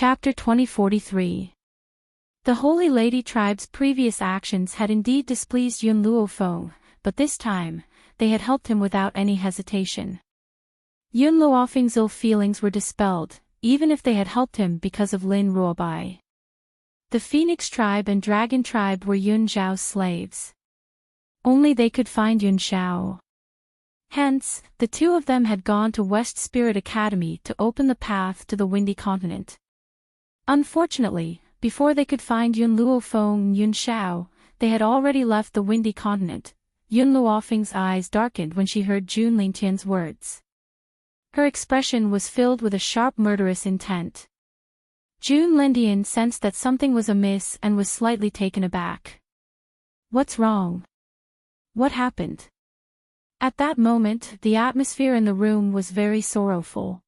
Chapter 2043. The Holy Lady tribe's previous actions had indeed displeased Yun Luofeng, but this time, they had helped him without any hesitation. Yun Luofeng's ill feelings were dispelled, even if they had helped him because of Lin Ruobai. The Phoenix tribe and Dragon tribe were Yun Zhao's slaves. Only they could find Yun Zhao. Hence, the two of them had gone to West Spirit Academy to open the path to the Windy Continent. Unfortunately, before they could find Yun Luofeng and Yun Zhao, they had already left the Windy Continent. Yun Luofeng's eyes darkened when she heard Jun Lingtian's words. Her expression was filled with a sharp murderous intent. Jun Lingtian sensed that something was amiss and was slightly taken aback. "What's wrong? What happened?" At that moment, the atmosphere in the room was very sorrowful.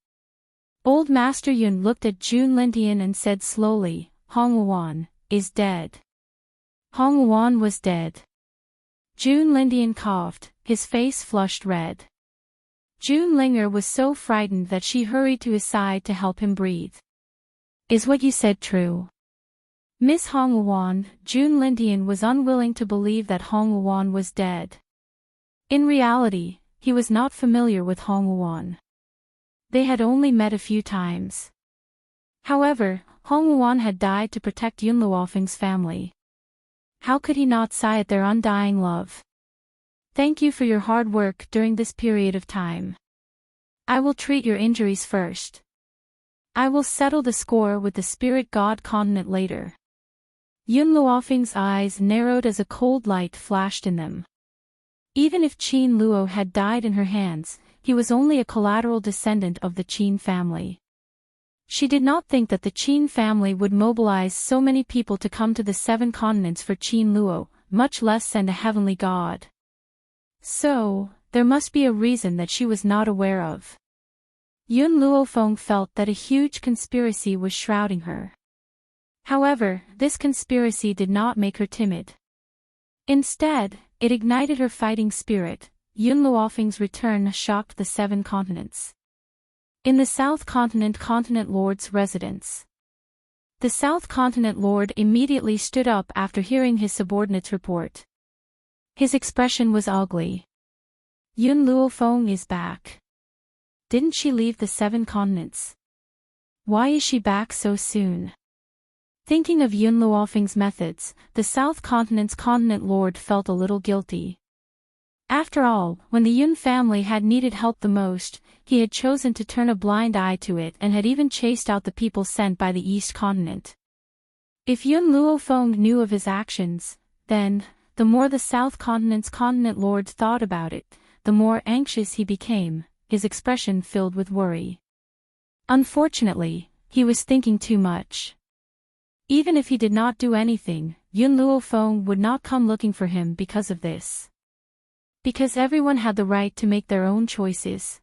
Old Master Yun looked at Jun Lingtian and said slowly, "Hong Wuan is dead." Hong Wuan was dead. Jun Lingtian coughed, his face flushed red. Jun Linger was so frightened that she hurried to his side to help him breathe. "Is what you said true?" Miss Hong Wuan, Jun Lingtian was unwilling to believe that Hong Wuan was dead. In reality, he was not familiar with Hong Wuan. They had only met a few times. However, Hong Wuan had died to protect Yun Luofeng's family. How could he not sigh at their undying love? "Thank you for your hard work during this period of time. I will treat your injuries first. I will settle the score with the Spirit God continent later." Yun Luofeng's eyes narrowed as a cold light flashed in them. Even if Qin Luo had died in her hands, he was only a collateral descendant of the Qin family. She did not think that the Qin family would mobilize so many people to come to the 7 continents for Qin Luo, much less send a heavenly god. So, there must be a reason that she was not aware of. Yun Luofeng felt that a huge conspiracy was shrouding her. However, this conspiracy did not make her timid. Instead, it ignited her fighting spirit. Yun Luofeng's return shocked the 7 continents. In the South Continent Continent Lord's residence. The South Continent Lord immediately stood up after hearing his subordinate's report. His expression was ugly. "Yun Luofeng is back. Didn't she leave the 7 continents? Why is she back so soon?" Thinking of Yun Luofeng's methods, the South Continent's Continent Lord felt a little guilty. After all, when the Yun family had needed help the most, he had chosen to turn a blind eye to it and had even chased out the people sent by the East Continent. If Yun Luofeng knew of his actions, then, the more the South Continent's Continent Lord thought about it, the more anxious he became, his expression filled with worry. Unfortunately, he was thinking too much. Even if he did not do anything, Yun Luofeng would not come looking for him because of this. Because everyone had the right to make their own choices.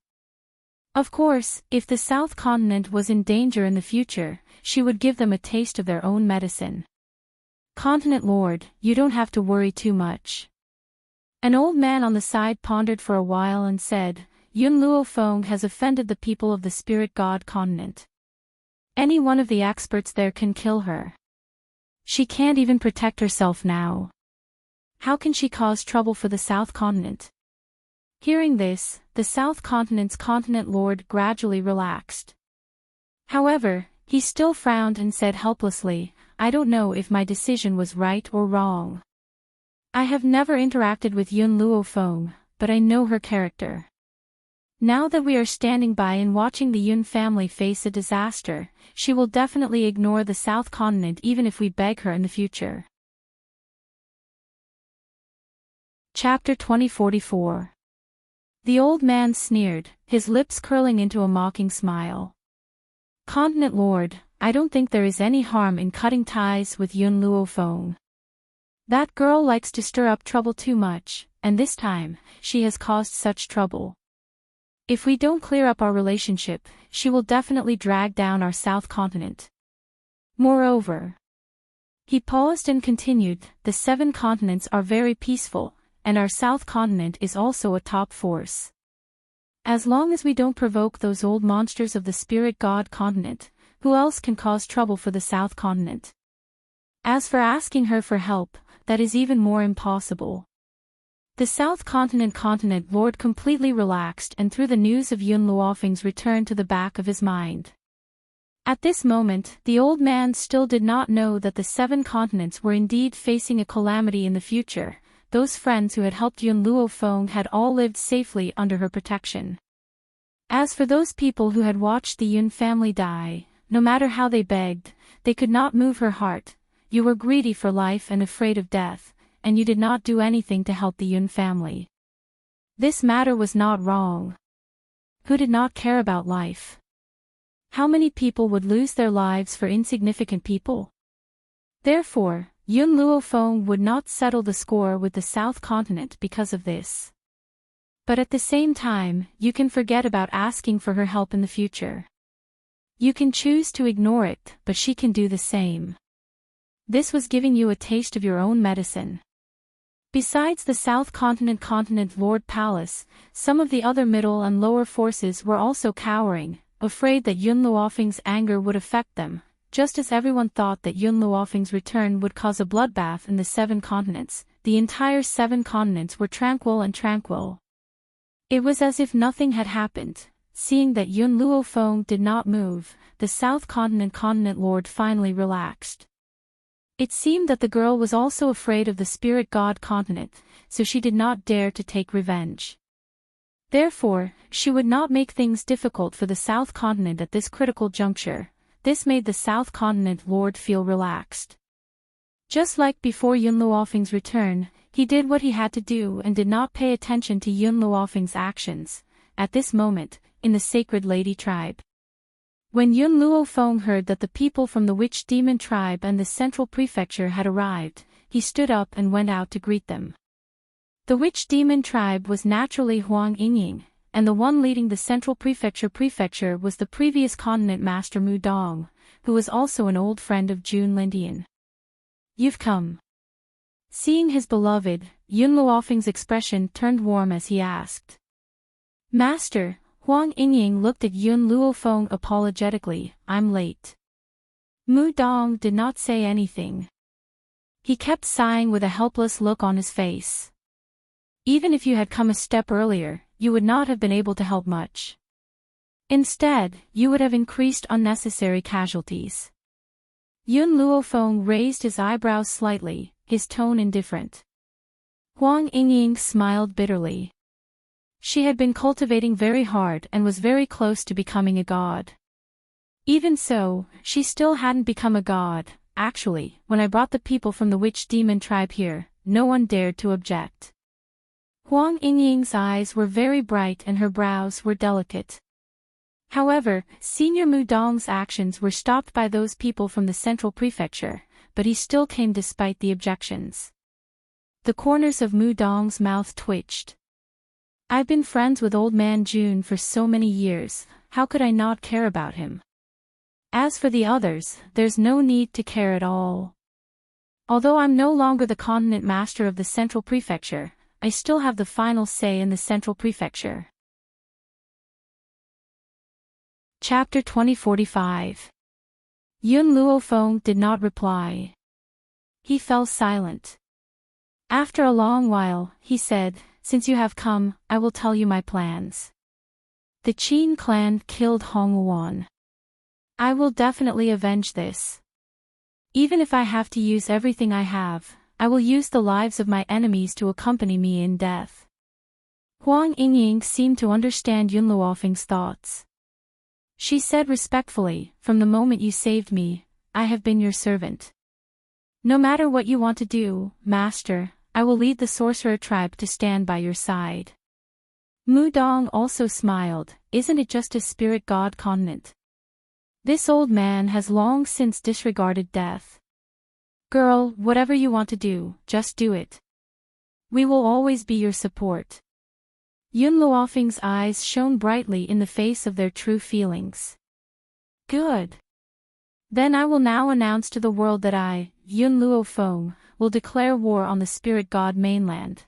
Of course, if the South Continent was in danger in the future, she would give them a taste of their own medicine. "Continent Lord, you don't have to worry too much." An old man on the side pondered for a while and said, "Yun Luofeng has offended the people of the Spirit God continent. Any one of the experts there can kill her. She can't even protect herself now. How can she cause trouble for the South Continent?" Hearing this, the South Continent's Continent Lord gradually relaxed. However, he still frowned and said helplessly, "I don't know if my decision was right or wrong. I have never interacted with Yun Luofeng, but I know her character. Now that we are standing by and watching the Yun family face a disaster, she will definitely ignore the South Continent even if we beg her in the future." Chapter 2044. The old man sneered, his lips curling into a mocking smile. "Continent Lord, I don't think there is any harm in cutting ties with Yun Luofeng. That girl likes to stir up trouble too much, and this time, she has caused such trouble. If we don't clear up our relationship, she will definitely drag down our South Continent. Moreover," he paused and continued, "the 7 continents are very peaceful, and our South Continent is also a top force. As long as we don't provoke those old monsters of the Spirit God continent, who else can cause trouble for the South Continent? As for asking her for help, that is even more impossible. The South Continent Lord completely relaxed and threw the news of Yun Luofeng's return to the back of his mind. At this moment, the old man still did not know that the 7 continents were indeed facing a calamity in the future. Those friends who had helped Yun Luofeng had all lived safely under her protection. As for those people who had watched the Yun family die, no matter how they begged, they could not move her heart. You were greedy for life and afraid of death, and you did not do anything to help the Yun family. This matter was not wrong. Who did not care about life? How many people would lose their lives for insignificant people? Therefore, Yun Luofeng would not settle the score with the South Continent because of this. But at the same time, you can forget about asking for her help in the future. You can choose to ignore it, but she can do the same. This was giving you a taste of your own medicine. Besides the South Continent Lord Palace, some of the other middle and lower forces were also cowering, afraid that Yun Luofeng's anger would affect them, just as everyone thought that Yun Luofeng's return would cause a bloodbath in the 7 continents. The entire 7 continents were tranquil. It was as if nothing had happened. Seeing that Yun Luofeng did not move, the South Continent Lord finally relaxed. It seemed that the girl was also afraid of the spirit god continent, so she did not dare to take revenge. Therefore, she would not make things difficult for the South Continent at this critical juncture. This made the South Continent Lord feel relaxed. Just like before Yun Luofeng's return, he did what he had to do and did not pay attention to Yun Luofeng's actions, at this moment, in the Sacred Lady tribe. When Yun Luofeng heard that the people from the Witch Demon tribe and the Central Prefecture had arrived, he stood up and went out to greet them. The Witch Demon tribe was naturally Huang Yingying, and the one leading the Central Prefecture was the previous continent master Mu Dong, who was also an old friend of Jun Lindian. "You've come." Seeing his beloved, Yun Luofeng's expression turned warm as he asked. "Master," Huang Yingying looked at Yun Luofeng apologetically, "I'm late." Mu Dong did not say anything. He kept sighing with a helpless look on his face. "Even if you had come a step earlier, you would not have been able to help much. Instead, you would have increased unnecessary casualties." Yun Luofeng raised his eyebrows slightly, his tone indifferent. Huang Yingying smiled bitterly. She had been cultivating very hard and was very close to becoming a god. Even so, she still hadn't become a god. Actually, when I brought the people from the Witch Demon tribe here, no one dared to object. Huang Yingying's eyes were very bright and her brows were delicate. However, Senior Mu Dong's actions were stopped by those people from the Central Prefecture, but he still came despite the objections. The corners of Mu Dong's mouth twitched. "I've been friends with Old Man Jun for so many years, how could I not care about him? As for the others, there's no need to care at all. Although I'm no longer the continent master of the Central Prefecture, I still have the final say in the Central Prefecture." Chapter 2045. Yun Luofeng did not reply. He fell silent. After a long while, he said, "Since you have come, I will tell you my plans. The Qin clan killed Hongwuan. I will definitely avenge this. Even if I have to use everything I have, I will use the lives of my enemies to accompany me in death." Huang Yingying seemed to understand Yun Luofeng's thoughts. She said respectfully, "From the moment you saved me, I have been your servant. No matter what you want to do, Master, I will lead the sorcerer tribe to stand by your side." Mu Dong also smiled. "Isn't it just a spirit god continent? This old man has long since disregarded death. Girl, whatever you want to do, just do it. We will always be your support." Yun Luofeng's eyes shone brightly in the face of their true feelings. "Good. Then I will now announce to the world that I, Yun Luofeng, will declare war on the spirit god mainland."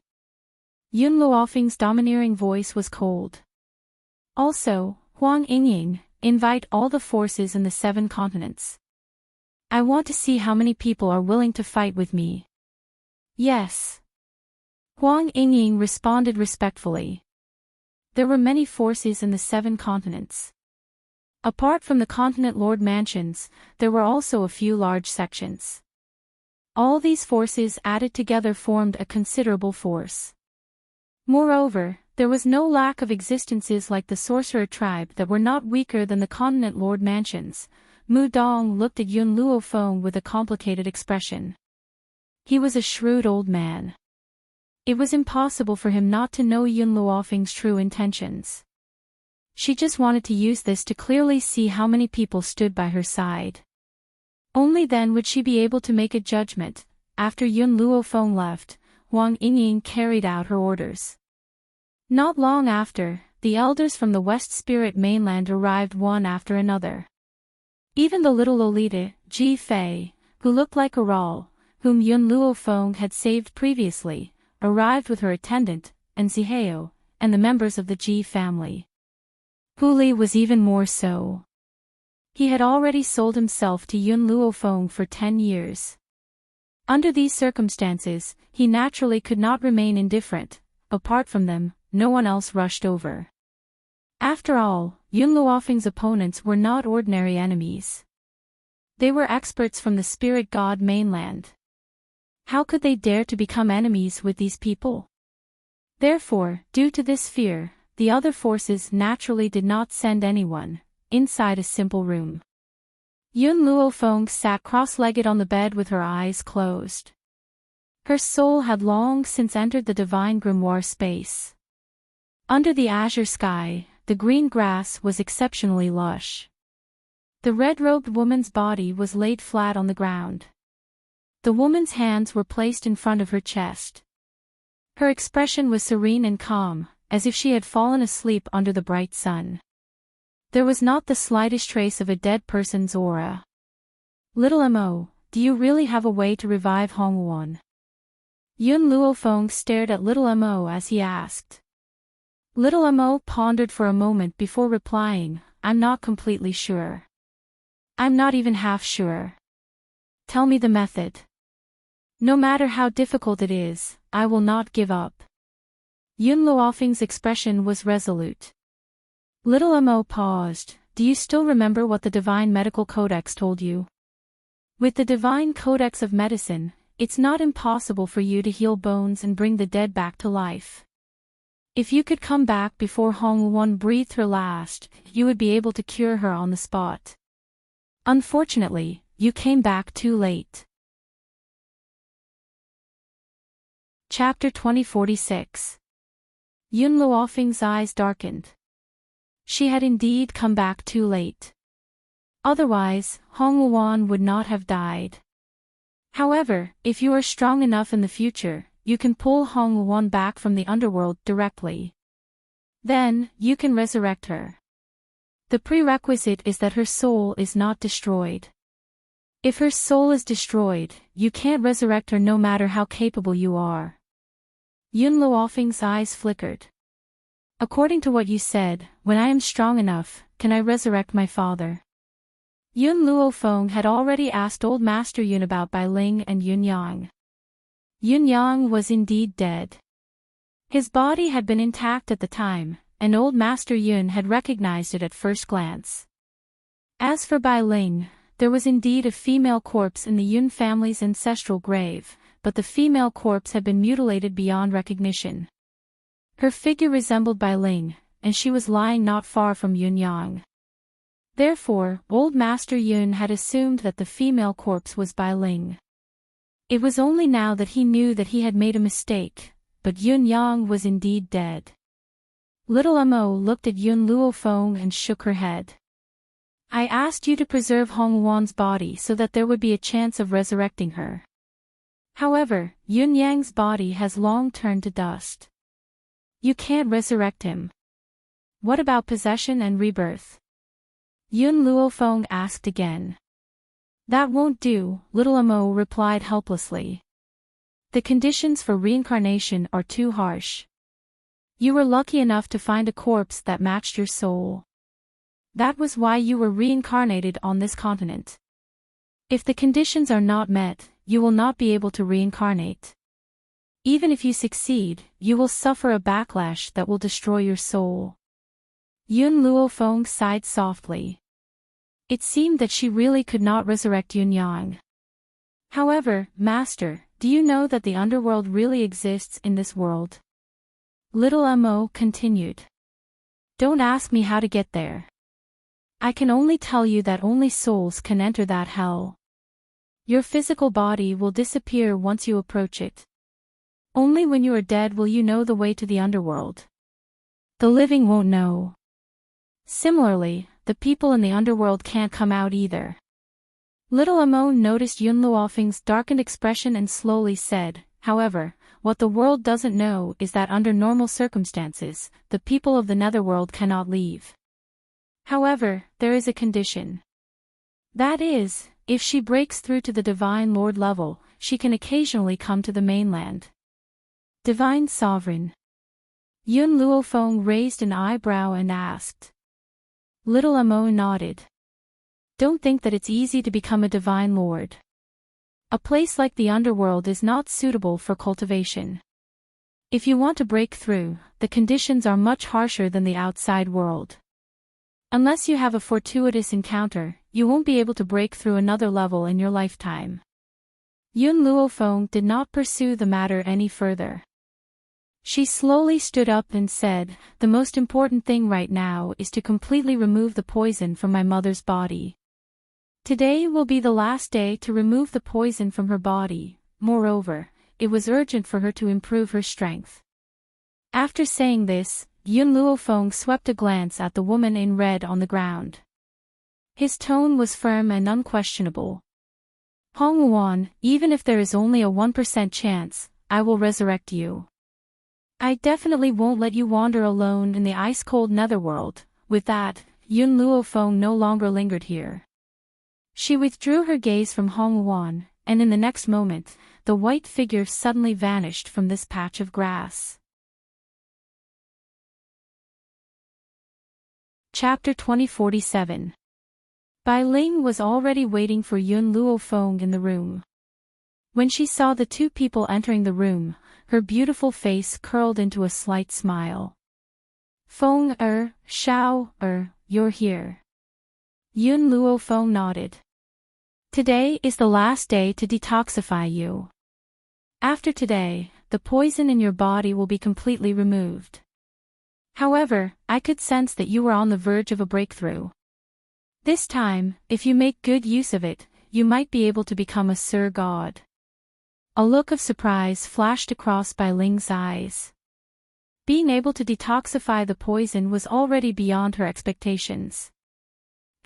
Yun Luofeng's domineering voice was cold. Also, Huang Yingying, invite all the forces in the 7 continents. I want to see how many people are willing to fight with me. Yes. Huang Yingying responded respectfully. There were many forces in the 7 continents. Apart from the continent lord mansions, there were also a few large sections. All these forces added together formed a considerable force. Moreover, there was no lack of existences like the sorcerer tribe that were not weaker than the continent lord mansions. Mu Dong looked at Yun Luofeng with a complicated expression. He was a shrewd old man. It was impossible for him not to know Yun Luofeng's true intentions. She just wanted to use this to clearly see how many people stood by her side. Only then would she be able to make a judgment. After Yun Luofeng left, Huang Yingying carried out her orders. Not long after, the elders from the West Spirit mainland arrived one after another. Even the little Lolita, Ji Fei, who looked like a Ral, whom Yun Luofeng had saved previously, arrived with her attendant, and Zihao, and the members of the Ji family. Hu Li was even more so. He had already sold himself to Yun Luofeng for 10 years. Under these circumstances, he naturally could not remain indifferent. Apart from them, no one else rushed over. After all, Yun Luofeng's opponents were not ordinary enemies. They were experts from the spirit god mainland. How could they dare to become enemies with these people? Therefore, due to this fear, the other forces naturally did not send anyone inside a simple room. Yun Luofeng sat cross-legged on the bed with her eyes closed. Her soul had long since entered the divine grimoire space. Under the azure sky, the green grass was exceptionally lush. The red-robed woman's body was laid flat on the ground. The woman's hands were placed in front of her chest. Her expression was serene and calm, as if she had fallen asleep under the bright sun. There was not the slightest trace of a dead person's aura. Little Mo, do you really have a way to revive Hongwon? Yun Luofeng stared at Little Mo as he asked. Little Mo pondered for a moment before replying, I'm not completely sure. I'm not even half sure. Tell me the method. No matter how difficult it is, I will not give up. Yun Luofeng's expression was resolute. Little Mo paused. Do you still remember what the Divine Medical Codex told you? With the Divine Codex of Medicine, it's not impossible for you to heal bones and bring the dead back to life. If you could come back before Hongwon breathed her last, you would be able to cure her on the spot. Unfortunately, you came back too late. Chapter 2046. Yun Luofeng's eyes darkened. She had indeed come back too late. Otherwise, Hongwon would not have died. However, if you are strong enough in the future, you can pull Hongwon back from the underworld directly. Then, you can resurrect her. The prerequisite is that her soul is not destroyed. If her soul is destroyed, you can't resurrect her no matter how capable you are. Yun Luofeng's eyes flickered. According to what you said, when I am strong enough, can I resurrect my father? Yun Luofeng had already asked Old Master Yun about Bai Ling and Yun Yang. Yun Yang was indeed dead. His body had been intact at the time, and Old Master Yun had recognized it at first glance. As for Bai Ling, there was indeed a female corpse in the Yun family's ancestral grave, but the female corpse had been mutilated beyond recognition. Her figure resembled Bai Ling, and she was lying not far from Yun Yang. Therefore, Old Master Yun had assumed that the female corpse was Bai Ling. It was only now that he knew that he had made a mistake, but Yun Yang was indeed dead. Little Mo looked at Yun Luofeng and shook her head. I asked you to preserve Hongwon's body so that there would be a chance of resurrecting her. However, Yun Yang's body has long turned to dust. You can't resurrect him. What about possession and rebirth? Yun Luofeng asked again. That won't do, Little Mo replied helplessly. The conditions for reincarnation are too harsh. You were lucky enough to find a corpse that matched your soul. That was why you were reincarnated on this continent. If the conditions are not met, you will not be able to reincarnate. Even if you succeed, you will suffer a backlash that will destroy your soul. Yun Luofeng sighed softly. It seemed that she really could not resurrect Yun Yang. However, Master, do you know that the underworld really exists in this world? Little Mo continued. Don't ask me how to get there. I can only tell you that only souls can enter that hell. Your physical body will disappear once you approach it. Only when you are dead will you know the way to the underworld. The living won't know. Similarly, the people in the underworld can't come out either. Little Mo noticed Yun Luofeng's darkened expression and slowly said, however, what the world doesn't know is that under normal circumstances, the people of the netherworld cannot leave. However, there is a condition. That is, if she breaks through to the Divine Lord level, she can occasionally come to the mainland. Divine Sovereign. Yun Luofeng raised an eyebrow and asked. Little Mo nodded. Don't think that it's easy to become a Divine Lord. A place like the underworld is not suitable for cultivation. If you want to break through, the conditions are much harsher than the outside world. Unless you have a fortuitous encounter, you won't be able to break through another level in your lifetime. Yun Luofeng did not pursue the matter any further. She slowly stood up and said, the most important thing right now is to completely remove the poison from my mother's body. Today will be the last day to remove the poison from her body. Moreover, it was urgent for her to improve her strength. After saying this, Yun Luofeng swept a glance at the woman in red on the ground. His tone was firm and unquestionable. Hong Wuan, even if there is only a 1% chance, I will resurrect you. I definitely won't let you wander alone in the ice-cold netherworld. With that, Yun Luofeng no longer lingered here. She withdrew her gaze from Hong Wuan, and in the next moment, the white figure suddenly vanished from this patch of grass. Chapter 2047. Bai Ling was already waiting for Yun Luofeng in the room. When she saw the two people entering the room, her beautiful face curled into a slight smile. Feng Shao you're here. Yun Luofeng nodded. Today is the last day to detoxify you. After today, the poison in your body will be completely removed. However, I could sense that you were on the verge of a breakthrough. This time, if you make good use of it, you might be able to become a Sir God. A look of surprise flashed across Bai Ling's eyes. Being able to detoxify the poison was already beyond her expectations.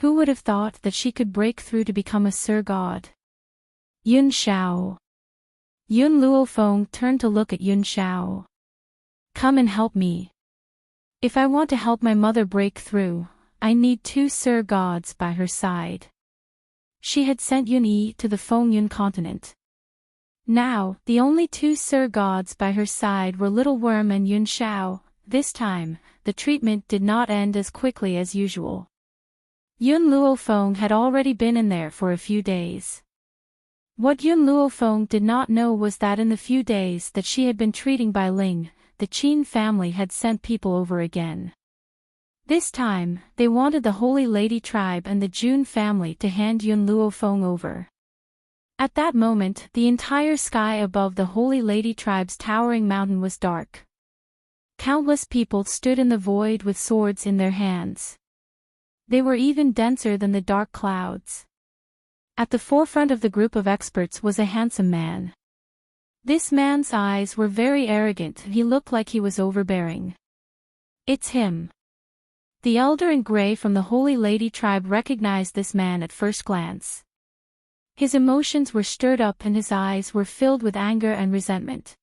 Who would have thought that she could break through to become a Sir God? Yun Shao. Yun Luofeng turned to look at Yun Shao. Come and help me. If I want to help my mother break through, I need 2 Sir Gods by her side. She had sent Yun Yi to the Fengyun continent. Now, the only 2 Sir Gods by her side were Little Worm and Yun Shao. This time, the treatment did not end as quickly as usual. Yun Luofeng had already been in there for a few days. What Yun Luofeng did not know was that in the few days that she had been treating Bai Ling, the Qin family had sent people over again. This time, they wanted the Holy Lady tribe and the Jun family to hand Yun Luofeng over. At that moment, the entire sky above the Holy Lady tribe's towering mountain was dark. Countless people stood in the void with swords in their hands. They were even denser than the dark clouds. At the forefront of the group of experts was a handsome man. This man's eyes were very arrogant, he looked like he was overbearing. It's him. The elder in gray from the Holy Lady tribe recognized this man at first glance. His emotions were stirred up and his eyes were filled with anger and resentment.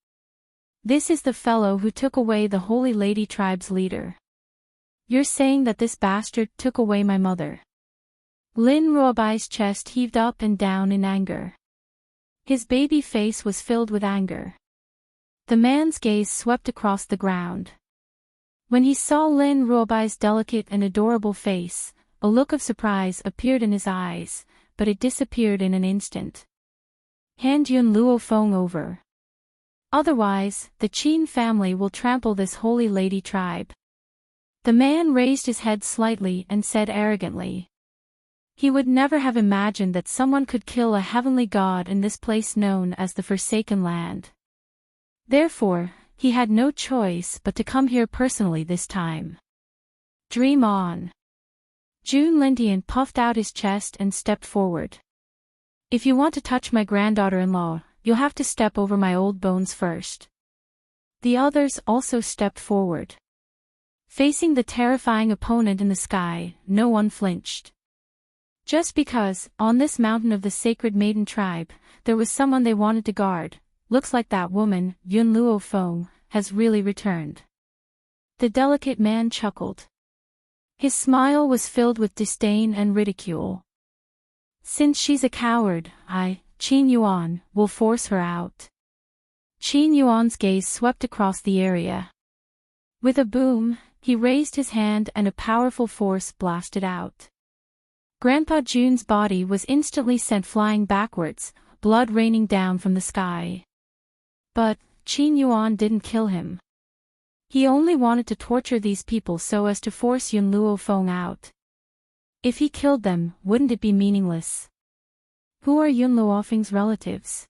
This is the fellow who took away the Holy Lady tribe's leader. You're saying that this bastard took away my mother? Lin Ruobai's chest heaved up and down in anger. His baby face was filled with anger. The man's gaze swept across the ground. When he saw Lin Ruobai's delicate and adorable face, A look of surprise appeared in his eyes, but it disappeared in an instant. Hand Yun Luo Feng over. Otherwise, the Qin family will trample this holy lady tribe. The man raised his head slightly and said arrogantly. He would never have imagined that someone could kill a heavenly god in this place known as the Forsaken Land. Therefore, he had no choice but to come here personally this time. Dream on. Jun Lindian puffed out his chest and stepped forward. If you want to touch my granddaughter-in-law, you'll have to step over my old bones first. The others also stepped forward. Facing the terrifying opponent in the sky, no one flinched. Just because, on this mountain of the sacred maiden tribe, there was someone they wanted to guard, looks like that woman, Yun Luo Feng, has really returned. The delicate man chuckled. His smile was filled with disdain and ridicule. Since she's a coward, Qin Yuan, will force her out. Qin Yuan's gaze swept across the area. With a boom, he raised his hand and a powerful force blasted out. Grandpa Jun's body was instantly sent flying backwards, blood raining down from the sky. But, Qin Yuan didn't kill him. He only wanted to torture these people so as to force Yun Luo Feng out. If he killed them, wouldn't it be meaningless? Who are Yun Luo Feng's relatives?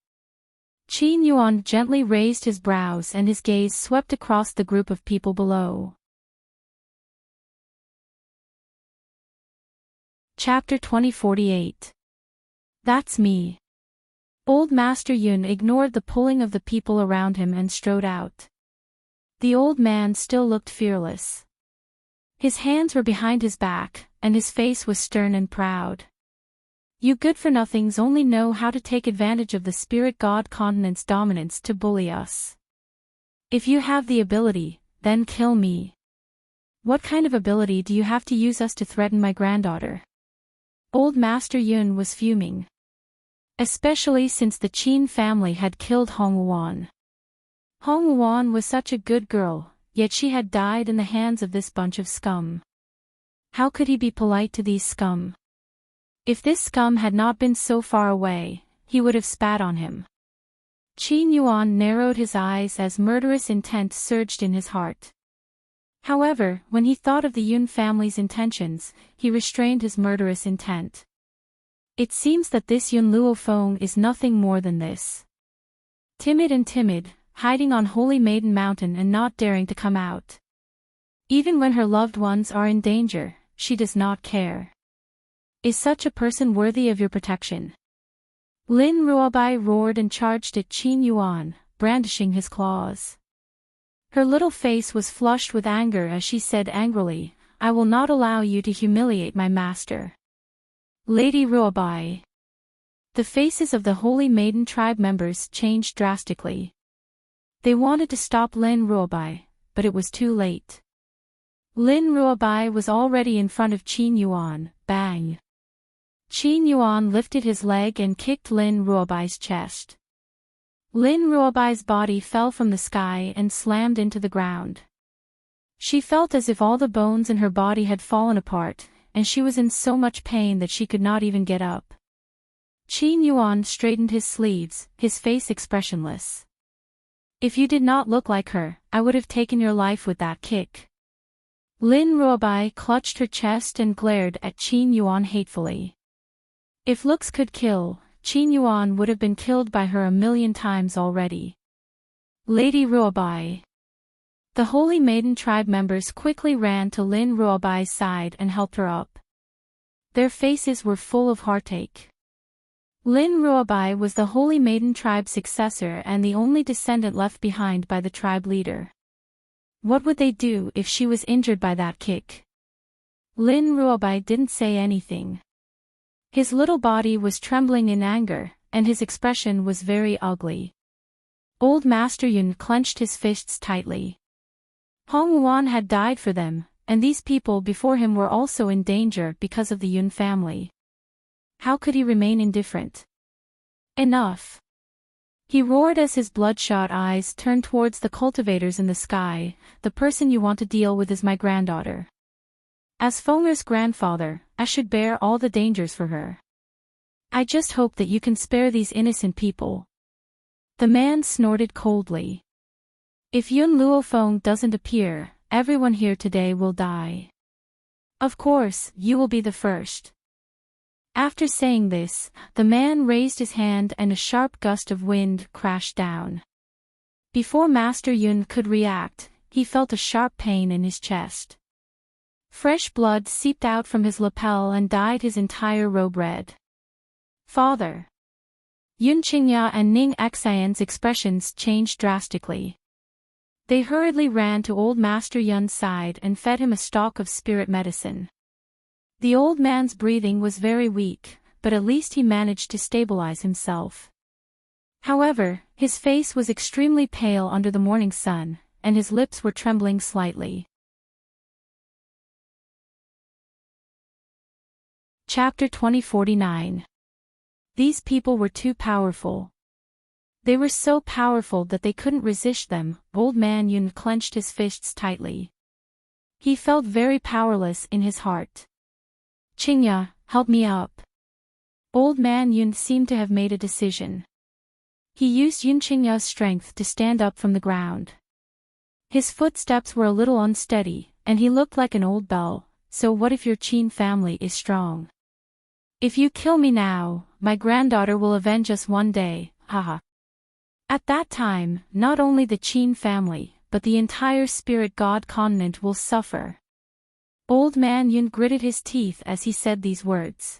Qin Yuan gently raised his brows and his gaze swept across the group of people below. Chapter 2048. That's me. Old Master Yun ignored the pulling of the people around him and strode out. The old man still looked fearless. His hands were behind his back, and his face was stern and proud. You good-for-nothings only know how to take advantage of the spirit god continent's dominance to bully us. If you have the ability, then kill me. What kind of ability do you have to use us to threaten my granddaughter? Old Master Yun was fuming. Especially since the Qin family had killed Hong Wuan. Hong Wuan was such a good girl, yet she had died in the hands of this bunch of scum. How could he be polite to these scum? If this scum had not been so far away, he would have spat on him. Qin Yuan narrowed his eyes as murderous intent surged in his heart. However, when he thought of the Yun family's intentions, he restrained his murderous intent. It seems that this Yun Luo Feng is nothing more than this. Timid, hiding on Holy Maiden Mountain and not daring to come out. Even when her loved ones are in danger, she does not care. Is such a person worthy of your protection? Lin Ruobai roared and charged at Qin Yuan, brandishing his claws. Her little face was flushed with anger as she said angrily, I will not allow you to humiliate my master. Lady Ruobai. The faces of the Holy Maiden tribe members changed drastically. They wanted to stop Lin Ruobai, but it was too late. Lin Ruobai was already in front of Qin Yuan, bang. Qin Yuan lifted his leg and kicked Lin Ruobai's chest. Lin Ruobai's body fell from the sky and slammed into the ground. She felt as if all the bones in her body had fallen apart, and she was in so much pain that she could not even get up. Qin Yuan straightened his sleeves, his face expressionless. If you did not look like her, I would have taken your life with that kick. Lin Ruobai clutched her chest and glared at Qin Yuan hatefully. If looks could kill, Qin Yuan would have been killed by her 1,000,000 times already. Lady Ruobai. The Holy Maiden tribe members quickly ran to Lin Ruobai's side and helped her up. Their faces were full of heartache. Lin Ruobai was the Holy Maiden tribe's successor and the only descendant left behind by the tribe leader. What would they do if she was injured by that kick? Lin Ruobai didn't say anything. His little body was trembling in anger, and his expression was very ugly. Old Master Yun clenched his fists tightly. Hong Wuan had died for them, and these people before him were also in danger because of the Yun family. How could he remain indifferent? Enough! He roared as his bloodshot eyes turned towards the cultivators in the sky, the person you want to deal with is my granddaughter. As Fenger's grandfather, I should bear all the dangers for her. I just hope that you can spare these innocent people. The man snorted coldly. If Yun Luofeng doesn't appear, everyone here today will die. Of course, you will be the first. After saying this, the man raised his hand and a sharp gust of wind crashed down. Before Master Yun could react, he felt a sharp pain in his chest. Fresh blood seeped out from his lapel and dyed his entire robe red. Father! Yun Qingya and Ning Xian's expressions changed drastically. They hurriedly ran to old Master Yun's side and fed him a stalk of spirit medicine. The old man's breathing was very weak, but at least he managed to stabilize himself. However, his face was extremely pale under the morning sun, and his lips were trembling slightly. Chapter 2049. These people were too powerful. They were so powerful that they couldn't resist them. Old man Yun clenched his fists tightly. He felt very powerless in his heart. Qingya, help me up. Old man Yun seemed to have made a decision. He used Yun Qingya's strength to stand up from the ground. His footsteps were a little unsteady, and he looked like an old bell. So what if your Qin family is strong? If you kill me now, my granddaughter will avenge us one day, haha. At that time, not only the Qin family, but the entire spirit god continent will suffer. Old man Yun gritted his teeth as he said these words.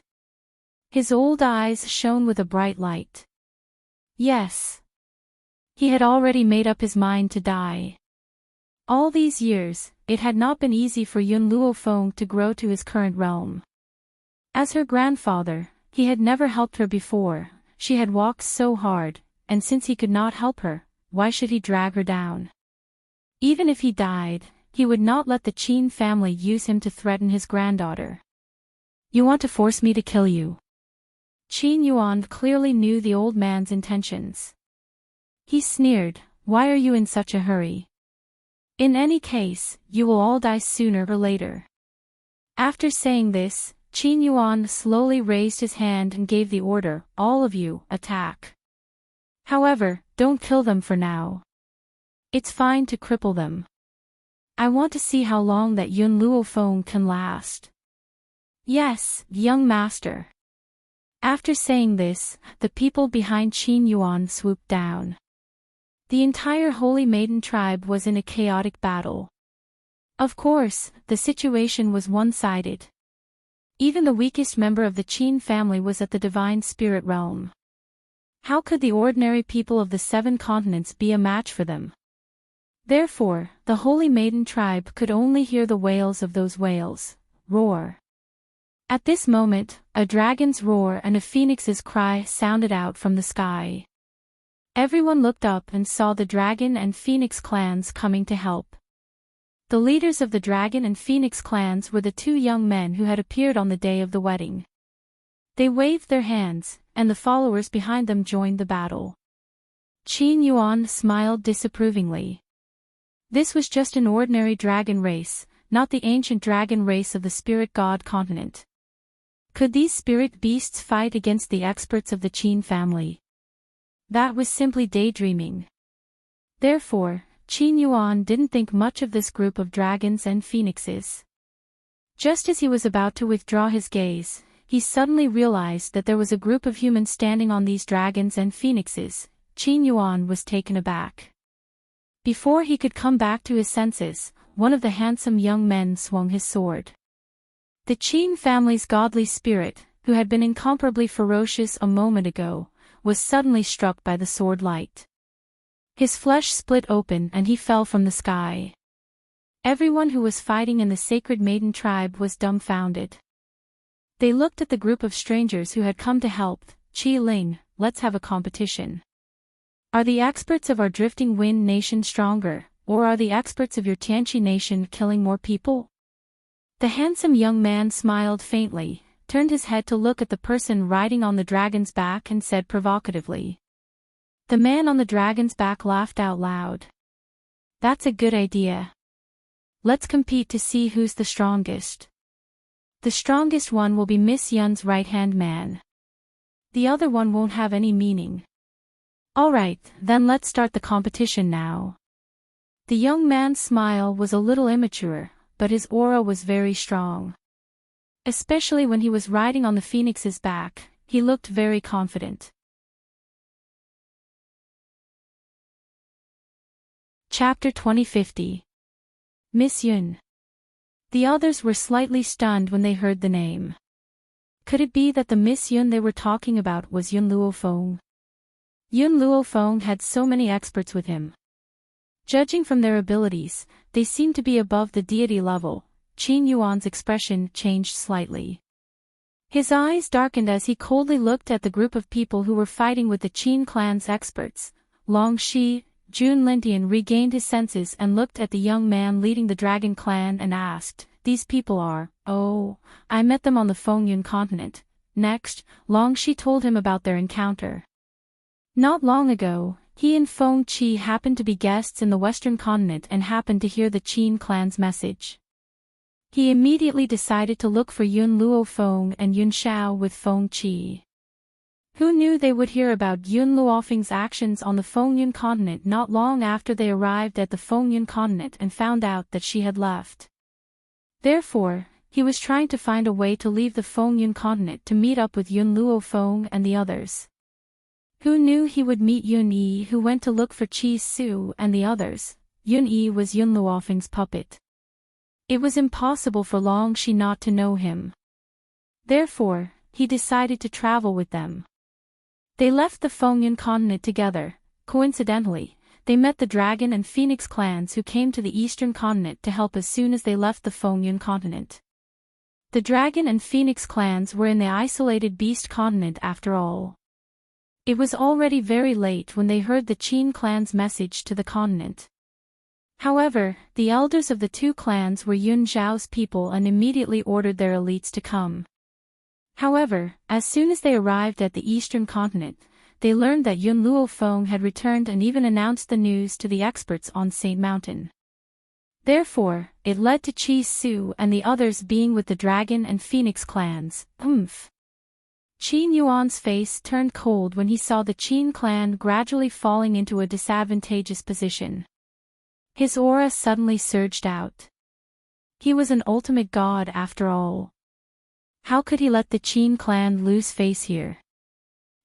His old eyes shone with a bright light. Yes. He had already made up his mind to die. All these years, it had not been easy for Yun Luofeng to grow to his current realm. As her grandfather, he had never helped her before. She had walked so hard, and since he could not help her, why should he drag her down? Even if he died, he would not let the Qin family use him to threaten his granddaughter. You want to force me to kill you? Qin Yuan clearly knew the old man's intentions. He sneered, why are you in such a hurry? In any case, you will all die sooner or later. After saying this, Qin Yuan slowly raised his hand and gave the order, all of you, attack. However, don't kill them for now. It's fine to cripple them. I want to see how long that Yun Luofeng can last. Yes, young master. After saying this, the people behind Qin Yuan swooped down. The entire Holy Maiden tribe was in a chaotic battle. Of course, the situation was one-sided. Even the weakest member of the Qin family was at the divine spirit realm. How could the ordinary people of the 7 continents be a match for them? Therefore, the Holy Maiden tribe could only hear the wails of those whales, roar. At this moment, a dragon's roar and a phoenix's cry sounded out from the sky. Everyone looked up and saw the dragon and phoenix clans coming to help. The leaders of the dragon and phoenix clans were the 2 young men who had appeared on the day of the wedding. They waved their hands, and the followers behind them joined the battle. Qin Yuan smiled disapprovingly. This was just an ordinary dragon race, not the ancient dragon race of the spirit god continent. Could these spirit beasts fight against the experts of the Qin family? That was simply daydreaming. Therefore, Qin Yuan didn't think much of this group of dragons and phoenixes. Just as he was about to withdraw his gaze, he suddenly realized that there was a group of humans standing on these dragons and phoenixes. Qin Yuan was taken aback. Before he could come back to his senses, one of the handsome young men swung his sword. The Qin family's godly spirit, who had been incomparably ferocious a moment ago, was suddenly struck by the sword light. His flesh split open and he fell from the sky. Everyone who was fighting in the Sacred Maiden tribe was dumbfounded. They looked at the group of strangers who had come to help. Qi Ling, let's have a competition. Are the experts of our Drifting Wind nation stronger, or are the experts of your Tianqi nation killing more people? The handsome young man smiled faintly, turned his head to look at the person riding on the dragon's back and said provocatively. The man on the dragon's back laughed out loud. That's a good idea. Let's compete to see who's the strongest. The strongest one will be Miss Yun's right-hand man. The other one won't have any meaning. Alright, then let's start the competition now. The young man's smile was a little immature, but his aura was very strong. Especially when he was riding on the phoenix's back, he looked very confident. Chapter 2050. Miss Yun. The others were slightly stunned when they heard the name. Could it be that the Miss Yun they were talking about was Yun Luofeng? Yun Luofeng had so many experts with him. Judging from their abilities, they seemed to be above the deity level. Qin Yuan's expression changed slightly. His eyes darkened as he coldly looked at the group of people who were fighting with the Qin clan's experts. Long Shi, Jun Lintian regained his senses and looked at the young man leading the Dragon Clan and asked, "These people are, oh, I met them on the Fengyun continent." Next, Long Shi told him about their encounter. Not long ago, he and Feng Qi happened to be guests in the Western continent and happened to hear the Qin clan's message. He immediately decided to look for Yun Luofeng and Yun Xiao with Feng Qi. Who knew they would hear about Yun Luofeng's actions on the Fengyun continent not long after they arrived at the Fengyun continent and found out that she had left. Therefore, he was trying to find a way to leave the Fengyun continent to meet up with Yun Luofeng and the others. Who knew he would meet Yun Yi, who went to look for Qi Su and the others? Yun Yi was Yun Luofeng's puppet. It was impossible for Long Shi not to know him. Therefore, he decided to travel with them. They left the Fengyun continent together. Coincidentally, they met the Dragon and Phoenix clans who came to the Eastern continent to help as soon as they left the Fengyun continent. The Dragon and Phoenix clans were in the isolated Beast continent after all. It was already very late when they heard the Qin clan's message to the continent. However, the elders of the two clans were Yun Zhao's people and immediately ordered their elites to come. However, as soon as they arrived at the Eastern continent, they learned that Yun Luofeng had returned and even announced the news to the experts on Saint Mountain. Therefore, it led to Qi Su and the others being with the Dragon and Phoenix clans. Qin Yuan's face turned cold when he saw the Qin clan gradually falling into a disadvantageous position. His aura suddenly surged out. He was an ultimate god after all. How could he let the Qin clan lose face here?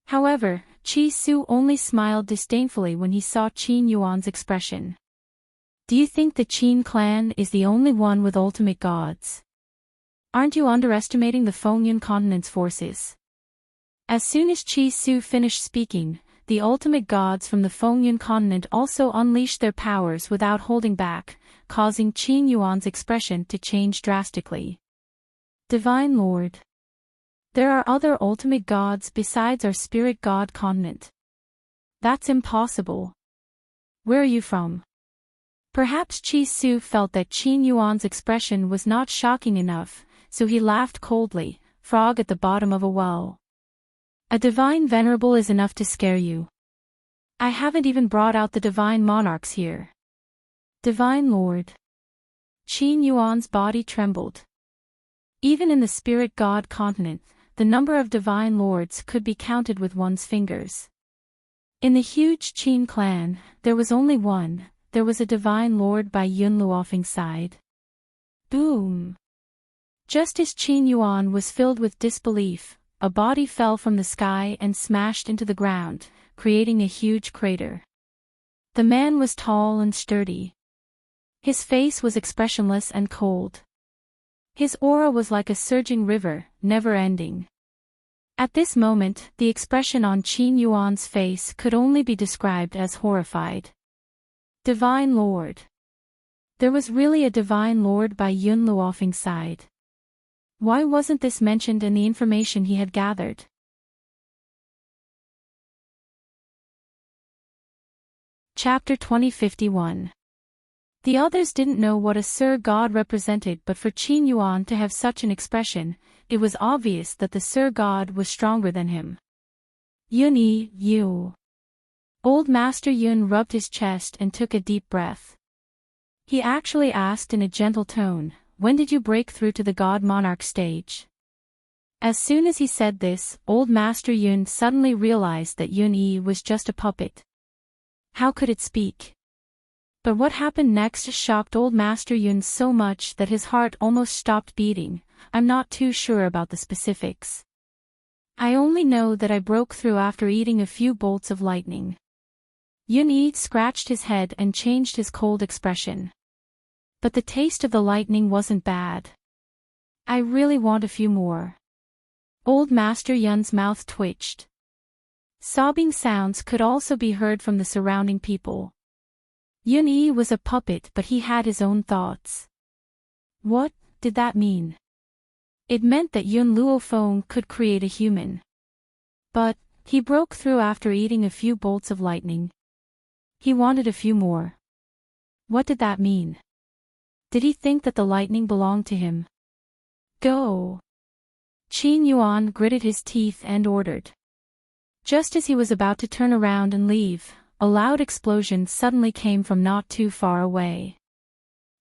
However, Qi Su only smiled disdainfully when he saw Qin Yuan's expression. Do you think the Qin clan is the only one with ultimate gods? Aren't you underestimating the Fengyun continent's forces? As soon as Qi Su finished speaking, the ultimate gods from the Fengyun continent also unleashed their powers without holding back, causing Qin Yuan's expression to change drastically. Divine Lord. There are other ultimate gods besides our spirit god continent. That's impossible. Where are you from? Perhaps Qi Su felt that Qin Yuan's expression was not shocking enough, so he laughed coldly, frog at the bottom of a well. A divine venerable is enough to scare you. I haven't even brought out the divine monarchs here. Divine Lord. Qin Yuan's body trembled. Even in the spirit god continent, the number of divine lords could be counted with one's fingers. In the huge Qin clan, there was only one. There was a divine lord by Yun Luofeng's side. Boom! Just as Qin Yuan was filled with disbelief, a body fell from the sky and smashed into the ground, creating a huge crater. The man was tall and sturdy. His face was expressionless and cold. His aura was like a surging river, never-ending. At this moment, the expression on Qin Yuan's face could only be described as horrified. Divine Lord. There was really a divine lord by Yun Luofeng's side. Why wasn't this mentioned in the information he had gathered? Chapter 2051. The others didn't know what a Sir God represented, but for Qin Yuan to have such an expression, it was obvious that the Sir God was stronger than him. Yun-yi, you. Old Master Yun rubbed his chest and took a deep breath. He actually asked in a gentle tone, when did you break through to the God Monarch stage? As soon as he said this, Old Master Yun suddenly realized that Yun-Yi was just a puppet. How could it speak? But what happened next shocked Old Master Yun so much that his heart almost stopped beating. I'm not too sure about the specifics. I only know that I broke through after eating a few bolts of lightning. Yun-Yi scratched his head and changed his cold expression. But the taste of the lightning wasn't bad. I really want a few more. Old Master Yun's mouth twitched. Sobbing sounds could also be heard from the surrounding people. Yun-Yi was a puppet, but he had his own thoughts. What did that mean? It meant that Yun Luofeng could create a human. But he broke through after eating a few bolts of lightning. He wanted a few more. What did that mean? Did he think that the lightning belonged to him? Go! Qin Yuan gritted his teeth and ordered. Just as he was about to turn around and leave, a loud explosion suddenly came from not too far away.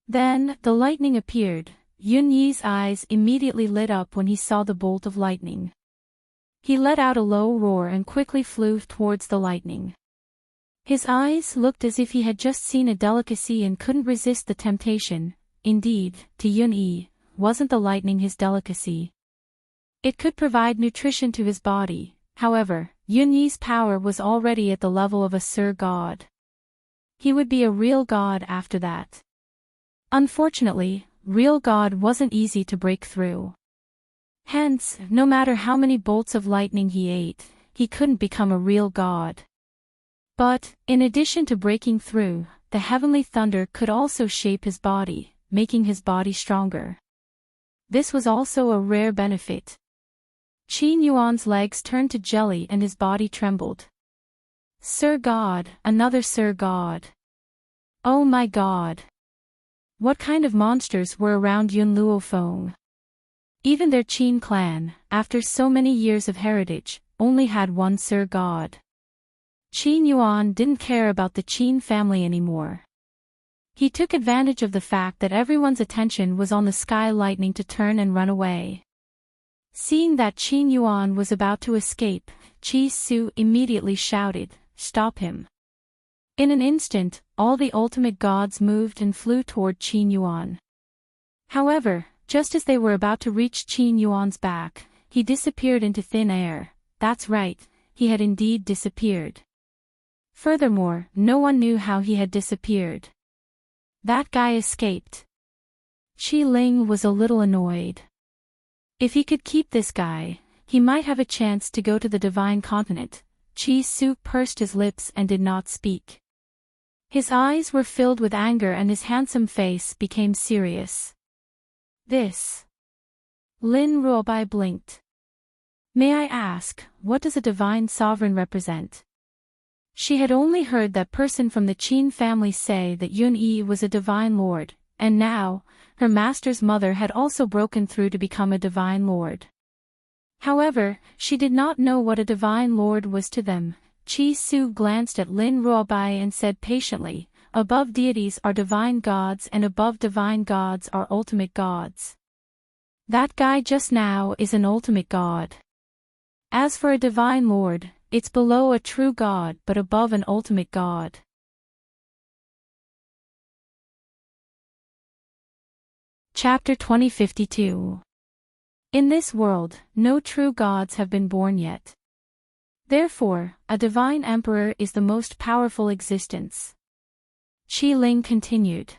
Then, the lightning appeared. Yun-Yi's eyes immediately lit up when he saw the bolt of lightning. He let out a low roar and quickly flew towards the lightning. His eyes looked as if he had just seen a delicacy and couldn't resist the temptation. Indeed, to Yun-Yi, wasn't the lightning his delicacy? It could provide nutrition to his body. However, Yun-Yi's power was already at the level of a Sir God. He would be a real god after that. Unfortunately, real god wasn't easy to break through. Hence, no matter how many bolts of lightning he ate, he couldn't become a real god. But, in addition to breaking through, the heavenly thunder could also shape his body, making his body stronger. This was also a rare benefit. Qin Yuan's legs turned to jelly and his body trembled. Sir God, another Sir God. Oh my God. What kind of monsters were around Yun Luofeng? Even their Qin clan, after so many years of heritage, only had one Sir God. Qin Yuan didn't care about the Qin family anymore. He took advantage of the fact that everyone's attention was on the sky lightning to turn and run away. Seeing that Qin Yuan was about to escape, Qi Su immediately shouted, "Stop him!" In an instant, all the ultimate gods moved and flew toward Qin Yuan. However, just as they were about to reach Qin Yuan's back, he disappeared into thin air. That's right, he had indeed disappeared. Furthermore, no one knew how he had disappeared. That guy escaped. Qi Ling was a little annoyed. If he could keep this guy, he might have a chance to go to the divine continent. Qi Su pursed his lips and did not speak. His eyes were filled with anger and his handsome face became serious. This. Lin Ruobai blinked. May I ask, what does a divine sovereign represent? She had only heard that person from the Qin family say that Yun-Yi was a divine lord, and now, her master's mother had also broken through to become a divine lord. However, she did not know what a divine lord was to them. Qi Su glanced at Lin Ruobai and said patiently, above deities are divine gods and above divine gods are ultimate gods. That guy just now is an ultimate god. As for a divine lord, it's below a true god but above an ultimate god. Chapter 2052. In this world, no true gods have been born yet. Therefore, a divine emperor is the most powerful existence. Qi Ling continued.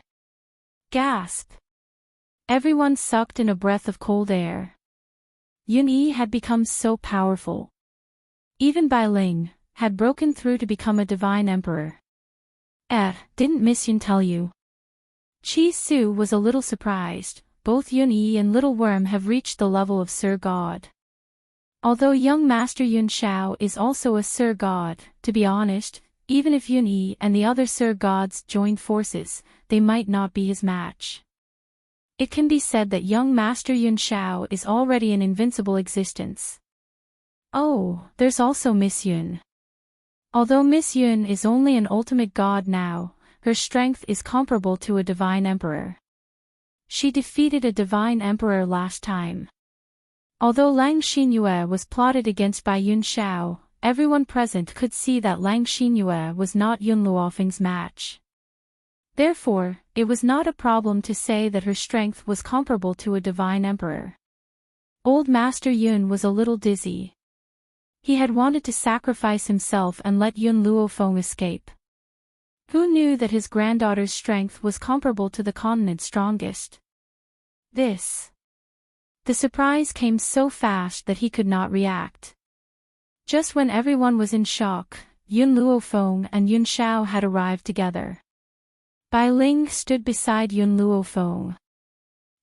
Gasp! Everyone sucked in a breath of cold air. Yun-Yi had become so powerful. Even Bai Ling had broken through to become a divine emperor. Didn't Miss Yun tell you? Qi Su was a little surprised. Both Yun-Yi and Little Worm have reached the level of Sir God. Although young Master Yun Shao is also a Sir God, to be honest, even if Yun-Yi and the other Sir Gods joined forces, they might not be his match. It can be said that young Master Yun Shao is already an invincible existence. Oh, there's also Miss Yun. Although Miss Yun is only an ultimate god now, her strength is comparable to a divine emperor. She defeated a divine emperor last time. Although Lang Xinyue was plotted against by Yun Xiao, everyone present could see that Lang Xinyue was not Yun Luofeng's match. Therefore, it was not a problem to say that her strength was comparable to a divine emperor. Old Master Yun was a little dizzy. He had wanted to sacrifice himself and let Yun Luofeng escape. Who knew that his granddaughter's strength was comparable to the continent's strongest? The surprise came so fast that he could not react. Just when everyone was in shock, Yun Luofeng and Yun Xiao had arrived together. Bai Ling stood beside Yun Luofeng.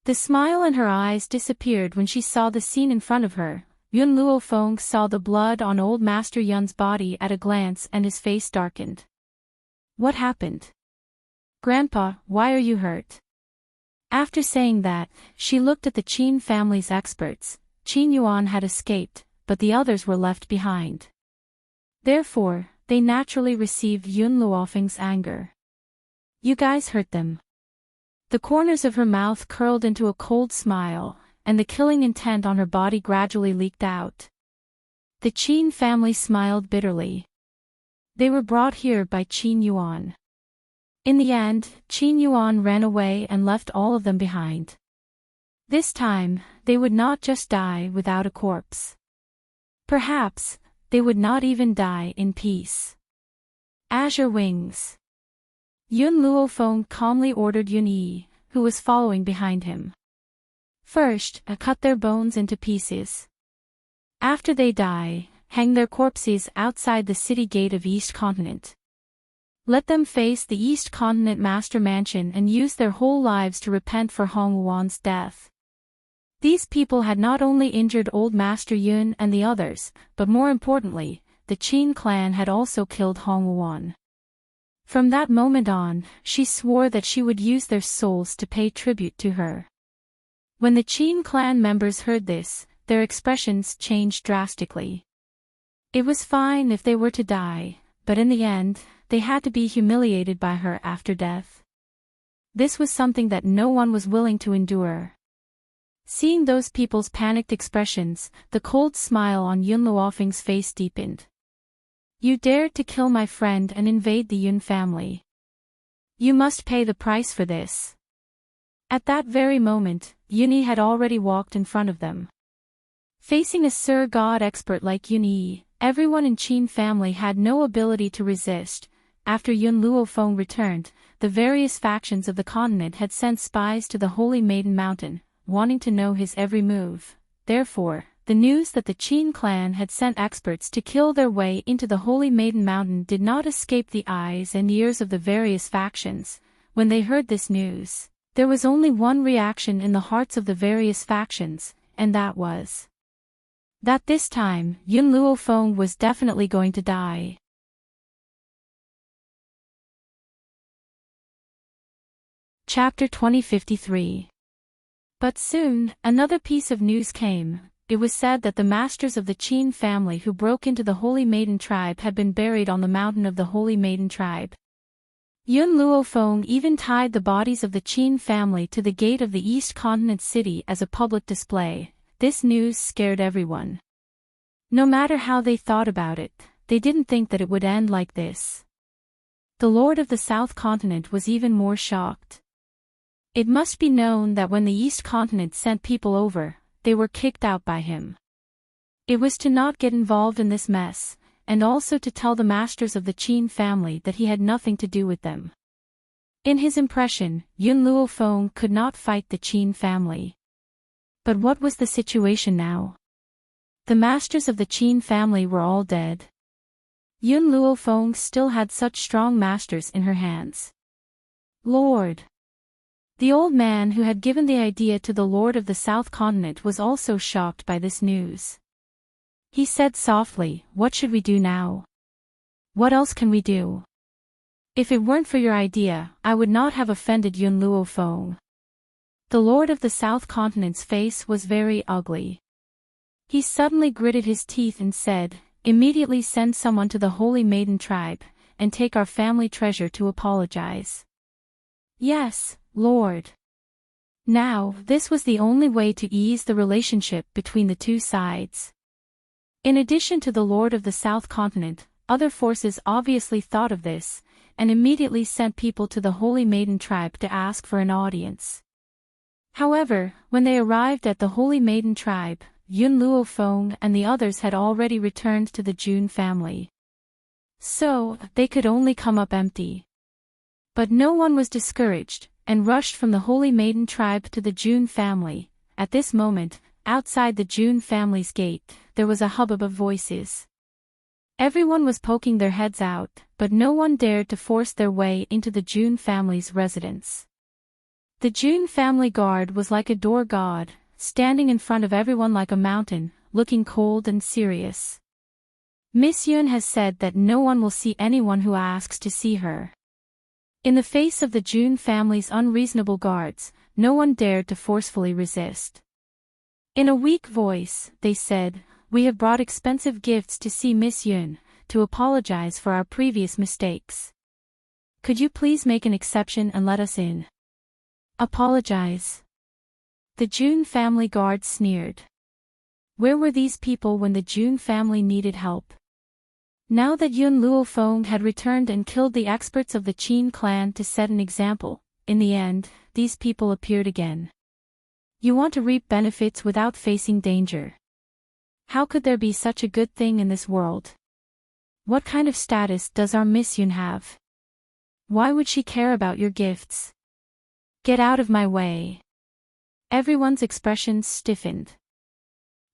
The smile in her eyes disappeared when she saw the scene in front of her. Yun Luofeng saw the blood on old Master Yun's body at a glance and his face darkened. What happened? Grandpa, why are you hurt? After saying that, she looked at the Qin family's experts. Qin Yuan had escaped, but the others were left behind. Therefore, they naturally received Yun Luofeng's anger. You guys hurt them. The corners of her mouth curled into a cold smile, and the killing intent on her body gradually leaked out. The Qin family smiled bitterly. They were brought here by Qin Yuan. In the end, Qin Yuan ran away and left all of them behind. This time, they would not just die without a corpse. Perhaps, they would not even die in peace. Azure Wings. Yun Luofeng calmly ordered Yun Yi, who was following behind him. First, cut their bones into pieces. After they die, hang their corpses outside the city gate of East Continent. Let them face the East Continent Master Mansion and use their whole lives to repent for Hong Wuan's death. These people had not only injured old Master Yun and the others, but more importantly, the Qin clan had also killed Hong Wuan. From that moment on, she swore that she would use their souls to pay tribute to her. When the Qin clan members heard this, their expressions changed drastically. It was fine if they were to die, but in the end, they had to be humiliated by her after death. This was something that no one was willing to endure. Seeing those people's panicked expressions, the cold smile on Yun Luofeng's face deepened. You dared to kill my friend and invade the Yun family. You must pay the price for this. At that very moment, Yun Yi had already walked in front of them. Facing a Sir God expert like Yun Yi, everyone in Qin family had no ability to resist. After Yun Luofeng returned, the various factions of the continent had sent spies to the Holy Maiden Mountain, wanting to know his every move. Therefore, the news that the Qin clan had sent experts to kill their way into the Holy Maiden Mountain did not escape the eyes and ears of the various factions. When they heard this news, there was only one reaction in the hearts of the various factions, and that was that this time, Yun Luofeng was definitely going to die. Chapter 2053. But soon, another piece of news came. It was said that the masters of the Qin family who broke into the Holy Maiden tribe had been buried on the mountain of the Holy Maiden tribe. Yun Luofeng even tied the bodies of the Qin family to the gate of the East Continent city as a public display. This news scared everyone. No matter how they thought about it, they didn't think that it would end like this. The Lord of the South Continent was even more shocked. It must be known that when the East Continent sent people over, they were kicked out by him. It was to not get involved in this mess, and also to tell the masters of the Qin family that he had nothing to do with them. In his impression, Yun Luofeng could not fight the Qin family. But what was the situation now? The masters of the Qin family were all dead. Yun Luofeng still had such strong masters in her hands. Lord! The old man who had given the idea to the Lord of the South Continent was also shocked by this news. He said softly, "What should we do now? What else can we do? If it weren't for your idea, I would not have offended Yun Luofeng." The Lord of the South Continent's face was very ugly. He suddenly gritted his teeth and said, "Immediately send someone to the Holy Maiden tribe, and take our family treasure to apologize." "Yes, Lord." Now, this was the only way to ease the relationship between the two sides. In addition to the Lord of the South Continent, other forces obviously thought of this, and immediately sent people to the Holy Maiden tribe to ask for an audience. However, when they arrived at the Holy Maiden tribe, Yun Luo Feng and the others had already returned to the Jun family. So, they could only come up empty. But no one was discouraged, and rushed from the Holy Maiden tribe to the Jun family. At this moment, outside the Jun family's gate, there was a hubbub of voices. Everyone was poking their heads out, but no one dared to force their way into the Jun family's residence. The Jun family guard was like a door god, standing in front of everyone like a mountain, looking cold and serious. Miss Yun has said that no one will see anyone who asks to see her. In the face of the Jun family's unreasonable guards, no one dared to forcefully resist. In a weak voice, they said, "We have brought expensive gifts to see Miss Yun, to apologize for our previous mistakes. Could you please make an exception and let us in?" Apologize? The Jun family guard sneered. Where were these people when the Jun family needed help? Now that Yun Luo Feng had returned and killed the experts of the Qin clan to set an example, in the end, these people appeared again. You want to reap benefits without facing danger. How could there be such a good thing in this world? What kind of status does our Miss Yun have? Why would she care about your gifts? Get out of my way. Everyone's expressions stiffened.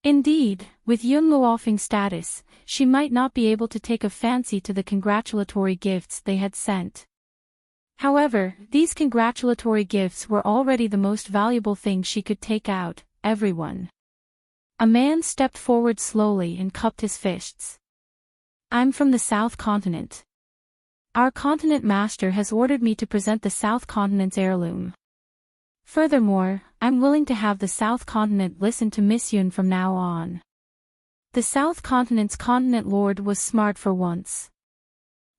Indeed, with Yun Luofeng's status, she might not be able to take a fancy to the congratulatory gifts they had sent. However, these congratulatory gifts were already the most valuable thing she could take out, everyone. A man stepped forward slowly and cupped his fists. I'm from the South Continent. Our continent master has ordered me to present the South Continent's heirloom. Furthermore, I'm willing to have the South Continent listen to Miss Yun from now on. The South Continent's continent lord was smart for once.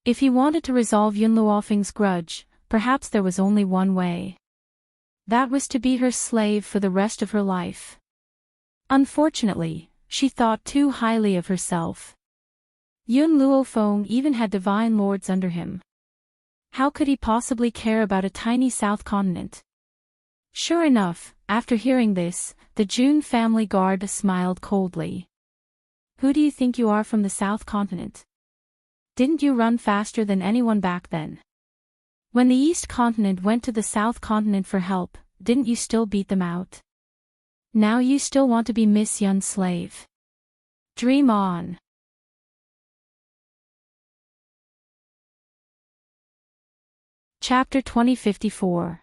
If he wanted to resolve Yun Luofeng's grudge, perhaps there was only one way. That was to be her slave for the rest of her life. Unfortunately, she thought too highly of herself. Yun Luofeng even had divine lords under him. How could he possibly care about a tiny South Continent? Sure enough, after hearing this, the Jun family guard smiled coldly. Who do you think you are from the South Continent? Didn't you run faster than anyone back then? When the East Continent went to the South Continent for help, didn't you still beat them out? Now you still want to be Miss Yun's slave. Dream on. Chapter 2054.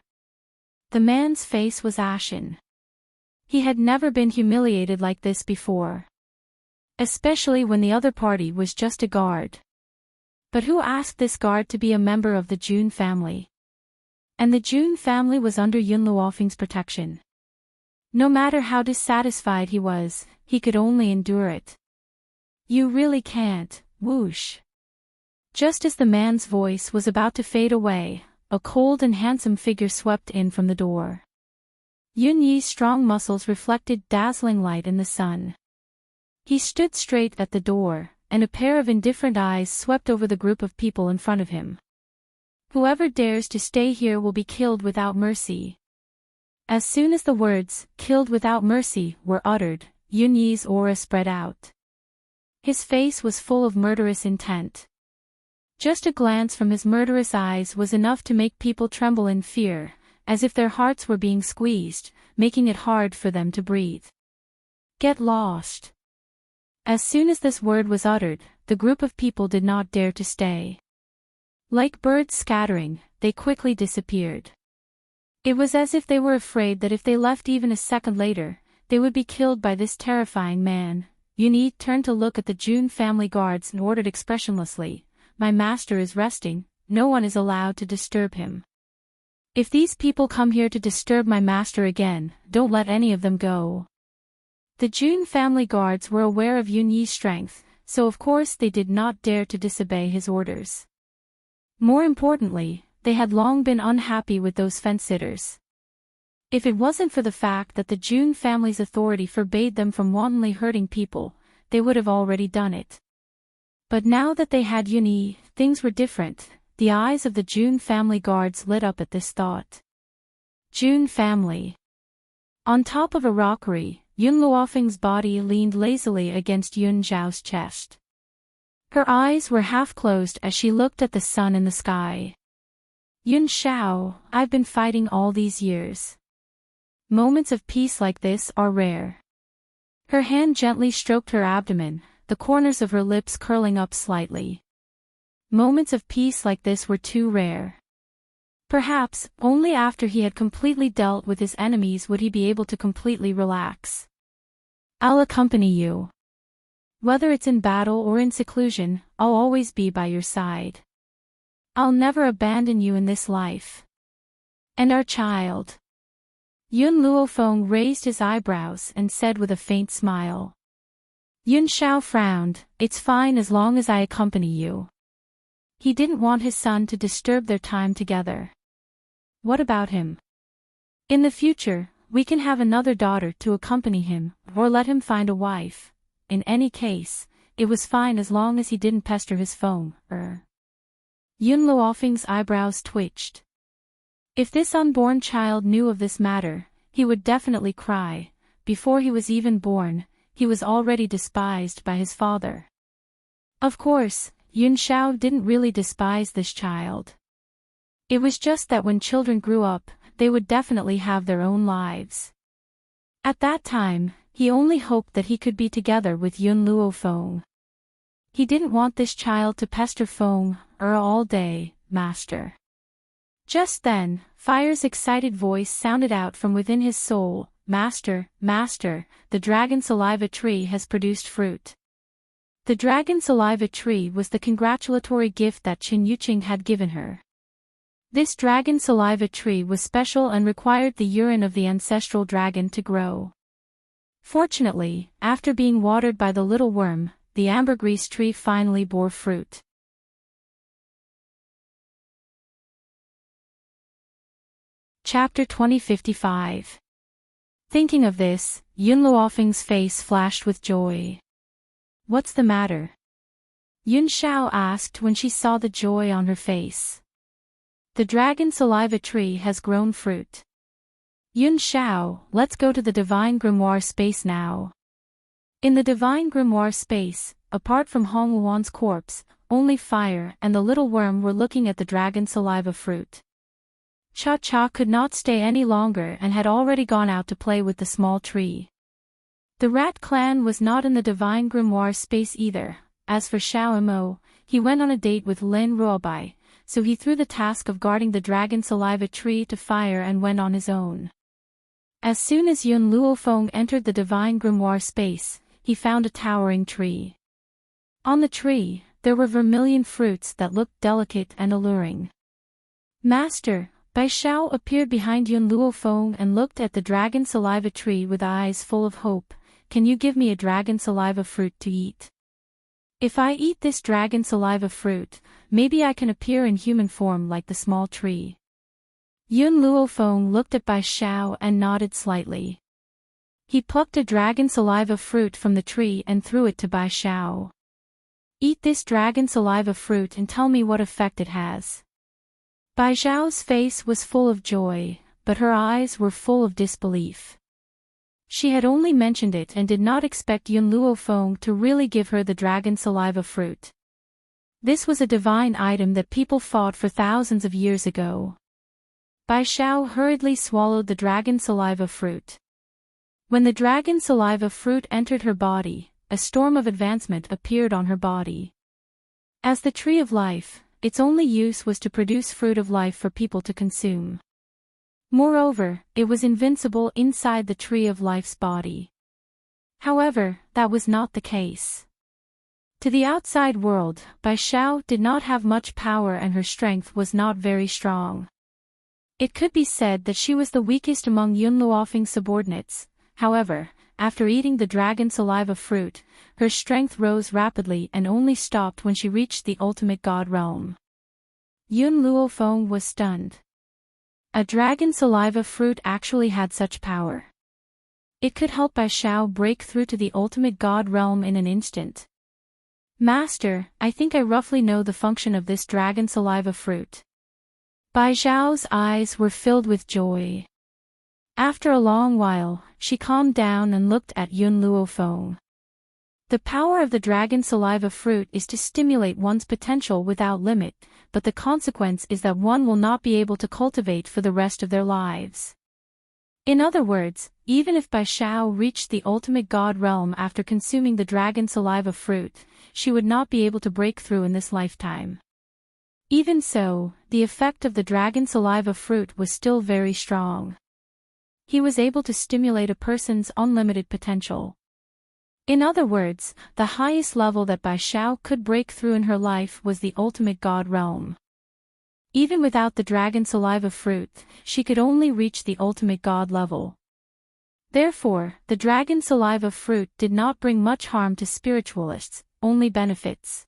The man's face was ashen. He had never been humiliated like this before. Especially when the other party was just a guard. But who asked this guard to be a member of the Jun family? And the Jun family was under Yun Luofeng's protection. No matter how dissatisfied he was, he could only endure it. You really can't, whoosh. Just as the man's voice was about to fade away, a cold and handsome figure swept in from the door. Yun Yi's strong muscles reflected dazzling light in the sun. He stood straight at the door, and a pair of indifferent eyes swept over the group of people in front of him. Whoever dares to stay here will be killed without mercy. As soon as the words, "killed without mercy," were uttered, Yun Yi's aura spread out. His face was full of murderous intent. Just a glance from his murderous eyes was enough to make people tremble in fear, as if their hearts were being squeezed, making it hard for them to breathe. Get lost. As soon as this word was uttered, the group of people did not dare to stay. Like birds scattering, they quickly disappeared. It was as if they were afraid that if they left even a second later, they would be killed by this terrifying man. Yun Yi turned to look at the Jun family guards and ordered expressionlessly, "My master is resting, no one is allowed to disturb him. If these people come here to disturb my master again, don't let any of them go." The Jun family guards were aware of Yun Yi's strength, so of course they did not dare to disobey his orders. More importantly, they had long been unhappy with those fence-sitters. If it wasn't for the fact that the June family's authority forbade them from wantonly hurting people, they would have already done it. But now that they had Yun, things were different. The eyes of the June family guards lit up at this thought. June family. On top of a rockery, Yun Luofeng's body leaned lazily against Yun Zhao's chest. Her eyes were half closed as she looked at the sun in the sky. Yun Xiao, I've been fighting all these years. Moments of peace like this are rare. Her hand gently stroked her abdomen, the corners of her lips curling up slightly. Moments of peace like this were too rare. Perhaps, only after he had completely dealt with his enemies would he be able to completely relax. I'll accompany you. Whether it's in battle or in seclusion, I'll always be by your side. I'll never abandon you in this life. And our child. Yun Luofeng raised his eyebrows and said with a faint smile. Yun Xiao frowned, it's fine as long as I accompany you. He didn't want his son to disturb their time together. What about him? In the future, we can have another daughter to accompany him, or let him find a wife. In any case, it was fine as long as he didn't pester his phone. Yun Luofeng's eyebrows twitched. If this unborn child knew of this matter, he would definitely cry. Before he was even born, he was already despised by his father. Of course, Yun Xiao didn't really despise this child. It was just that when children grew up, they would definitely have their own lives. At that time, he only hoped that he could be together with Yun Luofeng. He didn't want this child to pester Feng all day, master. Just then, Fire's excited voice sounded out from within his soul, Master, Master, the dragon saliva tree has produced fruit. The dragon saliva tree was the congratulatory gift that Qin Yuqing had given her. This dragon saliva tree was special and required the urine of the ancestral dragon to grow. Fortunately, after being watered by the little worm, the ambergris tree finally bore fruit. Chapter 2055. Thinking of this, Yun Luofeng's face flashed with joy. What's the matter? Yun Xiao asked when she saw the joy on her face. The dragon saliva tree has grown fruit. Yun Xiao, let's go to the divine grimoire space now. In the divine grimoire space, apart from Hong Wuan's corpse, only Fire and the little worm were looking at the dragon saliva fruit. Cha-Cha could not stay any longer and had already gone out to play with the small tree. The rat clan was not in the divine grimoire space either. As for Xiao Mo, he went on a date with Lin Ruobai, so he threw the task of guarding the dragon saliva tree to Fire and went on his own. As soon as Yun Luofeng entered the divine grimoire space, he found a towering tree. On the tree, there were vermilion fruits that looked delicate and alluring. Master, Bai Xiao appeared behind Yun Luofeng and looked at the dragon saliva tree with eyes full of hope. Can you give me a dragon saliva fruit to eat? If I eat this dragon saliva fruit, maybe I can appear in human form like the small tree. Yun Luofeng looked at Bai Xiao and nodded slightly. He plucked a dragon saliva fruit from the tree and threw it to Bai Xiao. Eat this dragon saliva fruit and tell me what effect it has. Bai Xiao's face was full of joy, but her eyes were full of disbelief. She had only mentioned it and did not expect Yun Luofeng to really give her the dragon saliva fruit. This was a divine item that people fought for thousands of years ago. Bai Xiao hurriedly swallowed the dragon saliva fruit. When the dragon saliva fruit entered her body, a storm of advancement appeared on her body. As the tree of life, its only use was to produce fruit of life for people to consume. Moreover, it was invincible inside the tree of life's body. However, that was not the case. To the outside world, Bai Xiao did not have much power and her strength was not very strong. It could be said that she was the weakest among Yun Luofeng's subordinates. However, after eating the dragon saliva fruit, her strength rose rapidly and only stopped when she reached the ultimate god realm. Yun Luofeng was stunned. A dragon saliva fruit actually had such power. It could help Bai Xiao break through to the ultimate god realm in an instant. Master, I think I roughly know the function of this dragon saliva fruit. Bai Xiao's eyes were filled with joy. After a long while, she calmed down and looked at Yun Luofeng. The power of the dragon saliva fruit is to stimulate one's potential without limit, but the consequence is that one will not be able to cultivate for the rest of their lives. In other words, even if Bai Xiao reached the ultimate god realm after consuming the dragon saliva fruit, she would not be able to break through in this lifetime. Even so, the effect of the dragon saliva fruit was still very strong. He was able to stimulate a person's unlimited potential. In other words, the highest level that Bai Xiao could break through in her life was the ultimate god realm. Even without the dragon saliva fruit, she could only reach the ultimate god level. Therefore, the dragon saliva fruit did not bring much harm to spiritualists, only benefits.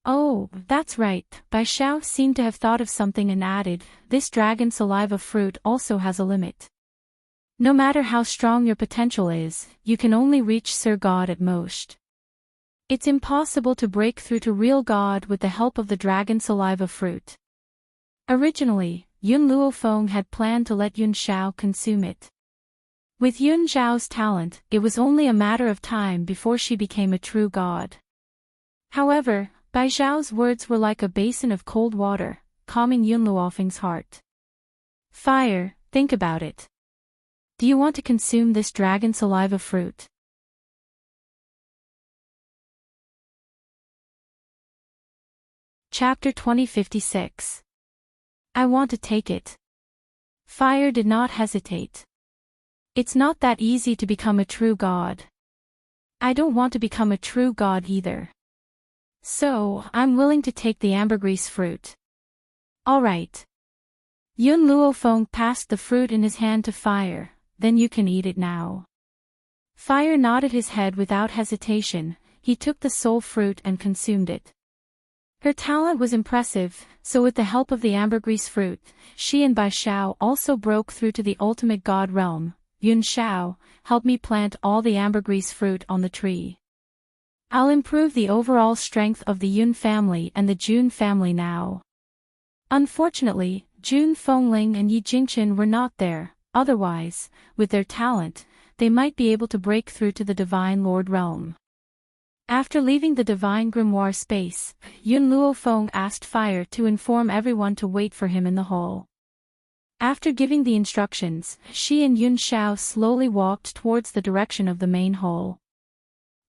Oh, that's right, Bai Xiao seemed to have thought of something and added, this dragon saliva fruit also has a limit. No matter how strong your potential is, you can only reach Sir God at most. It's impossible to break through to real God with the help of the dragon saliva fruit. Originally, Yun Luofeng had planned to let Yun Xiao consume it. With Yun Xiao's talent, it was only a matter of time before she became a true god. However, Bai Xiao's words were like a basin of cold water, calming Yun Luofeng's heart. Fire, think about it. Do you want to consume this dragon saliva fruit? Chapter 2056. I want to take it. Fire did not hesitate. It's not that easy to become a true god. I don't want to become a true god either. So, I'm willing to take the ambergris fruit. Alright. Yun Luofeng passed the fruit in his hand to Fire. Then you can eat it now. Fire nodded his head without hesitation, he took the soul fruit and consumed it. Her talent was impressive, so with the help of the ambergris fruit, she and Bai Xiao also broke through to the ultimate god realm. Yun Xiao, help me plant all the ambergris fruit on the tree. I'll improve the overall strength of the Yun family and the Jun family now. Unfortunately, Jun Fengling and Yi Jingchen were not there. Otherwise, with their talent, they might be able to break through to the Divine Lord realm. After leaving the Divine Grimoire space, Yun Luofeng asked Fire to inform everyone to wait for him in the hall. After giving the instructions, she and Yun Xiao slowly walked towards the direction of the main hall.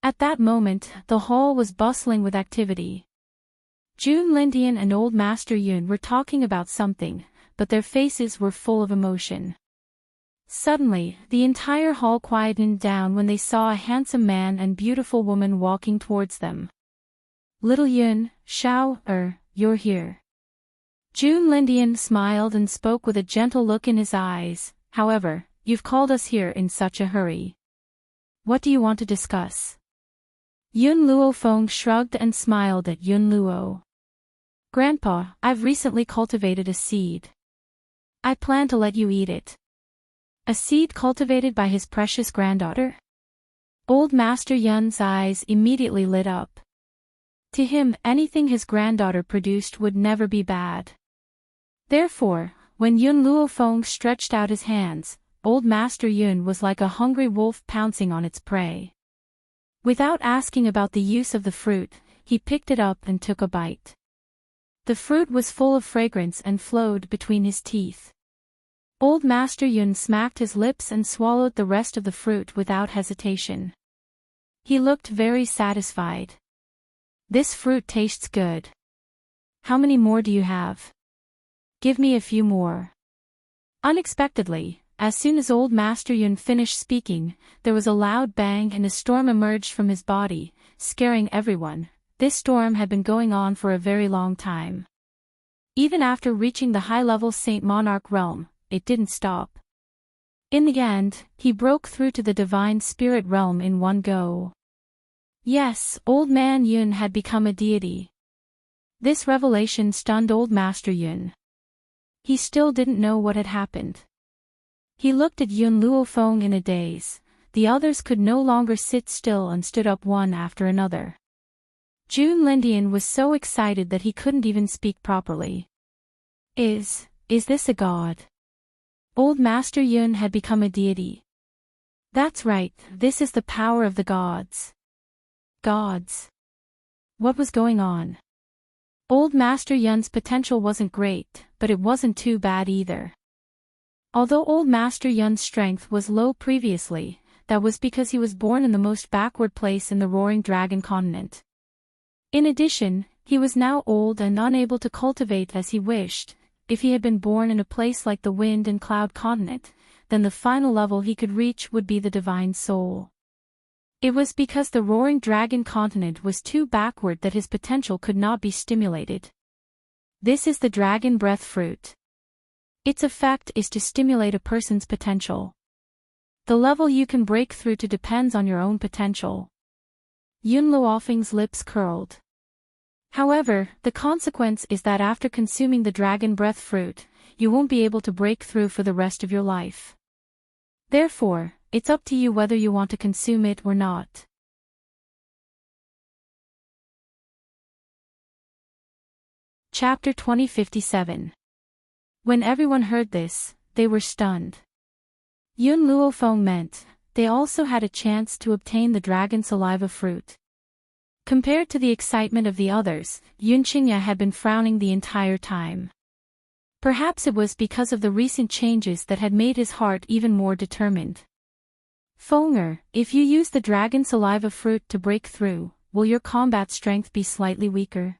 At that moment, the hall was bustling with activity. Jun Lindian and Old Master Yun were talking about something, but their faces were full of emotion. Suddenly, the entire hall quietened down when they saw a handsome man and beautiful woman walking towards them. Little Yun, Xiao, you're here. Jun Lindian smiled and spoke with a gentle look in his eyes, however, you've called us here in such a hurry. What do you want to discuss? Yun Luofeng shrugged and smiled at Yun Luo. Grandpa, I've recently cultivated a seed. I plan to let you eat it. A seed cultivated by his precious granddaughter? Old Master Yun's eyes immediately lit up. To him, anything his granddaughter produced would never be bad. Therefore, when Yun Luofeng stretched out his hands, Old Master Yun was like a hungry wolf pouncing on its prey. Without asking about the use of the fruit, he picked it up and took a bite. The fruit was full of fragrance and flowed between his teeth. Old Master Yun smacked his lips and swallowed the rest of the fruit without hesitation. He looked very satisfied. This fruit tastes good. How many more do you have? Give me a few more. Unexpectedly, as soon as Old Master Yun finished speaking, there was a loud bang and a storm emerged from his body, scaring everyone. This storm had been going on for a very long time. Even after reaching the high-level Saint Monarch realm, it didn't stop. In the end, he broke through to the Divine Spirit realm in one go. Yes, Old Man Yun had become a deity. This revelation stunned Old Master Yun. He still didn't know what had happened. He looked at Yun Luofeng in a daze. The others could no longer sit still and stood up one after another. Jun Lindian was so excited that he couldn't even speak properly. Is this a god? Old Master Yun had become a deity. That's right, this is the power of the gods. Gods. What was going on? Old Master Yun's potential wasn't great, but it wasn't too bad either. Although Old Master Yun's strength was low previously, that was because he was born in the most backward place in the Roaring Dragon continent. In addition, he was now old and unable to cultivate as he wished. If he had been born in a place like the Wind and Cloud continent, then the final level he could reach would be the Divine Soul. It was because the Roaring Dragon continent was too backward that his potential could not be stimulated. This is the Dragon Breath Fruit. Its effect is to stimulate a person's potential. The level you can break through to depends on your own potential. Yun Luofeng's lips curled. However, the consequence is that after consuming the Dragon Breath Fruit, you won't be able to break through for the rest of your life. Therefore, it's up to you whether you want to consume it or not. Chapter 2057. When everyone heard this, they were stunned. Yun Luofeng meant, they also had a chance to obtain the Dragon Saliva Fruit. Compared to the excitement of the others, Yun Qingya had been frowning the entire time. Perhaps it was because of the recent changes that had made his heart even more determined. Fenger, if you use the Dragon Saliva Fruit to break through, will your combat strength be slightly weaker?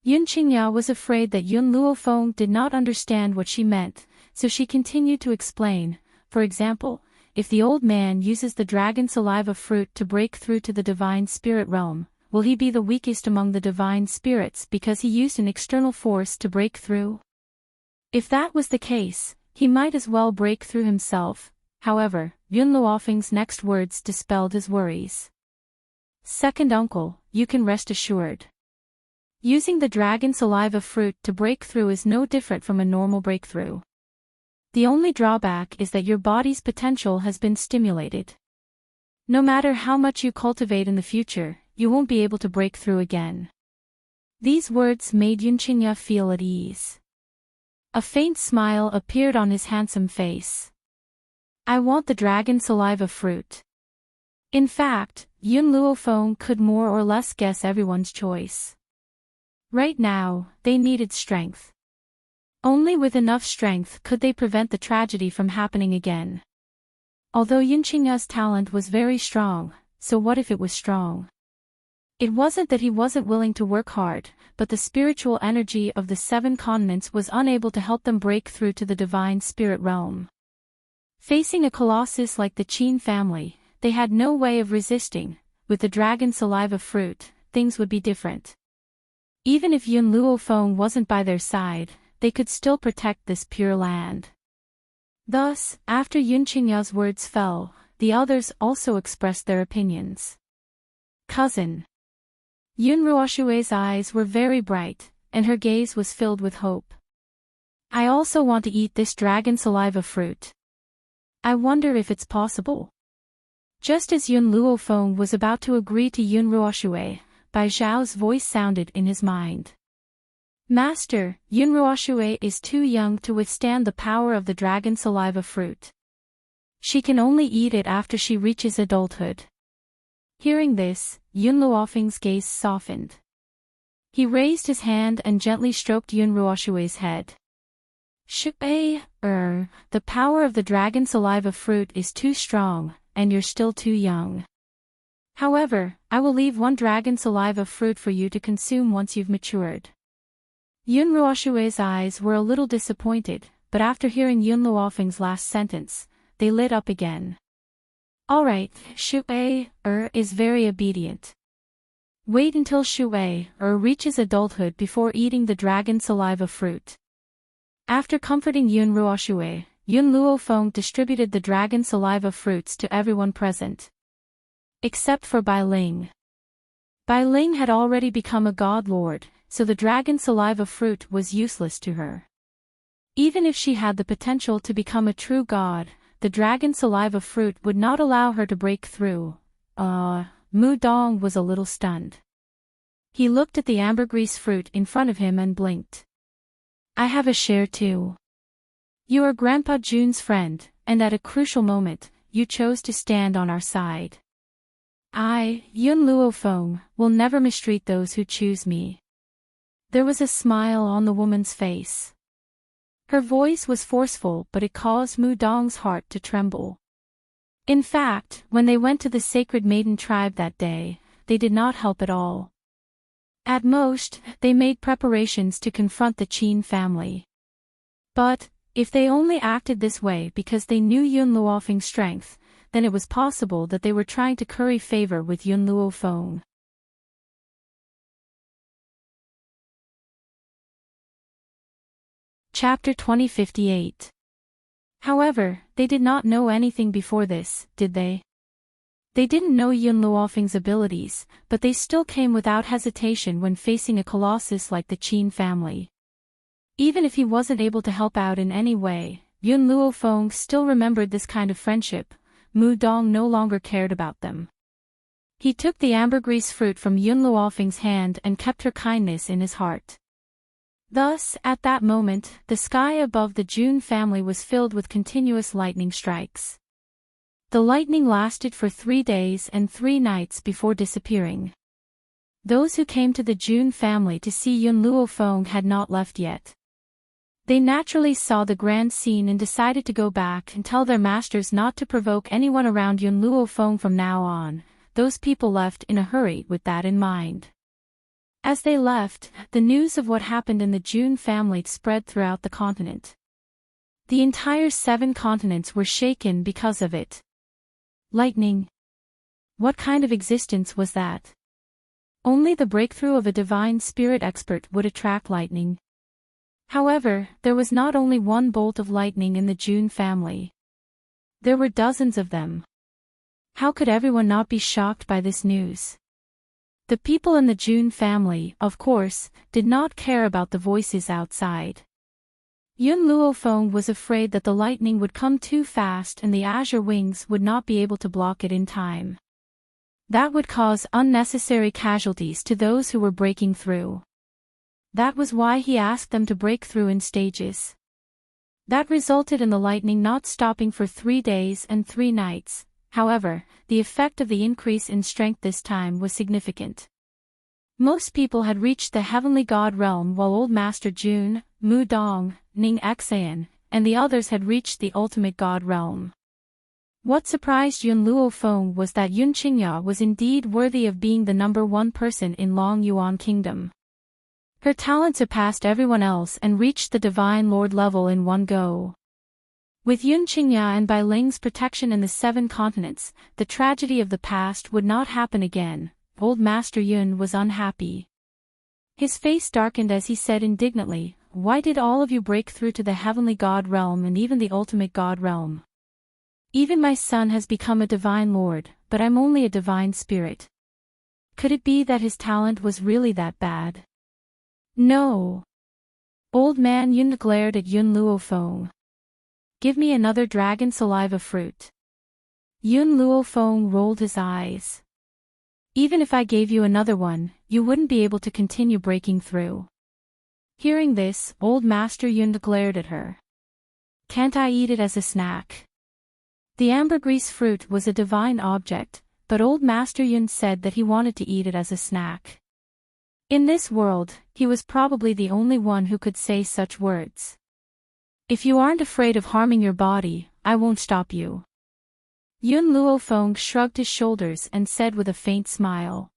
Yun Qingya was afraid that Yun Luofeng did not understand what she meant, so she continued to explain. For example, if the old man uses the Dragon Saliva Fruit to break through to the Divine Spirit realm, will he be the weakest among the Divine Spirits because he used an external force to break through? If that was the case, he might as well break through himself. However, Yun Luofeng's next words dispelled his worries. Second uncle, you can rest assured. Using the Dragon Saliva Fruit to break through is no different from a normal breakthrough. The only drawback is that your body's potential has been stimulated. No matter how much you cultivate in the future, you won't be able to break through again. These words made Yun Qingya feel at ease. A faint smile appeared on his handsome face. I want the Dragon Saliva Fruit. In fact, Yun Luofeng could more or less guess everyone's choice. Right now, they needed strength. Only with enough strength could they prevent the tragedy from happening again. Although Yun Qingya's talent was very strong, so what if it was strong? It wasn't that he wasn't willing to work hard, but the spiritual energy of the 7 continents was unable to help them break through to the Divine Spirit realm. Facing a colossus like the Qin family, they had no way of resisting. With the Dragon Saliva Fruit, things would be different. Even if Yun Luofeng wasn't by their side, they could still protect this pure land. Thus, after Yun Qingya's words fell, the others also expressed their opinions. Cousin. Yun Ruoshue's eyes were very bright, and her gaze was filled with hope. I also want to eat this Dragon Saliva Fruit. I wonder if it's possible. Just as Yun Luofeng was about to agree to Yun Ruoshue, Bai Zhao's voice sounded in his mind. Master, Yun Ruoshue is too young to withstand the power of the Dragon Saliva Fruit. She can only eat it after she reaches adulthood. Hearing this, Yun Luofeng's gaze softened. He raised his hand and gently stroked Yun Ruoshue's head. The power of the Dragon Saliva Fruit is too strong, and you're still too young. However, I will leave 1 Dragon Saliva Fruit for you to consume once you've matured. Yun Ruoshue's eyes were a little disappointed, but after hearing Yun Luofeng's last sentence, they lit up again. Alright, Shui is very obedient. Wait until Shui reaches adulthood before eating the Dragon Saliva Fruit. After comforting Yun Ruoshue, Yun Luofeng distributed the Dragon Saliva Fruits to everyone present. Except for Bai Ling. Bai Ling had already become a god lord, so the Dragon Saliva Fruit was useless to her. Even if she had the potential to become a true god, the dragon saliva fruit would not allow her to break through. Mu Dong was a little stunned. He looked at the ambergris fruit in front of him and blinked. I have a share too. You are Grandpa Jun's friend, and at a crucial moment, you chose to stand on our side. I, Yun Luofeng, will never mistreat those who choose me. There was a smile on the woman's face. Her voice was forceful, but it caused Mu Dong's heart to tremble. In fact, when they went to the sacred maiden tribe that day, they did not help at all. At most, they made preparations to confront the Qin family. But, if they only acted this way because they knew Yun Luofeng's strength, then it was possible that they were trying to curry favor with Yun Luofeng. Chapter 2058. However, they did not know anything before this, did they? They didn't know Yun Luofeng's abilities, but they still came without hesitation when facing a colossus like the Qin family. Even if he wasn't able to help out in any way, Yun Luofeng still remembered this kind of friendship. Mu Dong no longer cared about them. He took the ambergris fruit from Yun Luofeng's hand and kept her kindness in his heart. Thus, at that moment, the sky above the Jun family was filled with continuous lightning strikes. The lightning lasted for 3 days and 3 nights before disappearing. Those who came to the Jun family to see Yun Luofeng had not left yet. They naturally saw the grand scene and decided to go back and tell their masters not to provoke anyone around Yun Luofeng from now on. Those people left in a hurry with that in mind. As they left, the news of what happened in the Jun family spread throughout the continent. The entire 7 continents were shaken because of it. Lightning. What kind of existence was that? Only the breakthrough of a divine spirit expert would attract lightning. However, there was not only one bolt of lightning in the Jun family. There were dozens of them. How could everyone not be shocked by this news? The people in the Jun family, of course, did not care about the voices outside. Yun Luofeng was afraid that the lightning would come too fast and the azure wings would not be able to block it in time. That would cause unnecessary casualties to those who were breaking through. That was why he asked them to break through in stages. That resulted in the lightning not stopping for 3 days and 3 nights. However, the effect of the increase in strength this time was significant. Most people had reached the heavenly god realm while Old Master Jun, Mu Dong, Ning Xan, and the others had reached the ultimate god realm. What surprised Yun Luofeng was that Yun Qingya was indeed worthy of being the #1 person in Long Yuan Kingdom. Her talent surpassed everyone else and reached the Divine Lord level in one go. With Yun Qingya and Bai Ling's protection in the 7 continents, the tragedy of the past would not happen again. Old Master Yun was unhappy. His face darkened as he said indignantly, "Why did all of you break through to the heavenly god realm and even the ultimate god realm? Even my son has become a divine lord, but I'm only a divine spirit. Could it be that his talent was really that bad?" "No." Old man Yun glared at Yun Luofeng. "Give me another dragon saliva fruit." Yun Luofeng rolled his eyes. "Even if I gave you another one, you wouldn't be able to continue breaking through." Hearing this, Old Master Yun glared at her. "Can't I eat it as a snack?" The ambergris fruit was a divine object, but Old Master Yun said that he wanted to eat it as a snack. In this world, he was probably the only one who could say such words. "If you aren't afraid of harming your body, I won't stop you." Yun Luofeng shrugged his shoulders and said with a faint smile.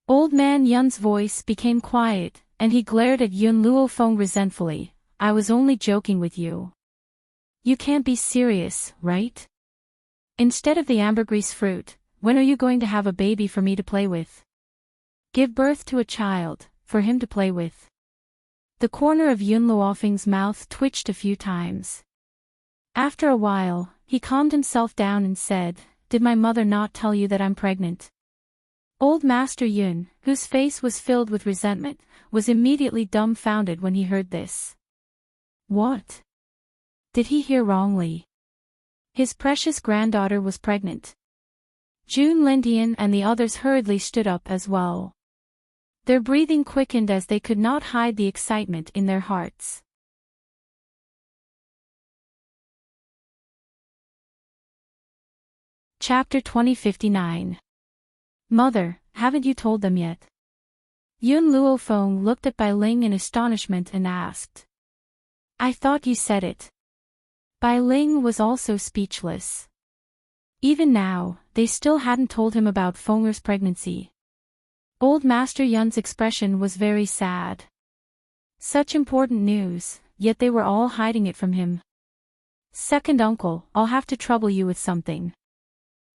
Old man Yun's voice became quiet, and he glared at Yun Luofeng resentfully. "I was only joking with you. You can't be serious, right? Instead of the ambergris fruit, when are you going to have a baby for me to play with? Give birth to a child, for him to play with." The corner of Yun Luofeng's mouth twitched a few times. After a while, he calmed himself down and said, "Did my mother not tell you that I'm pregnant?" Old Master Yun, whose face was filled with resentment, was immediately dumbfounded when he heard this. What? Did he hear wrongly? His precious granddaughter was pregnant. June Lindian and the others hurriedly stood up as well. Their breathing quickened as they could not hide the excitement in their hearts. Chapter 2059. Mother, haven't you told them yet? Yun Luofeng looked at Bai Ling in astonishment and asked. I thought you said it. Bai Ling was also speechless. Even now, they still hadn't told him about Fenger's pregnancy. Old Master Yun's expression was very sad. Such important news, yet they were all hiding it from him. Second uncle, I'll have to trouble you with something.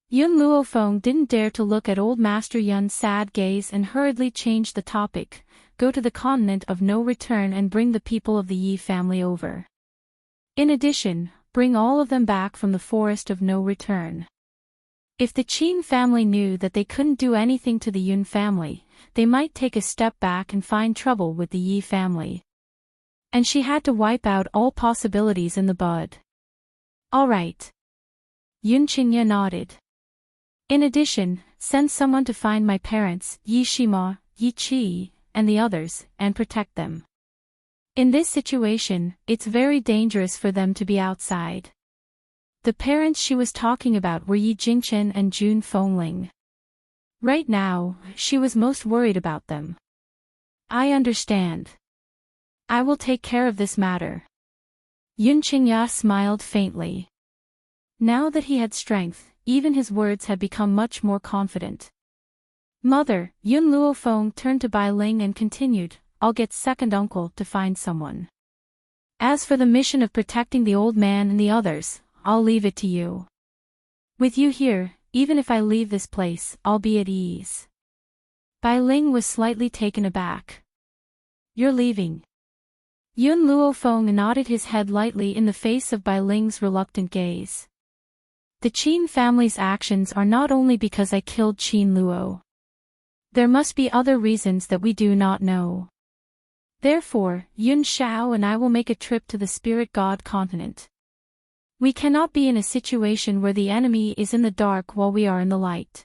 Yun Luofeng didn't dare to look at Old Master Yun's sad gaze and hurriedly changed the topic. Go to the continent of no return and bring the people of the Yi family over. In addition, bring all of them back from the forest of no return. If the Qin family knew that they couldn't do anything to the Yun family, they might take a step back and find trouble with the Yi family. And she had to wipe out all possibilities in the bud. All right. Yun Qingye nodded. In addition, send someone to find my parents, Yi Shima, Yi Qi, and the others, and protect them. In this situation, it's very dangerous for them to be outside. The parents she was talking about were Yi Jingchen and Jun Fengling. Right now, she was most worried about them. I understand. I will take care of this matter. Yun Qingya smiled faintly. Now that he had strength, even his words had become much more confident. Mother, Yun Luofeng turned to Bai Ling and continued, I'll get second uncle to find someone. As for the mission of protecting the old man and the others, I'll leave it to you. With you here, even if I leave this place, I'll be at ease. Bai Ling was slightly taken aback. You're leaving. Yun Luofeng nodded his head lightly in the face of Bai Ling's reluctant gaze. The Qin family's actions are not only because I killed Qin Luo. There must be other reasons that we do not know. Therefore, Yun Shao and I will make a trip to the spirit god continent. We cannot be in a situation where the enemy is in the dark while we are in the light.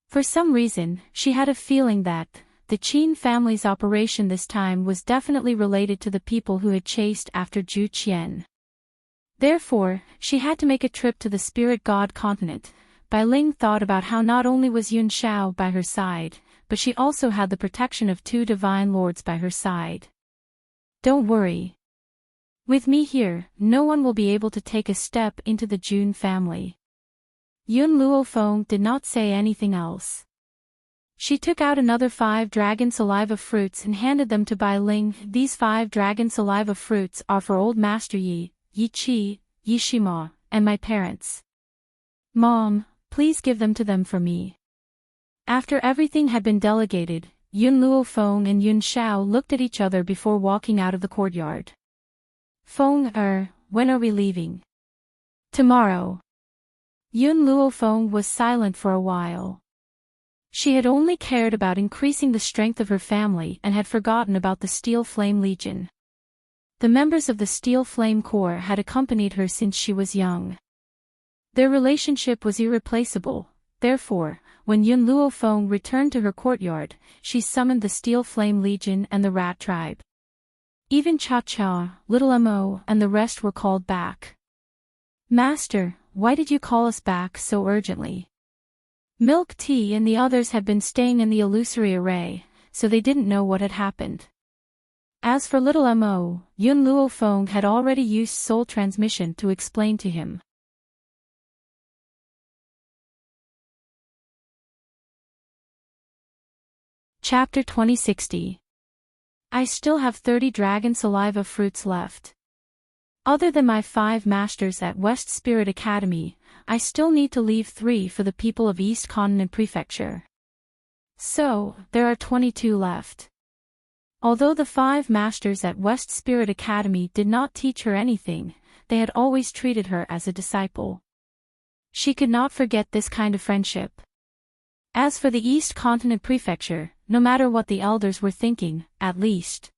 For some reason, she had a feeling that the Qin family's operation this time was definitely related to the people who had chased after Zhu Qian. Therefore, she had to make a trip to the spirit god continent. Bai Ling thought about how not only was Yun Shao by her side, but she also had the protection of two divine lords by her side. Don't worry. With me here, no one will be able to take a step into the Jun family. Yun Luofeng did not say anything else. She took out another 5 dragon saliva fruits and handed them to Bai Ling. These 5 dragon saliva fruits are for Old Master Yi, Yi Qi, Yi Shima, and my parents. Mom, please give them to them for me. After everything had been delegated, Yun Luofeng and Yun Shao looked at each other before walking out of the courtyard. Feng, when are we leaving? Tomorrow. Yun Luofeng was silent for a while. She had only cared about increasing the strength of her family and had forgotten about the Steel Flame Legion. The members of the Steel Flame Corps had accompanied her since she was young. Their relationship was irreplaceable, therefore, when Yun Luofeng returned to her courtyard, she summoned the Steel Flame Legion and the Rat Tribe. Even Cha-Cha, Little Mo, and the rest were called back. Master, why did you call us back so urgently? Milk Tea and the others had been staying in the illusory array, so they didn't know what had happened. As for Little Mo, Yun Luofeng had already used soul transmission to explain to him. Chapter 2060. I still have 30 dragon saliva fruits left. Other than my 5 masters at West Spirit Academy, I still need to leave 3 for the people of East Continent Prefecture. So, there are 22 left. Although the 5 masters at West Spirit Academy did not teach her anything, they had always treated her as a disciple. She could not forget this kind of friendship. As for the East Continent Prefecture, no matter what the elders were thinking, at least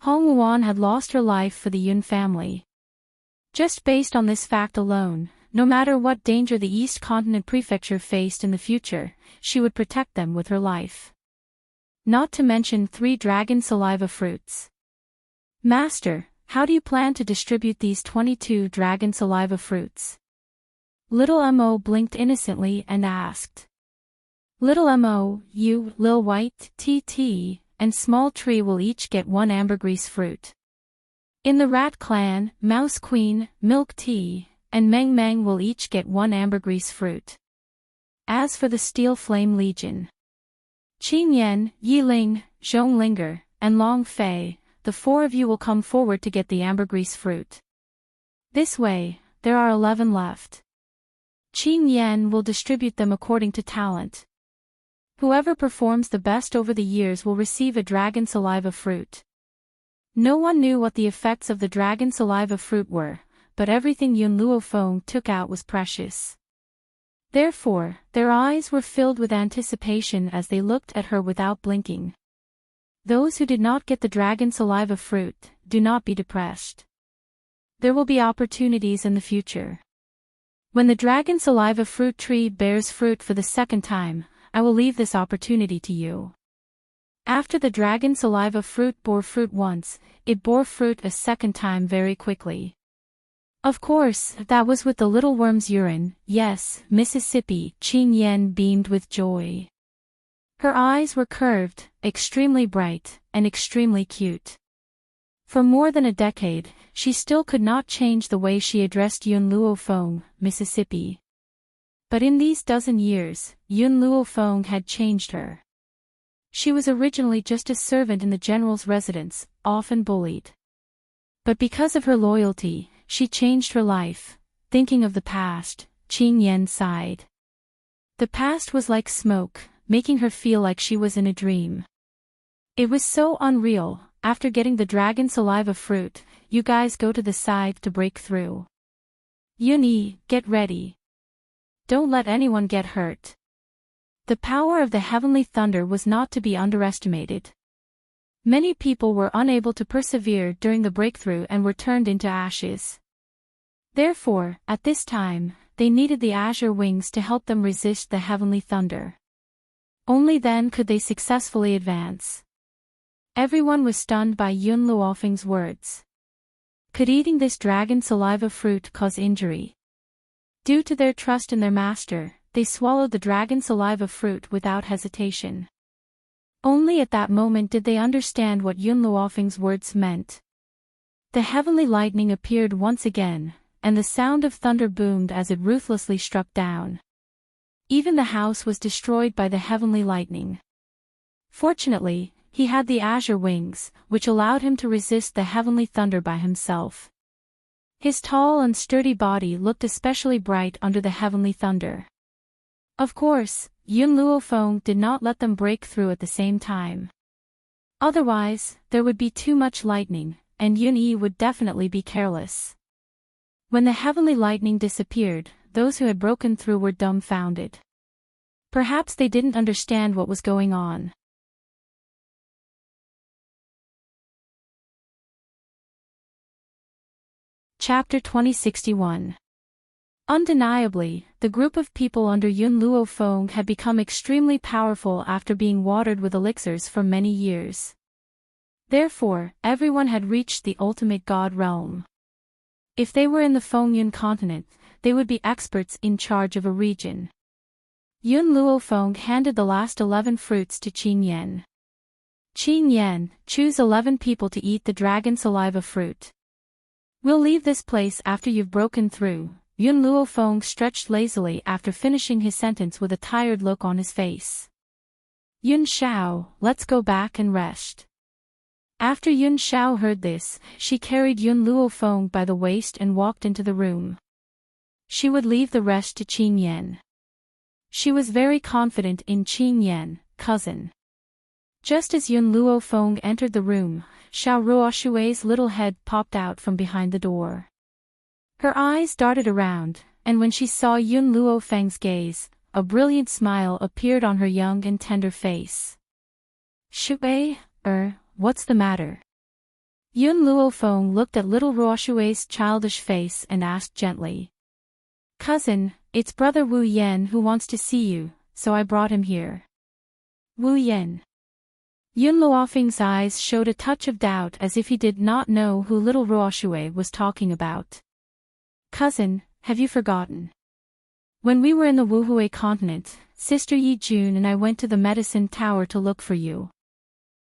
Hong Wuan had lost her life for the Yun family. Just based on this fact alone, no matter what danger the East Continent Prefecture faced in the future, she would protect them with her life. Not to mention 3 dragon saliva fruits. Master, how do you plan to distribute these 22 dragon saliva fruits? Little Mo blinked innocently and asked. Little Mo, you, Lil White, TT, and Small Tree will each get 1 ambergris fruit. In the Rat Clan, Mouse Queen, Milk Tea, and Meng Meng will each get 1 ambergris fruit. As for the Steel Flame Legion, Qin Yan, Yiling, Zhonglinger, and Long Fei, the 4 of you will come forward to get the ambergris fruit. This way, there are 11 left. Qin Yan will distribute them according to talent. Whoever performs the best over the years will receive a dragon saliva fruit. No one knew what the effects of the dragon saliva fruit were, but everything Yun Luofeng took out was precious. Therefore, their eyes were filled with anticipation as they looked at her without blinking. Those who did not get the dragon saliva fruit, do not be depressed. There will be opportunities in the future. When the dragon saliva fruit tree bears fruit for the 2nd time, I will leave this opportunity to you. After the dragon saliva fruit bore fruit once, it bore fruit a 2nd time very quickly. Of course, that was with the little worm's urine. Yes, Mississippi, Qin Yan beamed with joy. Her eyes were curved, extremely bright, and extremely cute. For more than a decade, she still could not change the way she addressed Yun Luofeng, Mississippi. But in these dozen years, Yun Luofeng had changed her. She was originally just a servant in the general's residence, often bullied. But because of her loyalty, she changed her life. Thinking of the past, Qin Yan sighed. The past was like smoke, making her feel like she was in a dream. It was so unreal. After getting the dragon saliva fruit, you guys go to the side to break through. Yuni, get ready. Don't let anyone get hurt. The power of the heavenly thunder was not to be underestimated. Many people were unable to persevere during the breakthrough and were turned into ashes. Therefore, at this time, they needed the azure wings to help them resist the heavenly thunder. Only then could they successfully advance. Everyone was stunned by Yun Luofeng's words. Could eating this dragon saliva fruit cause injury? Due to their trust in their master, they swallowed the dragon saliva fruit without hesitation. Only at that moment did they understand what Yun Luofeng's words meant. The heavenly lightning appeared once again, and the sound of thunder boomed as it ruthlessly struck down. Even the house was destroyed by the heavenly lightning. Fortunately, he had the azure wings, which allowed him to resist the heavenly thunder by himself. His tall and sturdy body looked especially bright under the heavenly thunder. Of course, Yun Luofeng did not let them break through at the same time. Otherwise, there would be too much lightning, and Yun Yi would definitely be careless. When the heavenly lightning disappeared, those who had broken through were dumbfounded. Perhaps they didn't understand what was going on. Chapter 2061. Undeniably, the group of people under Yun Luofeng had become extremely powerful after being watered with elixirs for many years. Therefore, everyone had reached the ultimate god realm. If they were in the Fengyun continent, they would be experts in charge of a region. Yun Luofeng handed the last 11 fruits to Qin Yan. Qin Yan, choose 11 people to eat the dragon saliva fruit. We'll leave this place after you've broken through. Yun Luofeng stretched lazily after finishing his sentence with a tired look on his face. Yun Xiao, let's go back and rest. After Yun Xiao heard this, she carried Yun Luofeng by the waist and walked into the room. She would leave the rest to Qin Yan. She was very confident in Qin Yan, cousin. Just as Yun Luofeng entered the room, Xiao Ruoshui's little head popped out from behind the door. Her eyes darted around, and when she saw Yun Luofeng's gaze, a brilliant smile appeared on her young and tender face. Shui, what's the matter? Yun Luofeng looked at little Ruoshui's childish face and asked gently. Cousin, it's brother Wu Yan who wants to see you, so I brought him here. Wu Yan. Yun Luofeng's eyes showed a touch of doubt as if he did not know who little Ruoshui was talking about. Cousin, have you forgotten? When we were in the Wuhui continent, Sister Yi Jun and I went to the medicine tower to look for you.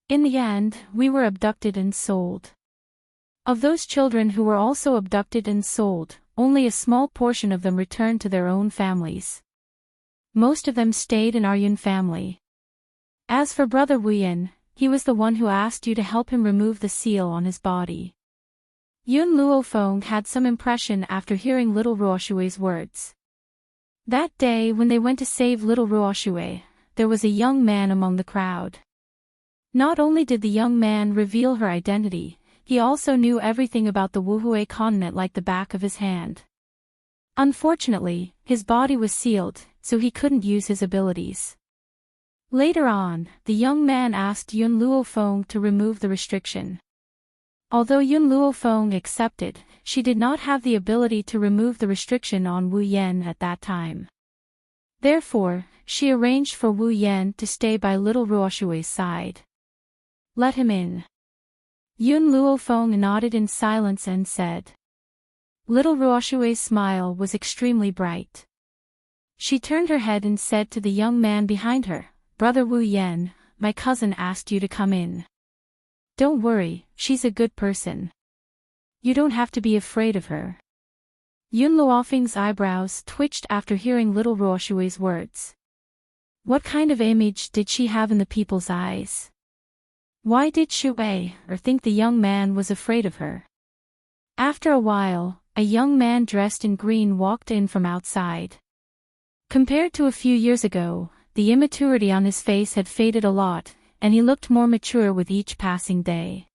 In the end, we were abducted and sold. Of those children who were also abducted and sold, only a small portion of them returned to their own families. Most of them stayed in our Yun family. As for brother Wu Yan, he was the one who asked you to help him remove the seal on his body. Yun Luofeng had some impression after hearing little Ruoshui's words. That day when they went to save little Ruoshui, there was a young man among the crowd. Not only did the young man reveal her identity, he also knew everything about the Wuhui continent like the back of his hand. Unfortunately, his body was sealed, so he couldn't use his abilities. Later on, the young man asked Yun Luofeng to remove the restriction. Although Yun Luofeng accepted, she did not have the ability to remove the restriction on Wu Yan at that time. Therefore, she arranged for Wu Yan to stay by little Ruoshui's side. Let him in. Yun Luofeng nodded in silence and said. Little Ruoshui's smile was extremely bright. She turned her head and said to the young man behind her, Brother Wu Yan, my cousin asked you to come in. Don't worry, she's a good person. You don't have to be afraid of her. Yun Luofeng's eyebrows twitched after hearing little Ruoshui's words. What kind of image did she have in the people's eyes? Why did Shui think the young man was afraid of her? After a while, a young man dressed in green walked in from outside. Compared to a few years ago, the immaturity on his face had faded a lot, and he looked more mature with each passing day.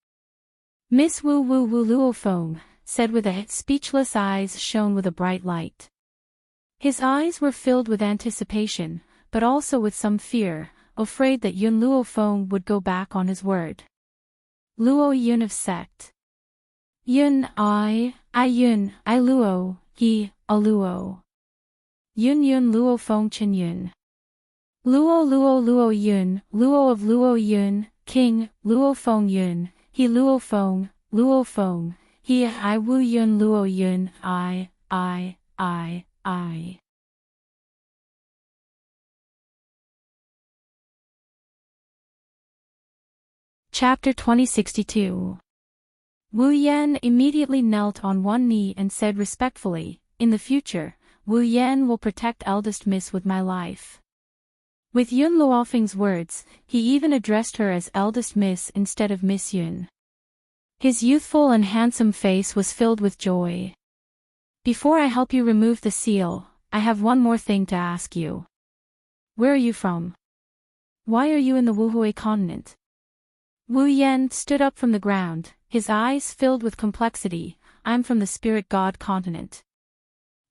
Miss Wu Luofeng said with a speechless eyes shone with a bright light. His eyes were filled with anticipation, but also with some fear, afraid that Yun Luofeng would go back on his word. Luo Yun of sect. Yun I Yun, I Luo, he, a Luo. Yun Luofeng Chen Yun. Luo Yun, Luo of Luo Yun, King, Luofeng Yun, he Luofeng, he I Wu Yun Luo Yun, I. Chapter 2062. Wu Yan immediately knelt on one knee and said respectfully, In the future, Wu Yan will protect Eldest Miss with my life. With Yun Luofeng's words, he even addressed her as Eldest Miss instead of Miss Yun. His youthful and handsome face was filled with joy. Before I help you remove the seal, I have one more thing to ask you. Where are you from? Why are you in the Wuhui continent? Wu Yan stood up from the ground, his eyes filled with complexity. I'm from the spirit god continent.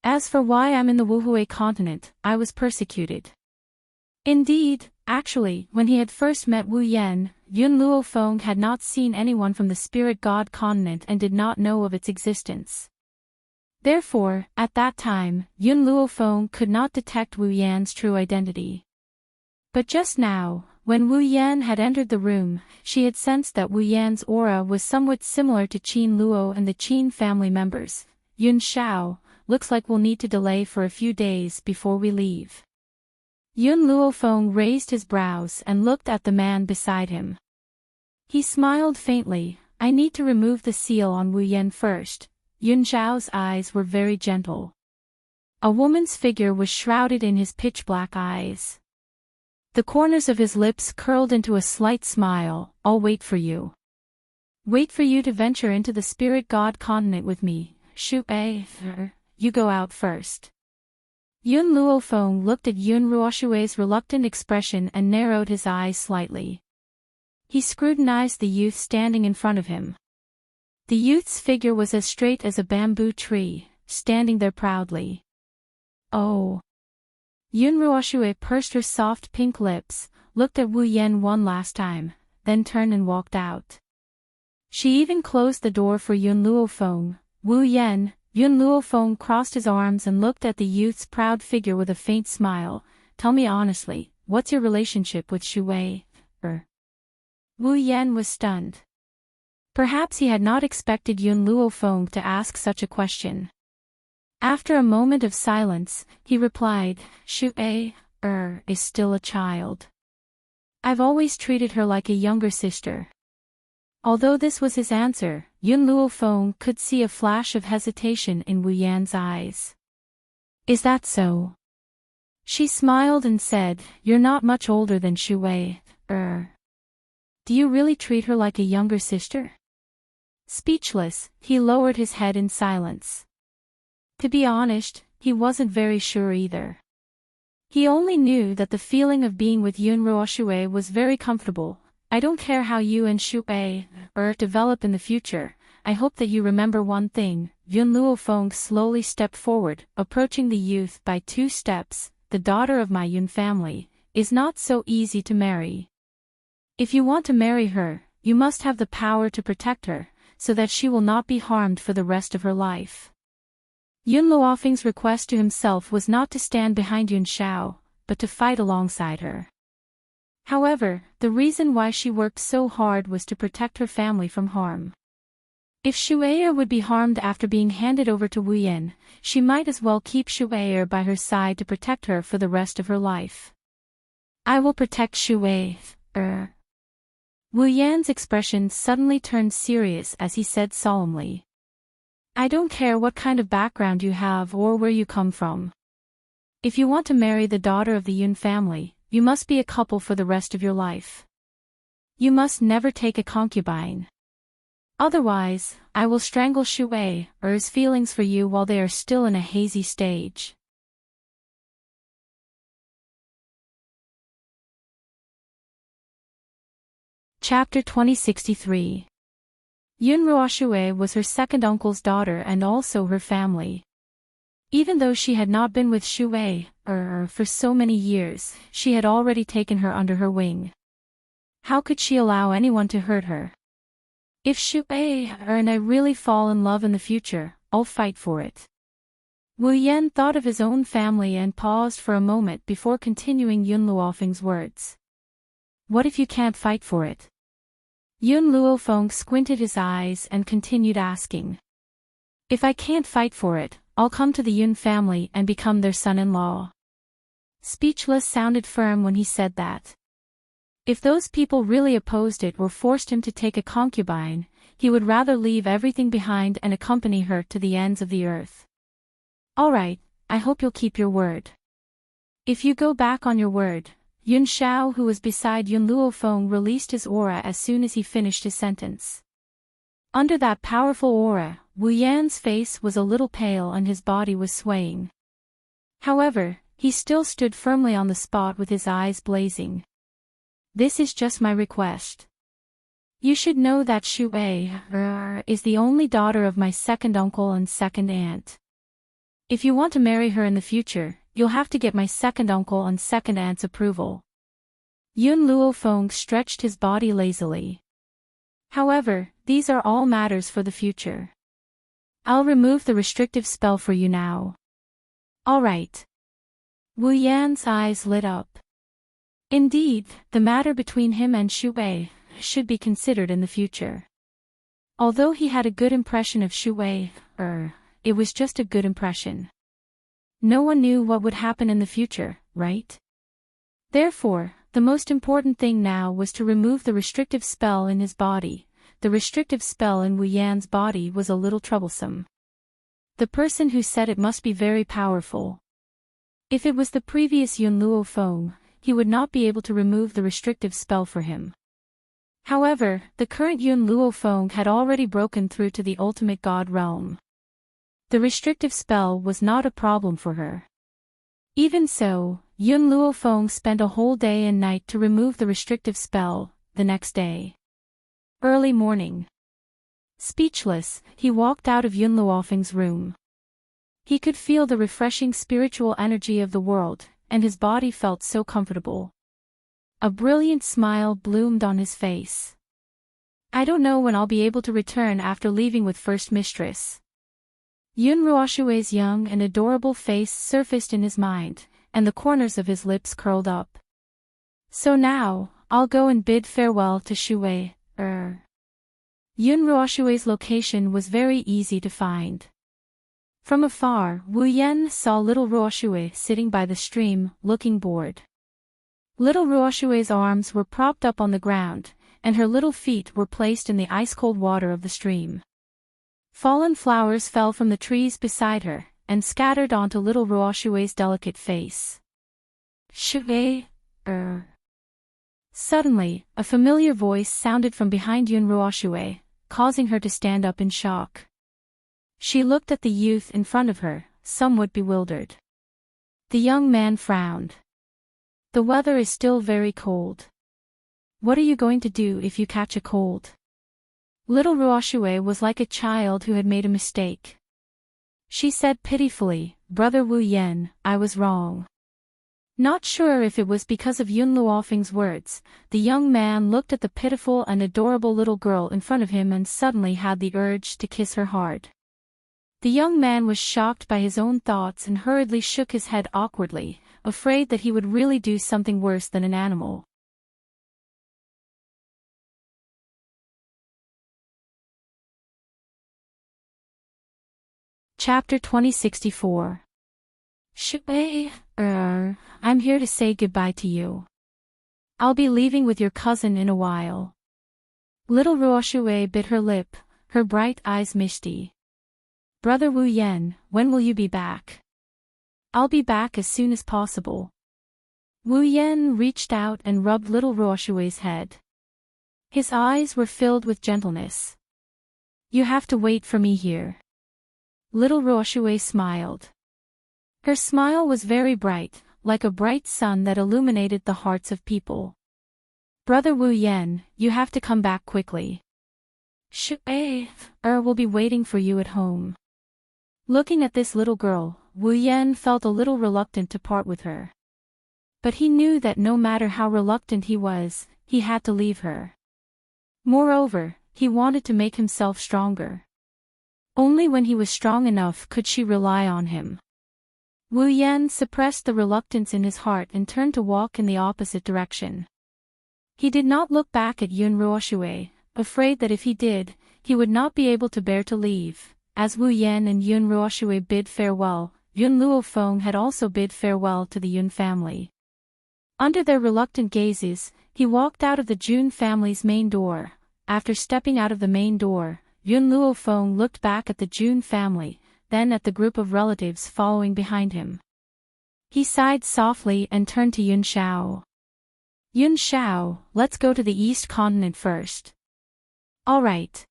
As for why I'm in the Wuhui continent, I was persecuted. Indeed, actually, when he had first met Wu Yan, Yun Luofeng had not seen anyone from the spirit god continent and did not know of its existence. Therefore, at that time, Yun Luofeng could not detect Wu Yan's true identity. But just now, when Wu Yan had entered the room, she had sensed that Wu Yan's aura was somewhat similar to Qin Luo and the Qin family members. Yun Xiao, looks like we'll need to delay for a few days before we leave. Yun Luofeng raised his brows and looked at the man beside him. He smiled faintly. I need to remove the seal on Wu Yan first. Yun Xiao's eyes were very gentle. A woman's figure was shrouded in his pitch-black eyes. The corners of his lips curled into a slight smile. I'll wait for you. Wait for you to venture into the spirit god continent with me. Shui, you go out first. Yun Luofeng looked at Yun Ruoshui's reluctant expression and narrowed his eyes slightly. He scrutinized the youth standing in front of him. The youth's figure was as straight as a bamboo tree, standing there proudly. Oh. Yun Ruoshui pursed her soft pink lips, looked at Wu Yan one last time, then turned and walked out. She even closed the door for Yun Luofeng. Wu Yan. Yun Luofeng crossed his arms and looked at the youth's proud figure with a faint smile. Tell me honestly, what's your relationship with Shu Wei? Wu Yan was stunned. Perhaps he had not expected Yun Luofeng to ask such a question. After a moment of silence, he replied, Shu Wei, is still a child. I've always treated her like a younger sister. Although this was his answer, Yun Luofeng could see a flash of hesitation in Wu Yan's eyes. Is that so? She smiled and said, You're not much older than Shu Wei, Do you really treat her like a younger sister? Speechless, he lowered his head in silence. To be honest, he wasn't very sure either. He only knew that the feeling of being with Yun Ruoshui was very comfortable. I don't care how you and Shu Wei develop in the future. I hope that you remember one thing. Yun Luofeng slowly stepped forward, approaching the youth by 2 steps. The daughter of my Yun family is not so easy to marry. If you want to marry her, you must have the power to protect her, so that she will not be harmed for the rest of her life. Yun Luofeng's request to himself was not to stand behind Yun Shao, but to fight alongside her. However, the reason why she worked so hard was to protect her family from harm. If Shu Wei would be harmed after being handed over to Wu Yan, she might as well keep Shu Wei by her side to protect her for the rest of her life. I will protect Shu Wei. Wu Yan's expression suddenly turned serious as he said solemnly. I don't care what kind of background you have or where you come from. If you want to marry the daughter of the Yun family, you must be a couple for the rest of your life. You must never take a concubine. Otherwise, I will strangle Shu Wei or his feelings for you while they are still in a hazy stage. Chapter 2063. Yun Ruoshui was her second uncle's daughter and also her family. Even though she had not been with Shu Wei for so many years, she had already taken her under her wing. How could she allow anyone to hurt her? If Shu Wei and I really fall in love in the future, I'll fight for it. Wu Yan thought of his own family and paused for a moment before continuing Yun Luofeng's words. What if you can't fight for it? Yun Luofeng squinted his eyes and continued asking. If I can't fight for it, I'll come to the Yun family and become their son-in-law. Speechless sounded firm when he said that. If those people really opposed it or forced him to take a concubine, he would rather leave everything behind and accompany her to the ends of the earth. All right, I hope you'll keep your word. If you go back on your word. Yun Shao, who was beside Yun Luofeng, released his aura as soon as he finished his sentence. Under that powerful aura, Wu Yan's face was a little pale and his body was swaying. However, he still stood firmly on the spot with his eyes blazing. This is just my request. You should know that Shu Wei is the only daughter of my second uncle and second aunt. If you want to marry her in the future, you'll have to get my second uncle and second aunt's approval. Yun Luofeng stretched his body lazily. However, these are all matters for the future. I'll remove the restrictive spell for you now. All right. Wu Yan's eyes lit up. Indeed, the matter between him and Shu Wei should be considered in the future. Although he had a good impression of Shu Wei, it was just a good impression. No one knew what would happen in the future, right? Therefore, the most important thing now was to remove the restrictive spell in his body. The restrictive spell in Wu Yan's body was a little troublesome. The person who said it must be very powerful. If it was the previous Yun Luofeng, he would not be able to remove the restrictive spell for him. However, the current Yun Luofeng had already broken through to the ultimate god realm. The restrictive spell was not a problem for her. Even so, Yun Luofeng spent a whole day and night to remove the restrictive spell. The next day, early morning. Speechless, he walked out of Yun Luofeng's room. He could feel the refreshing spiritual energy of the world, and his body felt so comfortable. A brilliant smile bloomed on his face. I don't know when I'll be able to return after leaving with First Mistress. Yun Ruoshue's young and adorable face surfaced in his mind, and the corners of his lips curled up. So now, I'll go and bid farewell to Shui. Yun Ruoshue's location was very easy to find. From afar, Wu Yen saw little Ruoshue sitting by the stream, looking bored. Little Ruoshue's arms were propped up on the ground, and her little feet were placed in the ice-cold water of the stream. Fallen flowers fell from the trees beside her, and scattered onto little Ruoshue's delicate face. Shui. Suddenly, a familiar voice sounded from behind Yun Ruoshue, causing her to stand up in shock. She looked at the youth in front of her, somewhat bewildered. The young man frowned. The weather is still very cold. What are you going to do if you catch a cold? Little Ruoshue was like a child who had made a mistake. She said pitifully, "Brother Wu Yen, I was wrong." Not sure if it was because of Yun Luofeng's words, the young man looked at the pitiful and adorable little girl in front of him and suddenly had the urge to kiss her hard. The young man was shocked by his own thoughts and hurriedly shook his head awkwardly, afraid that he would really do something worse than an animal. Chapter 2064. Shui, I'm here to say goodbye to you. I'll be leaving with your cousin in a while. Little Ruoshue bit her lip, her bright eyes misty. Brother Wu Yen, when will you be back? I'll be back as soon as possible. Wu Yen reached out and rubbed little Ruoshue's head. His eyes were filled with gentleness. You have to wait for me here. Little Ruoshue smiled. Her smile was very bright, like a bright sun that illuminated the hearts of people. Brother Wu Yen, you have to come back quickly. Shui, will be waiting for you at home. Looking at this little girl, Wu Yen felt a little reluctant to part with her. But he knew that no matter how reluctant he was, he had to leave her. Moreover, he wanted to make himself stronger. Only when he was strong enough could she rely on him. Wu Yen suppressed the reluctance in his heart and turned to walk in the opposite direction. He did not look back at Yun Ruoshue, afraid that if he did, he would not be able to bear to leave. As Wu Yen and Yun Ruoshue bid farewell, Yun Luofeng had also bid farewell to the Yun family. Under their reluctant gazes, he walked out of the Jun family's main door. After stepping out of the main door, Yun Luofeng looked back at the Jun family, then at the group of relatives following behind him. He sighed softly and turned to Yun Shao. Yun Shao, let's go to the East Continent first. All right.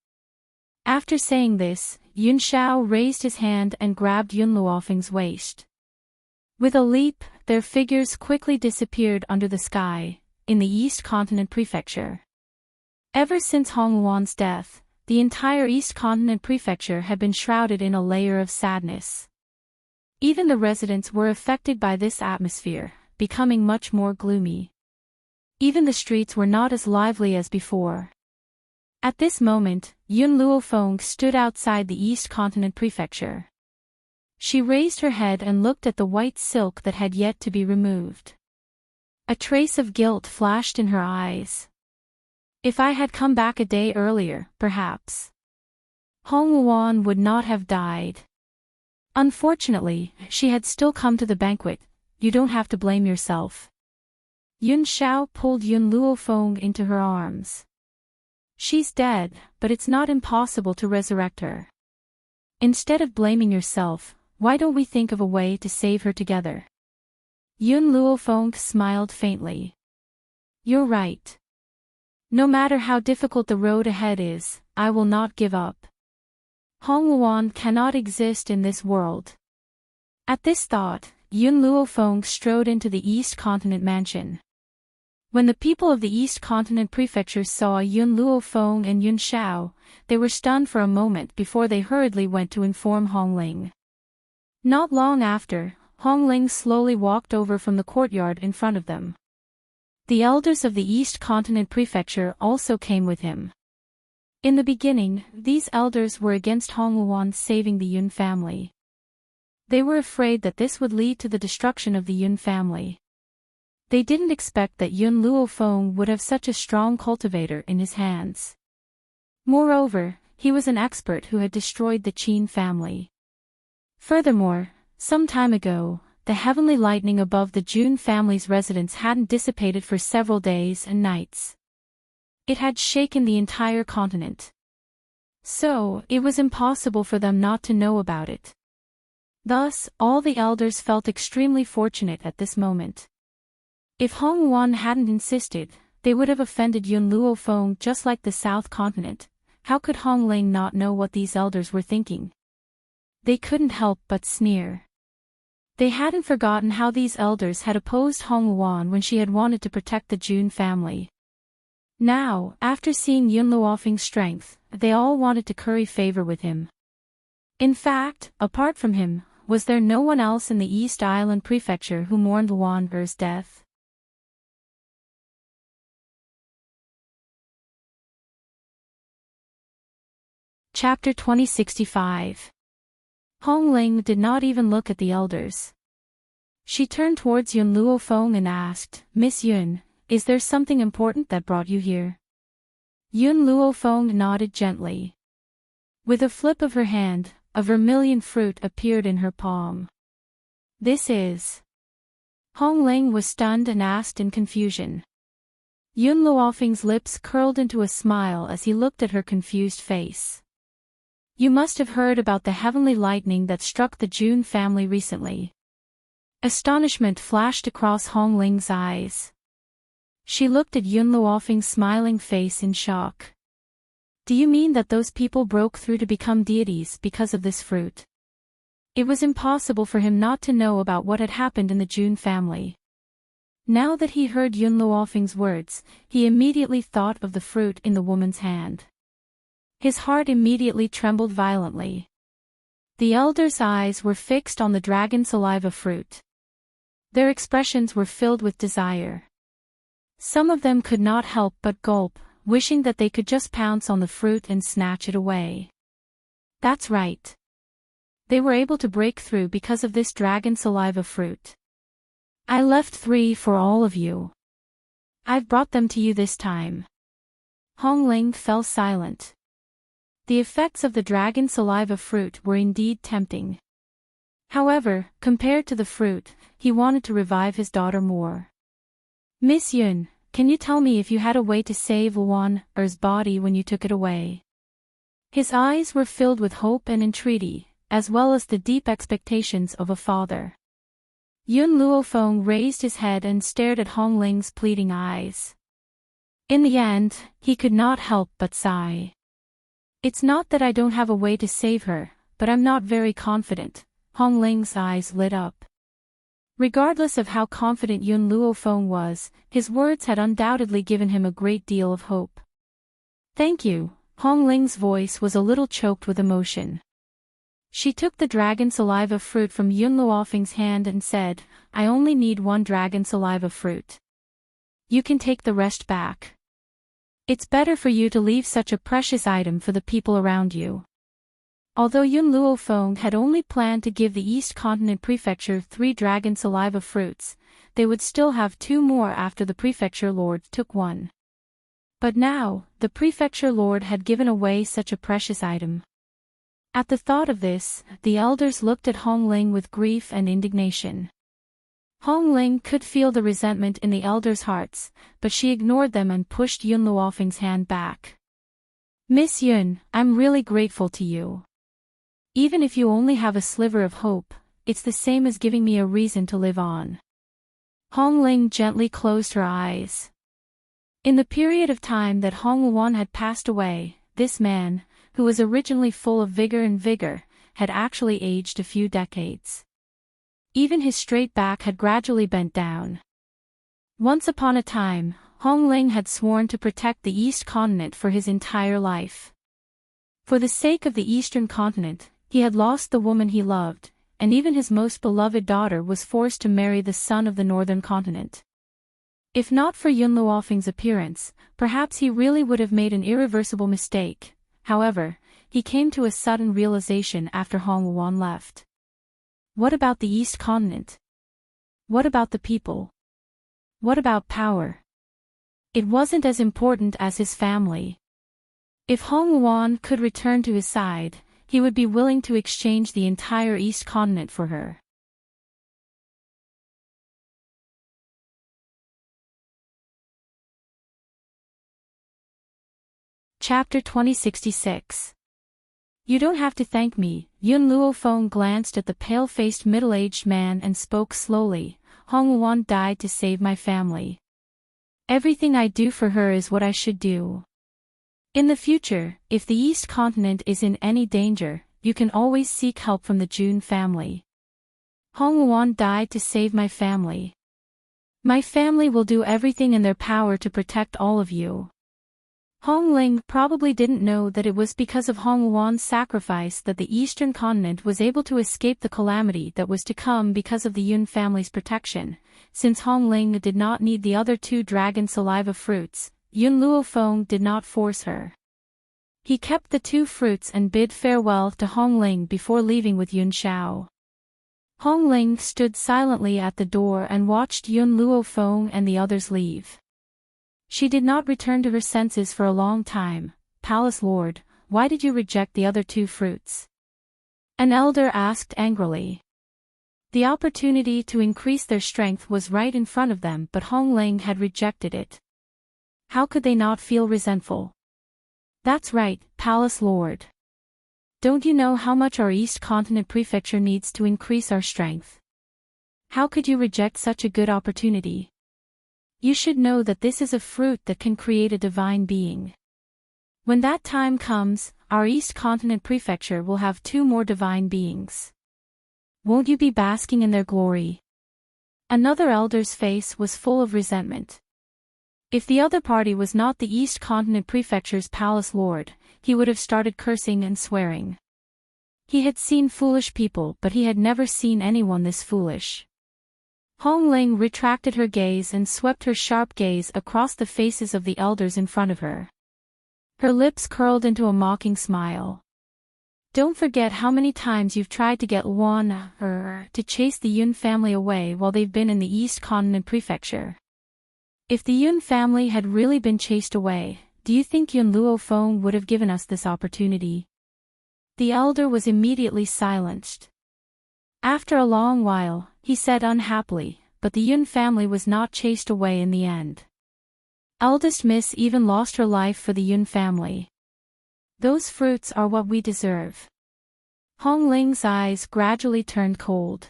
After saying this, Yun Shao raised his hand and grabbed Yun Luofeng's waist. With a leap, their figures quickly disappeared under the sky, in the East Continent Prefecture. Ever since Hong Wuan's death, the entire East Continent Prefecture had been shrouded in a layer of sadness. Even the residents were affected by this atmosphere, becoming much more gloomy. Even the streets were not as lively as before. At this moment, Yun Luofeng stood outside the East Continent Prefecture. She raised her head and looked at the white silk that had yet to be removed. A trace of guilt flashed in her eyes. If I had come back a day earlier, perhaps Hong Wuan would not have died. Unfortunately, she had still come to the banquet. You don't have to blame yourself. Yun Shao pulled Yun Luofeng into her arms. She's dead, but it's not impossible to resurrect her. Instead of blaming yourself, why don't we think of a way to save her together? Yun Luofeng smiled faintly. You're right. No matter how difficult the road ahead is, I will not give up. Hong Wuan cannot exist in this world. At this thought, Yun Luofeng strode into the East Continent mansion. When the people of the East Continent Prefecture saw Yun Luofeng and Yun Shao, they were stunned for a moment before they hurriedly went to inform Hong Ling. Not long after, Hong Ling slowly walked over from the courtyard in front of them. The elders of the East Continent Prefecture also came with him. In the beginning, these elders were against Hong Luan saving the Yun family. They were afraid that this would lead to the destruction of the Yun family. They didn't expect that Yun Luofeng would have such a strong cultivator in his hands. Moreover, he was an expert who had destroyed the Qin family. Furthermore, some time ago, the heavenly lightning above the Jun family's residence hadn't dissipated for several days and nights. It had shaken the entire continent. So, it was impossible for them not to know about it. Thus, all the elders felt extremely fortunate at this moment. If Hong Yuan hadn't insisted, they would have offended Yun Luofeng just like the South Continent. How could Hong Ling not know what these elders were thinking? They couldn't help but sneer. They hadn't forgotten how these elders had opposed Hong Yuan when she had wanted to protect the Jun family. Now, after seeing Yun Luofeng's strength, they all wanted to curry favor with him. In fact, apart from him, was there no one else in the East Island Prefecture who mourned Luan Er's death? Chapter 2065. Hong Ling did not even look at the elders. She turned towards Yun Luofeng and asked, "Miss Yun, is there something important that brought you here?" Yun Luofeng nodded gently. With a flip of her hand, a vermilion fruit appeared in her palm. "This is..." Hong Ling was stunned and asked in confusion. Yun Luofeng's lips curled into a smile as he looked at her confused face. "You must have heard about the heavenly lightning that struck the Jun family recently." Astonishment flashed across Hong Ling's eyes. She looked at Yun Luofeng's smiling face in shock. "Do you mean that those people broke through to become deities because of this fruit?" It was impossible for him not to know about what had happened in the Jun family. Now that he heard Yun Luofeng's words, he immediately thought of the fruit in the woman's hand. His heart immediately trembled violently. The elders' eyes were fixed on the dragon saliva fruit. Their expressions were filled with desire. Some of them could not help but gulp, wishing that they could just pounce on the fruit and snatch it away. That's right. They were able to break through because of this dragon saliva fruit. "I left 3 for all of you. I've brought them to you this time." Hong Ling fell silent. The effects of the dragon saliva fruit were indeed tempting. However, compared to the fruit, he wanted to revive his daughter more. "Miss Yun, can you tell me if you had a way to save Luan Er's body when you took it away?" His eyes were filled with hope and entreaty, as well as the deep expectations of a father. Yun Luofeng raised his head and stared at Hong Ling's pleading eyes. In the end, he could not help but sigh. "It's not that I don't have a way to save her, but I'm not very confident." Hong Ling's eyes lit up. Regardless of how confident Yun Luofeng was, his words had undoubtedly given him a great deal of hope. "Thank you." Hong Ling's voice was a little choked with emotion. She took the dragon saliva fruit from Yun Luofeng's hand and said, "I only need 1 dragon saliva fruit. You can take the rest back. It's better for you to leave such a precious item for the people around you." Although Yun Luofeng had only planned to give the East Continent Prefecture 3 dragon saliva fruits, they would still have 2 more after the Prefecture Lord took 1. But now, the Prefecture Lord had given away such a precious item. At the thought of this, the elders looked at Hong Ling with grief and indignation. Hong Ling could feel the resentment in the elders' hearts, but she ignored them and pushed Yun Luofeng's hand back. "Miss Yun, I'm really grateful to you. Even if you only have a sliver of hope, it's the same as giving me a reason to live on." Hong Ling gently closed her eyes. In the period of time that Hong Luan had passed away, this man, who was originally full of vigor, had actually aged a few decades. Even his straight back had gradually bent down. Once upon a time, Hong Ling had sworn to protect the East Continent for his entire life. For the sake of the Eastern Continent, he had lost the woman he loved, and even his most beloved daughter was forced to marry the son of the Northern Continent. If not for Yun Luofeng's appearance, perhaps he really would have made an irreversible mistake. However, he came to a sudden realization after Hong Luon left. What about the East Continent? What about the people? What about power? It wasn't as important as his family. If Hong Luon could return to his side, he would be willing to exchange the entire East Continent for her. Chapter 2066. You don't have to thank me. Yun Luofeng glanced at the pale-faced middle-aged man and spoke slowly. Hong Luon died to save my family. Everything I do for her is what I should do. In the future, if the East Continent is in any danger, you can always seek help from the Jun family. Hong Luon died to save my family. My family will do everything in their power to protect all of you. Hong Ling probably didn't know that it was because of Hong Luon's sacrifice that the Eastern Continent was able to escape the calamity that was to come because of the Yun family's protection. Since Hong Ling did not need the other 2 dragon saliva fruits, Yun Luofeng did not force her. He kept the 2 fruits and bid farewell to Hong Ling before leaving with Yun Xiao. Hong Ling stood silently at the door and watched Yun Luofeng and the others leave. She did not return to her senses for a long time. Palace Lord, why did you reject the other 2 fruits? An elder asked angrily. The opportunity to increase their strength was right in front of them, but Hong Ling had rejected it. How could they not feel resentful? That's right, Palace Lord. Don't you know how much our East Continent Prefecture needs to increase our strength? How could you reject such a good opportunity? You should know that this is a fruit that can create a divine being. When that time comes, our East Continent Prefecture will have 2 more divine beings. Won't you be basking in their glory? Another elder's face was full of resentment. If the other party was not the East Continent Prefecture's Palace Lord, he would have started cursing and swearing. He had seen foolish people, but he had never seen anyone this foolish. Hong Ling retracted her gaze and swept her sharp gaze across the faces of the elders in front of her. Her lips curled into a mocking smile. Don't forget how many times you've tried to get Luon to chase the Yun family away while they've been in the East Continent Prefecture. If the Yun family had really been chased away, do you think Yun Luofeng would have given us this opportunity? The elder was immediately silenced. After a long while, he said unhappily, but the Yun family was not chased away in the end. Eldest Miss even lost her life for the Yun family. Those fruits are what we deserve. Hong Ling's eyes gradually turned cold.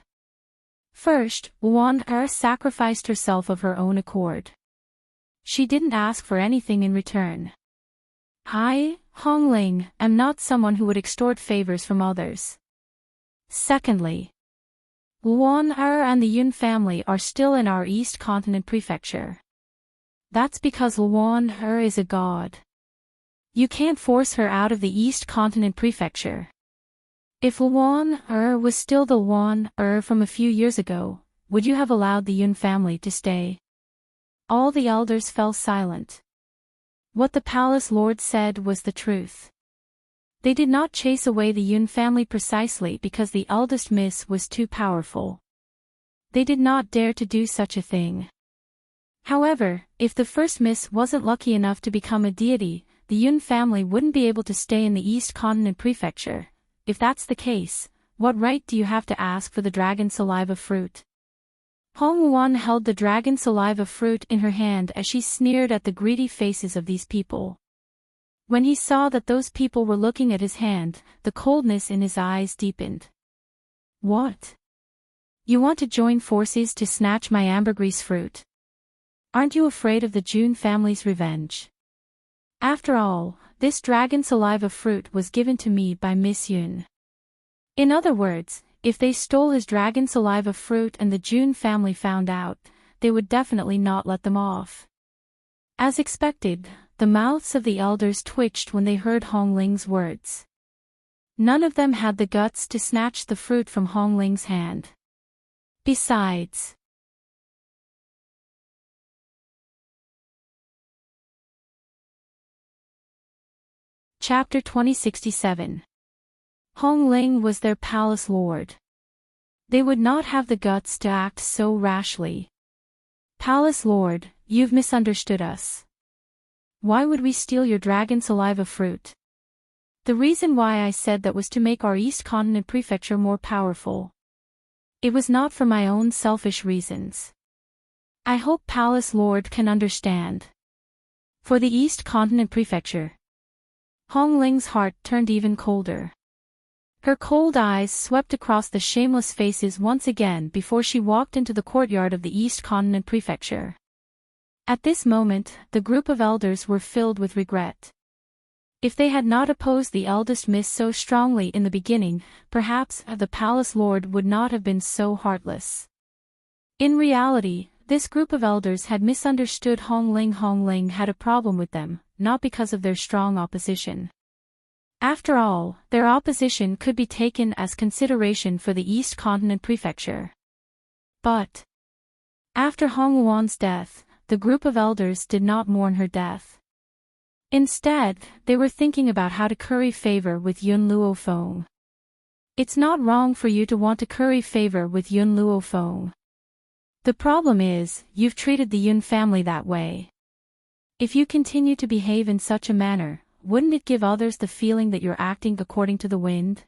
First, Luon sacrificed herself of her own accord. She didn't ask for anything in return. I, Hong Ling, am not someone who would extort favors from others. Secondly, Luon and the Yun family are still in our East Continent Prefecture. That's because Luon is a god. You can't force her out of the East Continent Prefecture. If Luon was still the Luon from a few years ago, would you have allowed the Yun family to stay? All the elders fell silent. What the Palace Lord said was the truth. They did not chase away the Yun family precisely because the eldest miss was too powerful. They did not dare to do such a thing. However, if the first miss wasn't lucky enough to become a deity, the Yun family wouldn't be able to stay in the East Continent Prefecture. If that's the case, what right do you have to ask for the dragon saliva fruit? Hong Luon held the dragon saliva fruit in her hand as she sneered at the greedy faces of these people. When he saw that those people were looking at his hand, the coldness in his eyes deepened. What? You want to join forces to snatch my ambergris fruit? Aren't you afraid of the Jun family's revenge? After all, this dragon saliva fruit was given to me by Miss Yun. In other words, if they stole his dragon saliva fruit and the Jun family found out, they would definitely not let them off. As expected, the mouths of the elders twitched when they heard Hong Ling's words. None of them had the guts to snatch the fruit from Hong Ling's hand. Besides, Chapter 2067. Hong Ling was their palace lord. They would not have the guts to act so rashly. Palace lord, you've misunderstood us. Why would we steal your dragon saliva fruit? The reason why I said that was to make our East Continent prefecture more powerful. It was not for my own selfish reasons. I hope Palace Lord can understand. For the East Continent prefecture. Hong Ling's heart turned even colder. Her cold eyes swept across the shameless faces once again before she walked into the courtyard of the East Continent prefecture. At this moment, the group of elders were filled with regret. If they had not opposed the eldest miss so strongly in the beginning, perhaps the palace lord would not have been so heartless. In reality, this group of elders had misunderstood Hong Ling. Hong Ling had a problem with them, not because of their strong opposition. After all, their opposition could be taken as consideration for the East Continent prefecture. But after Hong Luan's death, the group of elders did not mourn her death. Instead, they were thinking about how to curry favor with Yun Luo Feng. It's not wrong for you to want to curry favor with Yun Luo Feng. The problem is, you've treated the Yun family that way. If you continue to behave in such a manner, wouldn't it give others the feeling that you're acting according to the wind?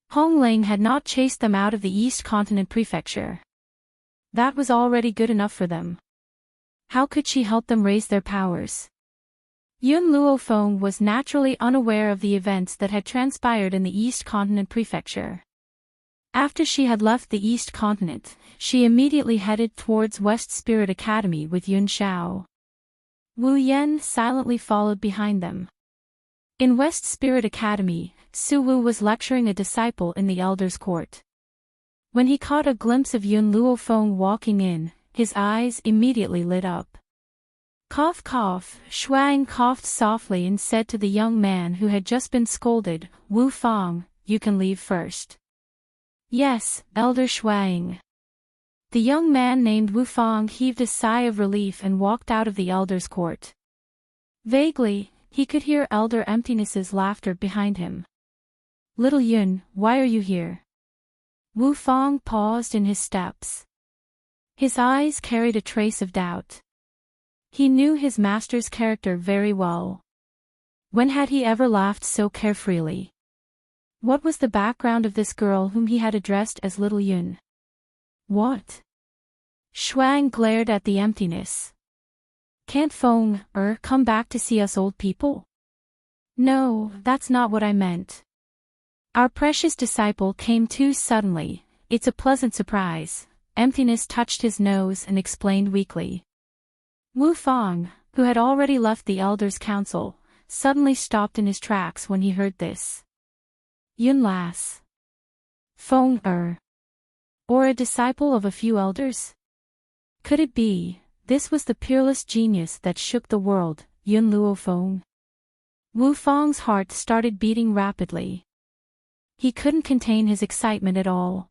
Hong Ling had not chased them out of the East Continent prefecture. That was already good enough for them. How could she help them raise their powers? Yun Luo Feng was naturally unaware of the events that had transpired in the East Continent prefecture. After she had left the East Continent, she immediately headed towards West Spirit Academy with Yun Xiao. Wu Yen silently followed behind them. In West Spirit Academy, Su Wu was lecturing a disciple in the Elder's Court. When he caught a glimpse of Yun Luo Feng walking in, his eyes immediately lit up. Cough cough, Shuang coughed softly and said to the young man who had just been scolded, Wu Feng, you can leave first. Yes, Elder Shuang. The young man named Wu Feng heaved a sigh of relief and walked out of the Elder's Court. Vaguely, he could hear Elder Emptiness's laughter behind him. Little Yun, why are you here? Wu Feng paused in his steps. His eyes carried a trace of doubt. He knew his master's character very well. When had he ever laughed so carefreely? What was the background of this girl whom he had addressed as Little Yun? What? Shuang glared at the emptiness. Can't Feng come back to see us old people? No, that's not what I meant. Our precious disciple came too suddenly, it's a pleasant surprise. Emptiness touched his nose and explained weakly. Wu Feng, who had already left the Elders' Council, suddenly stopped in his tracks when he heard this. Yun lass. Feng or a disciple of a few elders? Could it be, this was the peerless genius that shook the world, Yun Luo Feng? Wu Feng's heart started beating rapidly. He couldn't contain his excitement at all.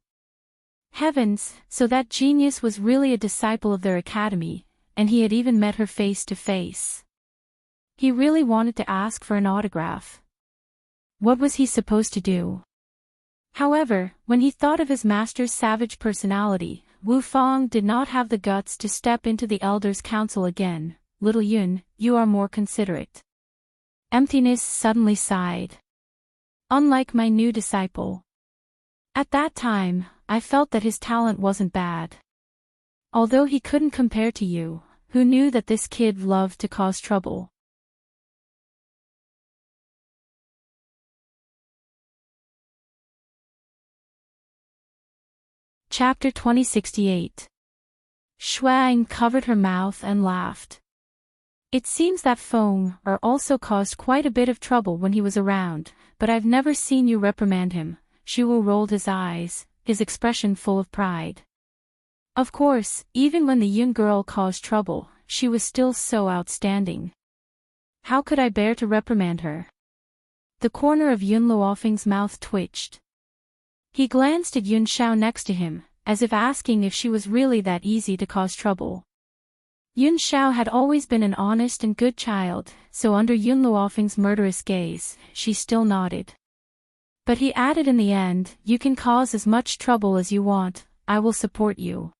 Heavens, so that genius was really a disciple of their academy, and he had even met her face to face. He really wanted to ask for an autograph. What was he supposed to do? However, when he thought of his master's savage personality, Wu Feng did not have the guts to step into the Elders' Council again. Little Yun, you are more considerate. Emptiness suddenly sighed. Unlike my new disciple. At that time, I felt that his talent wasn't bad. Although he couldn't compare to you, who knew that this kid loved to cause trouble. Chapter 2068. Shuang covered her mouth and laughed. It seems that Feng also caused quite a bit of trouble when he was around, but I've never seen you reprimand him. Shuwu rolled his eyes, his expression full of pride. Of course, even when the Yun girl caused trouble, she was still so outstanding. How could I bear to reprimand her? The corner of Yun Luofeng's mouth twitched. He glanced at Yun Xiao next to him, as if asking if she was really that easy to cause trouble. Yun Xiao had always been an honest and good child, so under Yun Luofeng's murderous gaze, she still nodded. But he added in the end, "You can cause as much trouble as you want, I will support you.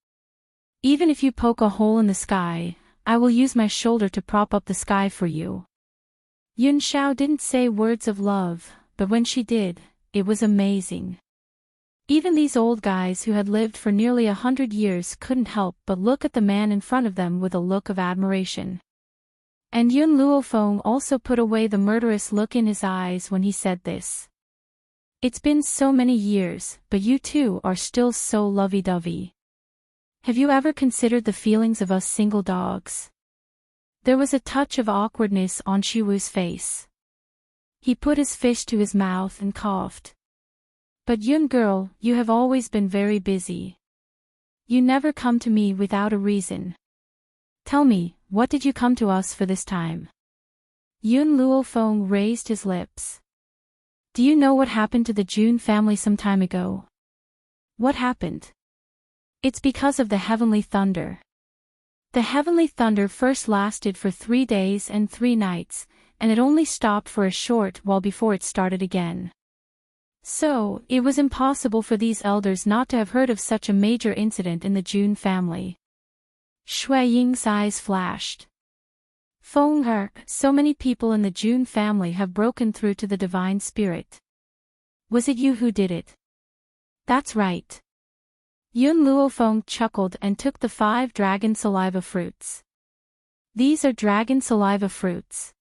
Even if you poke a hole in the sky, I will use my shoulder to prop up the sky for you." Yun Xiao didn't say words of love, but when she did, it was amazing. Even these old guys who had lived for nearly 100 years couldn't help but look at the man in front of them with a look of admiration. And Yun Luofeng also put away the murderous look in his eyes when he said this. "It's been so many years, but you two are still so lovey-dovey. Have you ever considered the feelings of us single dogs?" There was a touch of awkwardness on Shiwu's face. He put his fish to his mouth and coughed. "But Yun girl, you have always been very busy. You never come to me without a reason. Tell me, what did you come to us for this time?" Yun Luofeng raised his lips. "Do you know what happened to the Jun family some time ago?" "What happened?" "It's because of the heavenly thunder. The heavenly thunder first lasted for 3 days and 3 nights, and it only stopped for a short while before it started again. So, it was impossible for these elders not to have heard of such a major incident in the Jun family." Shui Ying's eyes flashed. "Feng Er, so many people in the Jun family have broken through to the divine spirit. Was it you who did it?" "That's right." Yun Luofeng chuckled and took the 5 dragon saliva fruits. "These are dragon saliva fruits.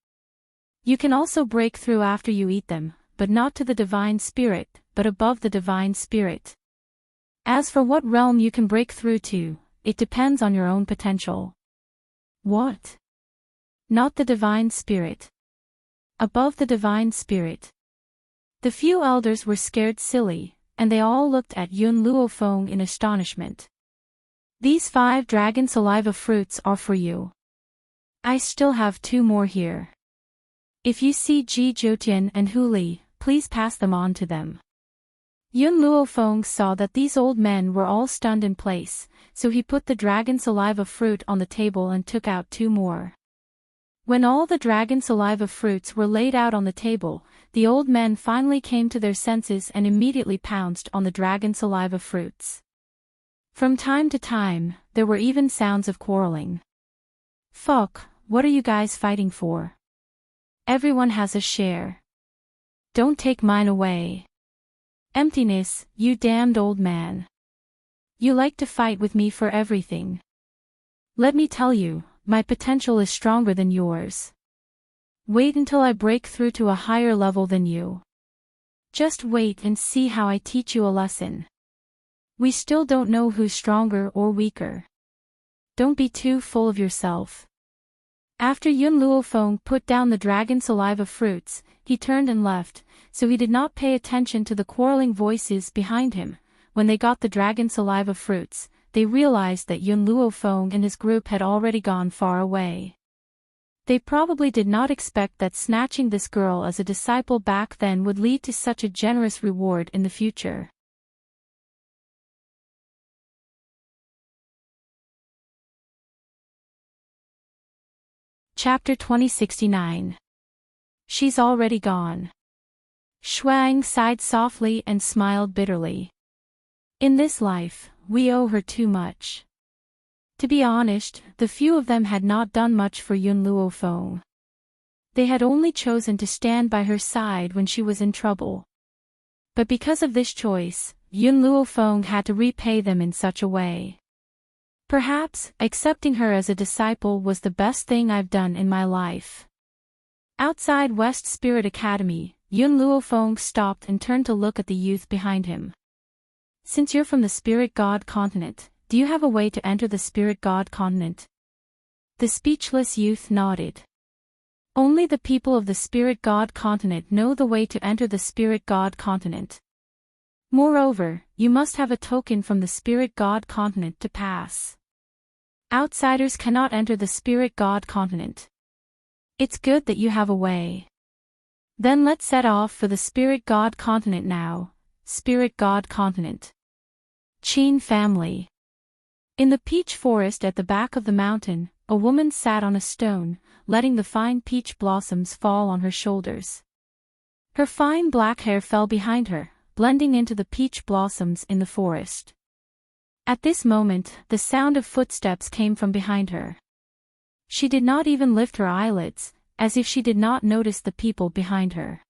You can also break through after you eat them, but not to the divine spirit, but above the divine spirit. As for what realm you can break through to, it depends on your own potential." "What?" "Not the divine spirit. Above the divine spirit." The few elders were scared silly, and they all looked at Yun Luofeng in astonishment. "These 5 dragon saliva fruits are for you. I still have 2 more here. If you see Ji Jotian and Hu Li, please pass them on to them." Yun Luofeng saw that these old men were all stunned in place, so he put the dragon saliva fruit on the table and took out 2 more. When all the dragon saliva fruits were laid out on the table, the old men finally came to their senses and immediately pounced on the dragon saliva fruits. From time to time, there were even sounds of quarreling. "Fuck, what are you guys fighting for? Everyone has a share. Don't take mine away. Emptiness, you damned old man. You like to fight with me for everything. Let me tell you, my potential is stronger than yours. Wait until I break through to a higher level than you. Just wait and see how I teach you a lesson. We still don't know who's stronger or weaker. Don't be too full of yourself." After Yun Luofeng put down the dragon saliva fruits, he turned and left, so he did not pay attention to the quarreling voices behind him. When they got the dragon saliva fruits, they realized that Yun Luofeng and his group had already gone far away. They probably did not expect that snatching this girl as a disciple back then would lead to such a generous reward in the future. Chapter 2069. She's already gone. Shuang sighed softly and smiled bitterly. In this life, we owe her too much. To be honest, the few of them had not done much for Yun Luofeng. They had only chosen to stand by her side when she was in trouble. But because of this choice, Yun Luofeng had to repay them in such a way. Perhaps, accepting her as a disciple was the best thing I've done in my life. Outside West Spirit Academy, Yun Luofeng stopped and turned to look at the youth behind him. Since you're from the Spirit God continent, do you have a way to enter the Spirit God continent? The speechless youth nodded. Only the people of the Spirit God continent know the way to enter the Spirit God continent. Moreover, you must have a token from the Spirit God continent to pass. Outsiders cannot enter the Spirit God continent. It's good that you have a way. Then let's set off for the Spirit God continent now. Spirit God continent. Qin family. In the peach forest at the back of the mountain, a woman sat on a stone, letting the fine peach blossoms fall on her shoulders. Her fine black hair fell behind her, blending into the peach blossoms in the forest. At this moment, the sound of footsteps came from behind her. She did not even lift her eyelids, as if she did not notice the people behind her.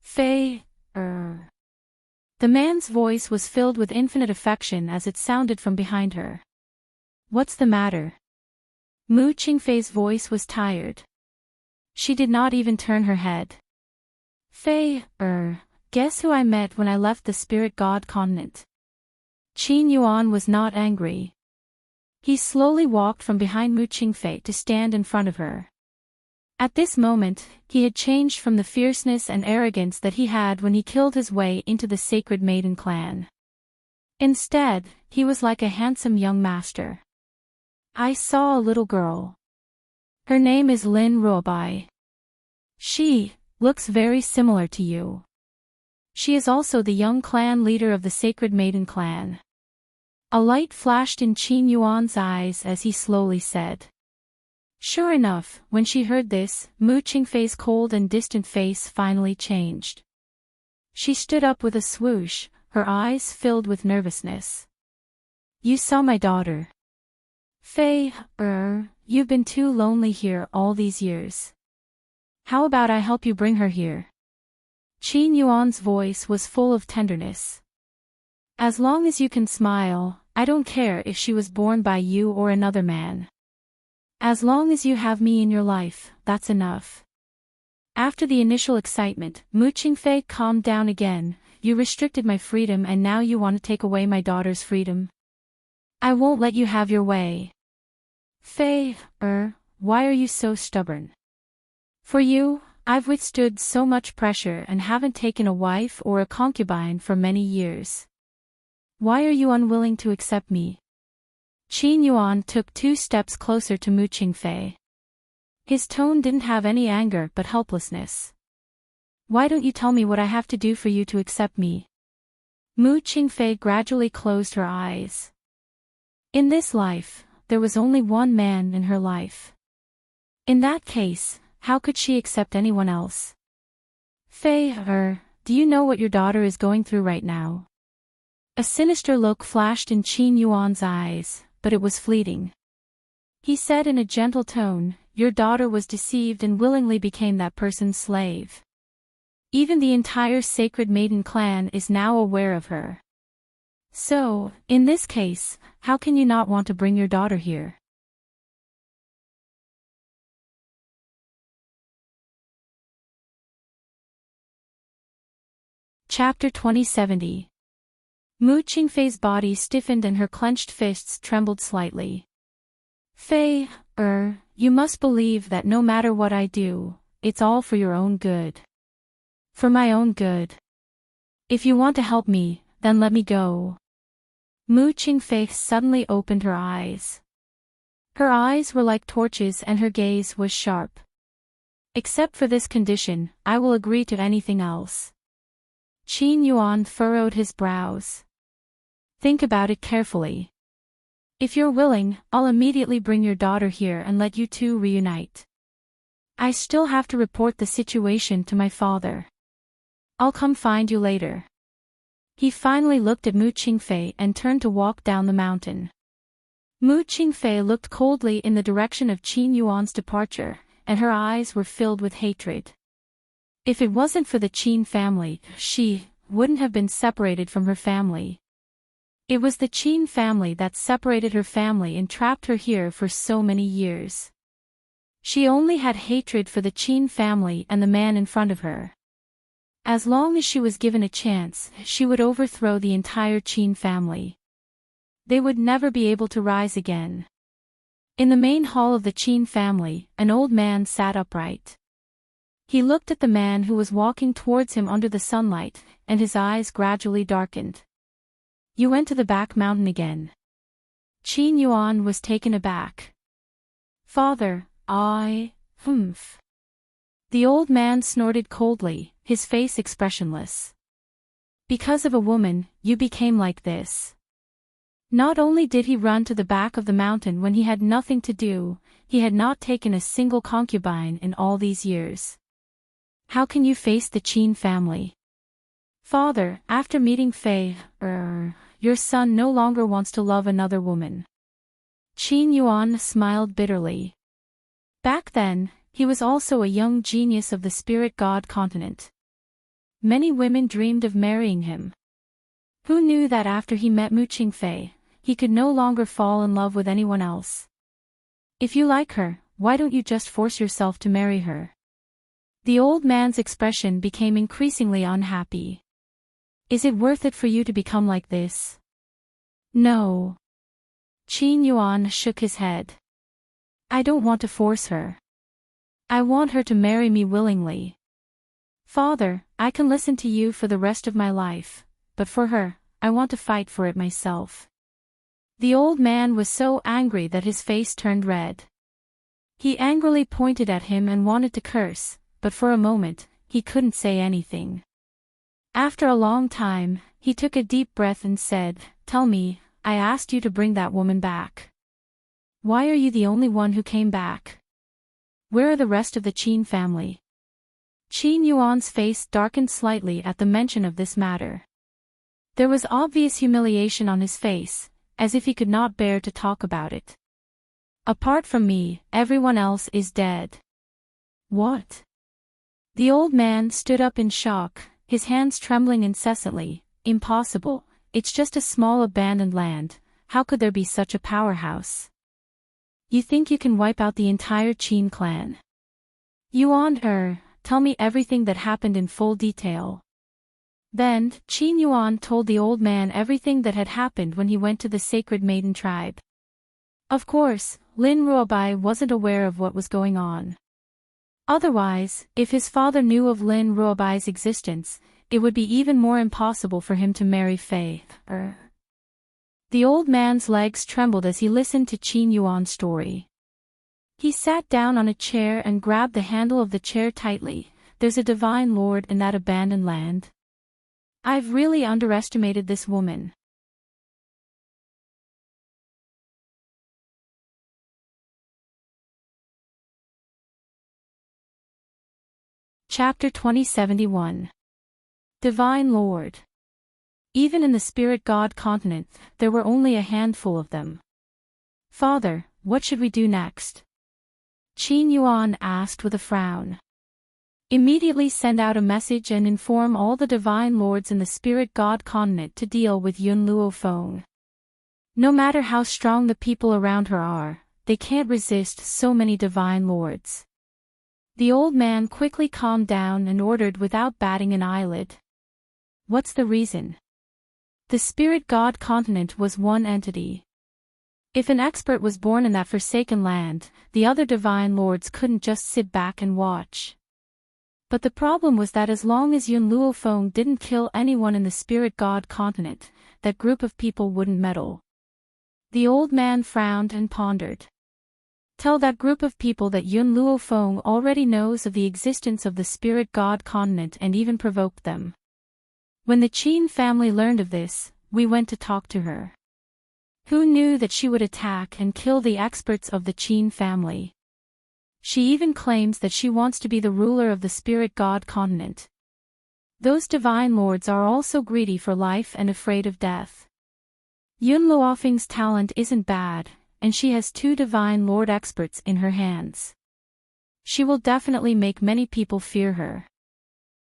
Faye, The man's voice was filled with infinite affection as it sounded from behind her. What's the matter? Mu Qingfei's voice was tired. She did not even turn her head. Faye, guess who I met when I left the spirit god continent? Qin Yuan was not angry. He slowly walked from behind Mu Qingfei to stand in front of her. At this moment, he had changed from the fierceness and arrogance that he had when he killed his way into the Sacred Maiden clan. Instead, he was like a handsome young master. I saw a little girl. Her name is Lin Ruobai. She looks very similar to you. She is also the young clan leader of the Sacred Maiden clan. A light flashed in Qin Yuan's eyes as he slowly said. Sure enough, when she heard this, Mu Qingfei's cold and distant face finally changed. She stood up with a swoosh, her eyes filled with nervousness. You saw my daughter. Faye, you've been too lonely here all these years. How about I help you bring her here? Qin Yuan's voice was full of tenderness. As long as you can smile, I don't care if she was born by you or another man. As long as you have me in your life, that's enough. After the initial excitement, Mu Qingfei calmed down again. You restricted my freedom and now you want to take away my daughter's freedom? I won't let you have your way. Faye, why are you so stubborn? For you, I've withstood so much pressure and haven't taken a wife or a concubine for many years. Why are you unwilling to accept me? Qin Yuan took 2 steps closer to Mu Qingfei. His tone didn't have any anger but helplessness. Why don't you tell me what I have to do for you to accept me? Mu Qingfei gradually closed her eyes. In this life, there was only one man in her life. In that case, how could she accept anyone else? Faye, do you know what your daughter is going through right now? A sinister look flashed in Qin Yuan's eyes, but it was fleeting. He said in a gentle tone, your daughter was deceived and willingly became that person's slave. Even the entire Sacred Maiden clan is now aware of her. So, in this case, how can you not want to bring your daughter here? Chapter 2070. Mu Qingfei's body stiffened and her clenched fists trembled slightly. Faye, you must believe that no matter what I do, it's all for your own good. For my own good. If you want to help me, then let me go. Mu Qingfei suddenly opened her eyes. Her eyes were like torches and her gaze was sharp. Except for this condition, I will agree to anything else. Qin Yuan furrowed his brows. Think about it carefully. If you're willing, I'll immediately bring your daughter here and let you two reunite. I still have to report the situation to my father. I'll come find you later. He finally looked at Mu Qingfei and turned to walk down the mountain. Mu Qingfei looked coldly in the direction of Qin Yuan's departure, and her eyes were filled with hatred. If it wasn't for the Qin family, she wouldn't have been separated from her family. It was the Qin family that separated her family and trapped her here for so many years. She only had hatred for the Qin family and the man in front of her. As long as she was given a chance, she would overthrow the entire Qin family. They would never be able to rise again. In the main hall of the Qin family, an old man sat upright. He looked at the man who was walking towards him under the sunlight, and his eyes gradually darkened. You went to the back mountain again. Qin Yuan was taken aback. Father, humph. The old man snorted coldly, his face expressionless. Because of a woman, you became like this. Not only did he run to the back of the mountain when he had nothing to do, he had not taken a single concubine in all these years. How can you face the Qin family? Father, after meeting Fei, your son no longer wants to love another woman. Qin Yuan smiled bitterly. Back then, he was also a young genius of the spirit god continent. Many women dreamed of marrying him. Who knew that after he met Mu Qingfei, he could no longer fall in love with anyone else? If you like her, why don't you just force yourself to marry her? The old man's expression became increasingly unhappy. Is it worth it for you to become like this? No. Qin Yuan shook his head. I don't want to force her. I want her to marry me willingly. Father, I can listen to you for the rest of my life, but for her, I want to fight for it myself. The old man was so angry that his face turned red. He angrily pointed at him and wanted to curse, but for a moment, he couldn't say anything. After a long time, he took a deep breath and said, Tell me, I asked you to bring that woman back. Why are you the only one who came back? Where are the rest of the Qin family? Qin Yuan's face darkened slightly at the mention of this matter. There was obvious humiliation on his face, as if he could not bear to talk about it. Apart from me, everyone else is dead. What? The old man stood up in shock, his hands trembling incessantly. Impossible, it's just a small abandoned land, how could there be such a powerhouse? You think you can wipe out the entire Qin clan? Yuan, tell me everything that happened in full detail. Then, Qin Yuan told the old man everything that had happened when he went to the sacred maiden tribe. Of course, Lin Ruobai wasn't aware of what was going on. Otherwise, if his father knew of Lin Ruobai's existence, it would be even more impossible for him to marry Fei. The old man's legs trembled as he listened to Qin Yuan's story. He sat down on a chair and grabbed the handle of the chair tightly. There's a divine lord in that abandoned land. I've really underestimated this woman. Chapter 2071. Divine Lord. Even in the spirit god continent, there were only a handful of them. Father, what should we do next? Qin Yuan asked with a frown. Immediately send out a message and inform all the divine lords in the spirit god continent to deal with Yun Luofeng. No matter how strong the people around her are, they can't resist so many divine lords. The old man quickly calmed down and ordered without batting an eyelid. What's the reason? The spirit god continent was one entity. If an expert was born in that forsaken land, the other divine lords couldn't just sit back and watch. But the problem was that as long as Yun Luofeng didn't kill anyone in the spirit god continent, that group of people wouldn't meddle. The old man frowned and pondered. Tell that group of people that Yun Luofeng already knows of the existence of the spirit god continent and even provoked them. When the Qin family learned of this, we went to talk to her. Who knew that she would attack and kill the experts of the Qin family? She even claims that she wants to be the ruler of the spirit god continent. Those divine lords are also greedy for life and afraid of death. Yun Luofeng's talent isn't bad, and she has 2 divine lord experts in her hands. She will definitely make many people fear her.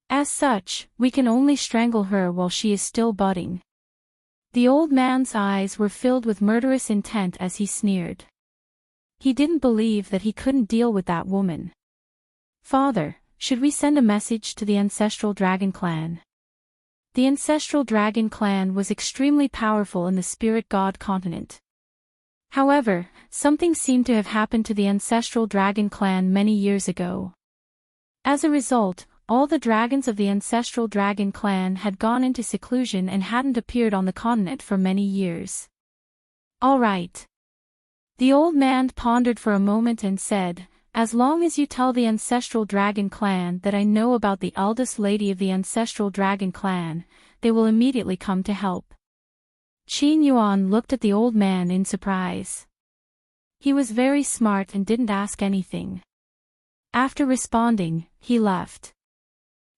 As such, we can only strangle her while she is still budding. The old man's eyes were filled with murderous intent as he sneered. He didn't believe that he couldn't deal with that woman. Father, should we send a message to the ancestral dragon clan? The ancestral dragon clan was extremely powerful in the spirit god continent. However, something seemed to have happened to the ancestral dragon clan many years ago. As a result, all the dragons of the ancestral dragon clan had gone into seclusion and hadn't appeared on the continent for many years. All right. The old man pondered for a moment and said, as long as you tell the ancestral dragon clan that I know about the eldest lady of the ancestral dragon clan, they will immediately come to help. Qin Yuan looked at the old man in surprise. He was very smart and didn't ask anything. After responding, he left.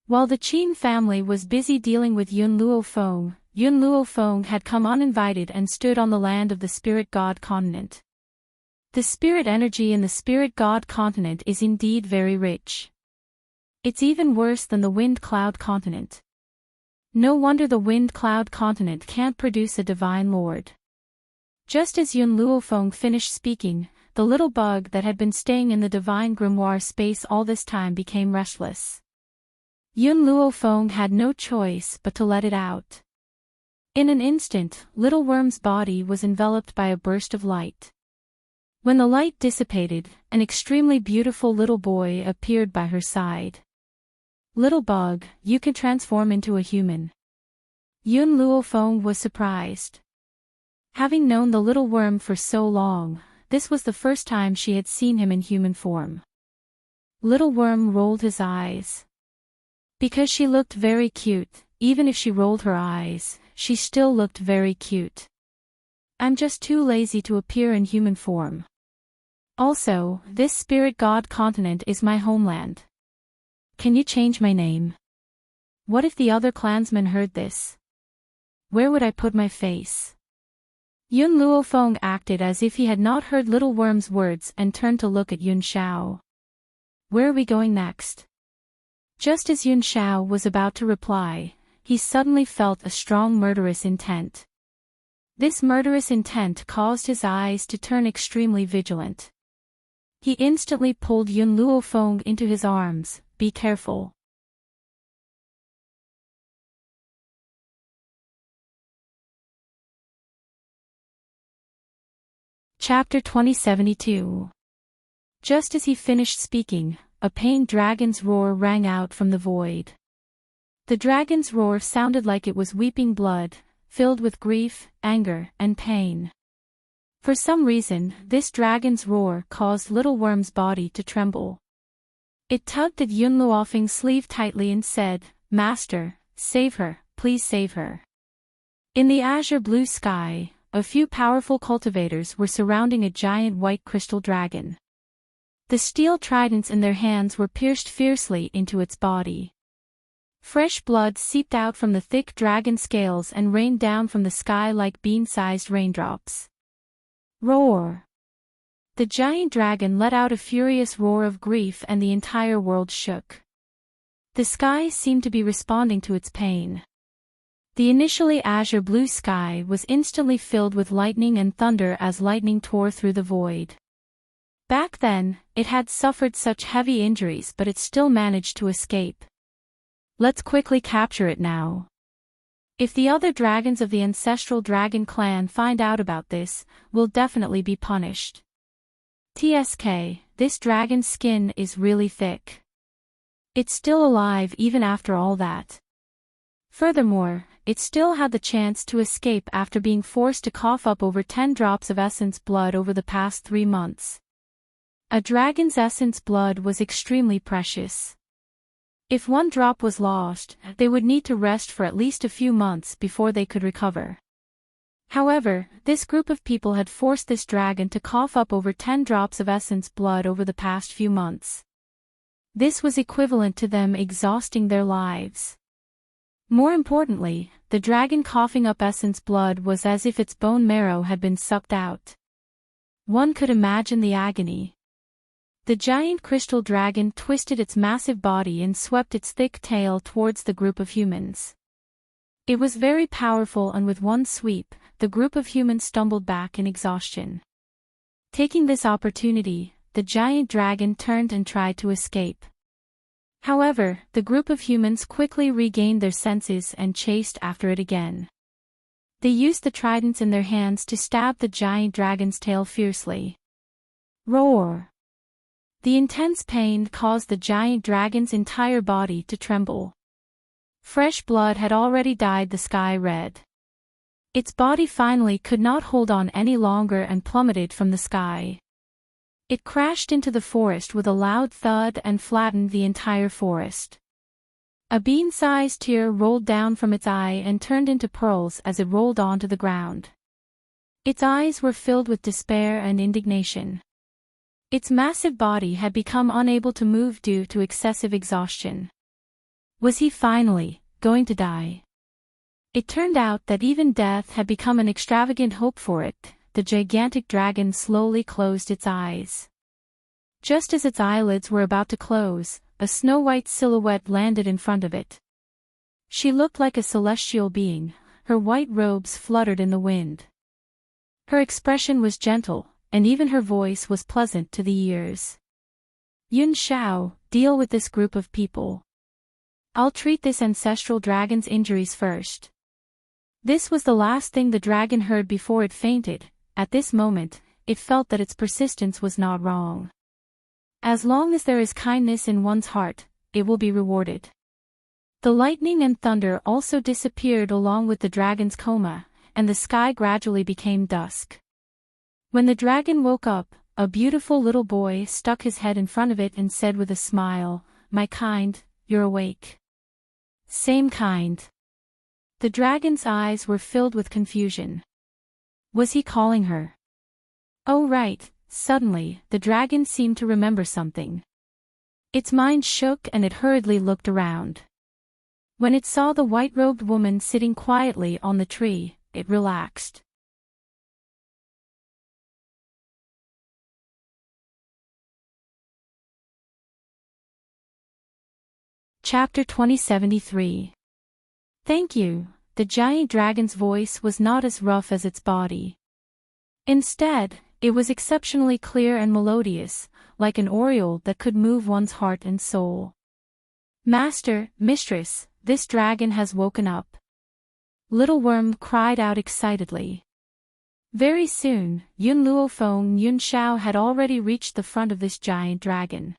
While the Qin family was busy dealing with Yun Luofeng had come uninvited and stood on the land of the spirit god continent. The spirit energy in the spirit god continent is indeed very rich. It's even worse than the wind cloud continent. No wonder the wind cloud continent can't produce a divine lord. Just as Yun Luofeng finished speaking, the little bug that had been staying in the divine grimoire space all this time became restless. Yun Luofeng had no choice but to let it out. In an instant, Little Worm's body was enveloped by a burst of light. When the light dissipated, an extremely beautiful little boy appeared by her side. Little bug, you can transform into a human. Yun Luofeng was surprised. Having known the little worm for so long, this was the first time she had seen him in human form. Little worm rolled his eyes. Because she looked very cute, even if she rolled her eyes, she still looked very cute. I'm just too lazy to appear in human form. Also, this spirit god continent is my homeland. Can you change my name? What if the other clansmen heard this? Where would I put my face? Yun Luofeng acted as if he had not heard Little Worm's words and turned to look at Yun Shao. Where are we going next? Just as Yun Shao was about to reply, he suddenly felt a strong murderous intent. This murderous intent caused his eyes to turn extremely vigilant. He instantly pulled Yun Luofeng into his arms. Be careful. Chapter 2072. Just as he finished speaking, a pained dragon's roar rang out from the void. The dragon's roar sounded like it was weeping blood, filled with grief, anger, and pain. For some reason, this dragon's roar caused Little Worm's body to tremble. It tugged at Yun Luofeng's sleeve tightly and said, "Master, save her, please save her." In the azure blue sky, a few powerful cultivators were surrounding a giant white crystal dragon. The steel tridents in their hands were pierced fiercely into its body. Fresh blood seeped out from the thick dragon scales and rained down from the sky like bean-sized raindrops. Roar! The giant dragon let out a furious roar of grief and the entire world shook. The sky seemed to be responding to its pain. The initially azure blue sky was instantly filled with lightning and thunder as lightning tore through the void. Back then, it had suffered such heavy injuries but it still managed to escape. Let's quickly capture it now. If the other dragons of the ancestral dragon clan find out about this, we'll definitely be punished. TSK, this dragon's skin is really thick. It's still alive even after all that. Furthermore, it still had the chance to escape after being forced to cough up over 10 drops of essence blood over the past 3 months. A dragon's essence blood was extremely precious. If 1 drop was lost, they would need to rest for at least a few months before they could recover. However, this group of people had forced this dragon to cough up over 10 drops of essence blood over the past few months. This was equivalent to them exhausting their lives. More importantly, the dragon coughing up essence blood was as if its bone marrow had been sucked out. One could imagine the agony. The giant crystal dragon twisted its massive body and swept its thick tail towards the group of humans. It was very powerful and with one sweep, the group of humans stumbled back in exhaustion. Taking this opportunity, the giant dragon turned and tried to escape. However, the group of humans quickly regained their senses and chased after it again. They used the tridents in their hands to stab the giant dragon's tail fiercely. Roar! The intense pain caused the giant dragon's entire body to tremble. Fresh blood had already dyed the sky red. Its body finally could not hold on any longer and plummeted from the sky. It crashed into the forest with a loud thud and flattened the entire forest. A bean-sized tear rolled down from its eye and turned into pearls as it rolled onto the ground. Its eyes were filled with despair and indignation. Its massive body had become unable to move due to excessive exhaustion. Was he finally going to die? It turned out that even death had become an extravagant hope for it. The gigantic dragon slowly closed its eyes. Just as its eyelids were about to close, a snow-white silhouette landed in front of it. She looked like a celestial being, her white robes fluttered in the wind. Her expression was gentle, and even her voice was pleasant to the ears. Yun Xiao, deal with this group of people. I'll treat this ancestral dragon's injuries first. This was the last thing the dragon heard before it fainted. At this moment, it felt that its persistence was not wrong. As long as there is kindness in one's heart, it will be rewarded. The lightning and thunder also disappeared along with the dragon's coma, and the sky gradually became dusk. When the dragon woke up, a beautiful little boy stuck his head in front of it and said with a smile, "My kind, you're awake." "Same kind." The dragon's eyes were filled with confusion. Was he calling her? Oh right, suddenly, the dragon seemed to remember something. Its mind shook and it hurriedly looked around. When it saw the white-robed woman sitting quietly on the tree, it relaxed. Chapter 2073. Thank you. The giant dragon's voice was not as rough as its body. Instead, it was exceptionally clear and melodious, like an aureole that could move one's heart and soul. "Master, mistress, this dragon has woken up." Little Worm cried out excitedly. Very soon, Yun Luofeng and Yun Xiao had already reached the front of this giant dragon.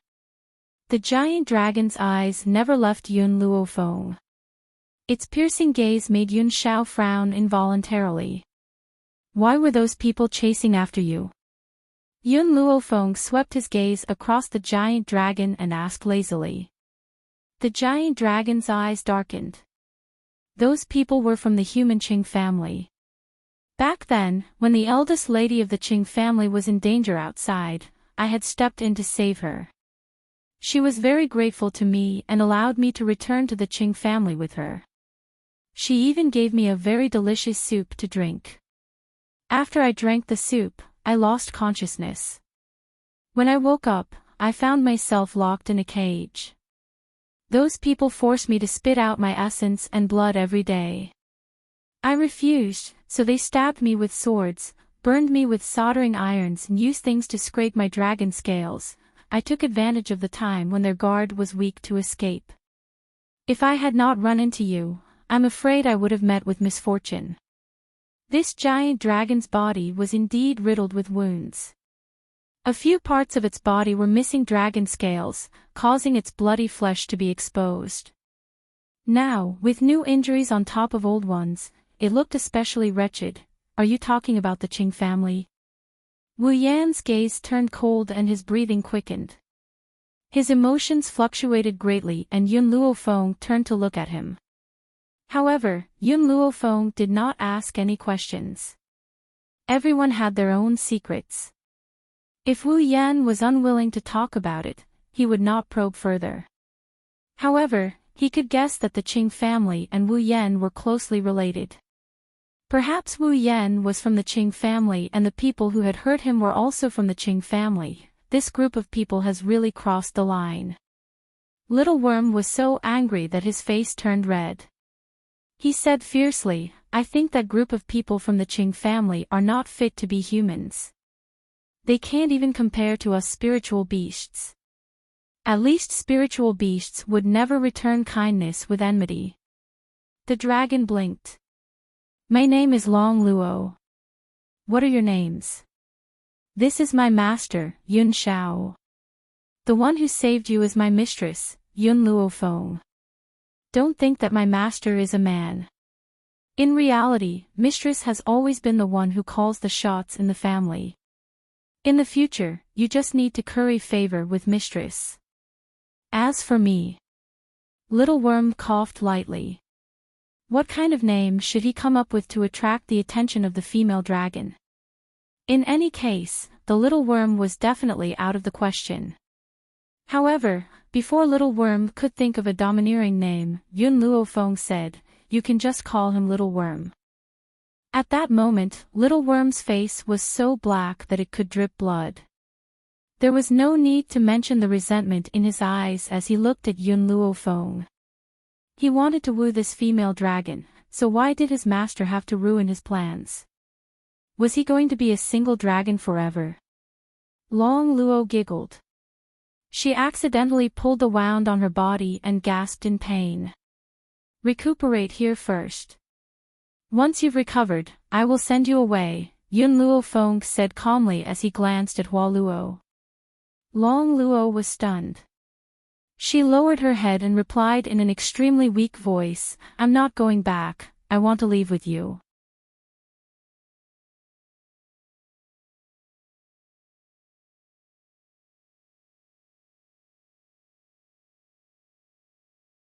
The giant dragon's eyes never left Yun Luofeng. Its piercing gaze made Yun Xiao frown involuntarily. "Why were those people chasing after you?" Yun Luofeng swept his gaze across the giant dragon and asked lazily. The giant dragon's eyes darkened. Those people were from the human Qing family. Back then, when the eldest lady of the Qing family was in danger outside, I had stepped in to save her. She was very grateful to me and allowed me to return to the Qing family with her. She even gave me a very delicious soup to drink. After I drank the soup, I lost consciousness. When I woke up, I found myself locked in a cage. Those people forced me to spit out my essence and blood every day. I refused, so they stabbed me with swords, burned me with soldering irons and used things to scrape my dragon scales. I took advantage of the time when their guard was weak to escape. If I had not run into you, I'm afraid I would have met with misfortune. This giant dragon's body was indeed riddled with wounds. A few parts of its body were missing dragon scales, causing its bloody flesh to be exposed. Now, with new injuries on top of old ones, it looked especially wretched. Are you talking about the Qing family? Wu Yan's gaze turned cold and his breathing quickened. His emotions fluctuated greatly and Yun Luofeng turned to look at him. However, Yun Luofeng did not ask any questions. Everyone had their own secrets. If Wu Yan was unwilling to talk about it, he would not probe further. However, he could guess that the Qing family and Wu Yan were closely related. Perhaps Wu Yan was from the Qing family and the people who had hurt him were also from the Qing family. This group of people has really crossed the line. Little Worm was so angry that his face turned red. He said fiercely, "I think that group of people from the Qing family are not fit to be humans. They can't even compare to us spiritual beasts. At least spiritual beasts would never return kindness with enmity." The dragon blinked. "My name is Long Luo. What are your names?" "This is my master, Yun Xiao. The one who saved you is my mistress, Yun Luofeng. Don't think that my master is a man. In reality, mistress has always been the one who calls the shots in the family. In the future, you just need to curry favor with mistress. As for me..." Little Worm coughed lightly. What kind of name should he come up with to attract the attention of the female dragon? In any case, the Little Worm was definitely out of the question. However, before Little Worm could think of a domineering name, Yun Luofeng said, "You can just call him Little Worm." At that moment, Little Worm's face was so black that it could drip blood. There was no need to mention the resentment in his eyes as he looked at Yun Luofeng. He wanted to woo this female dragon, so why did his master have to ruin his plans? Was he going to be a single dragon forever? Long Luo giggled. She accidentally pulled the wound on her body and gasped in pain. "Recuperate here first. Once you've recovered, I will send you away," Yun Luofeng said calmly as he glanced at Hua Luo. Long Luo was stunned. She lowered her head and replied in an extremely weak voice, "I'm not going back, I want to leave with you."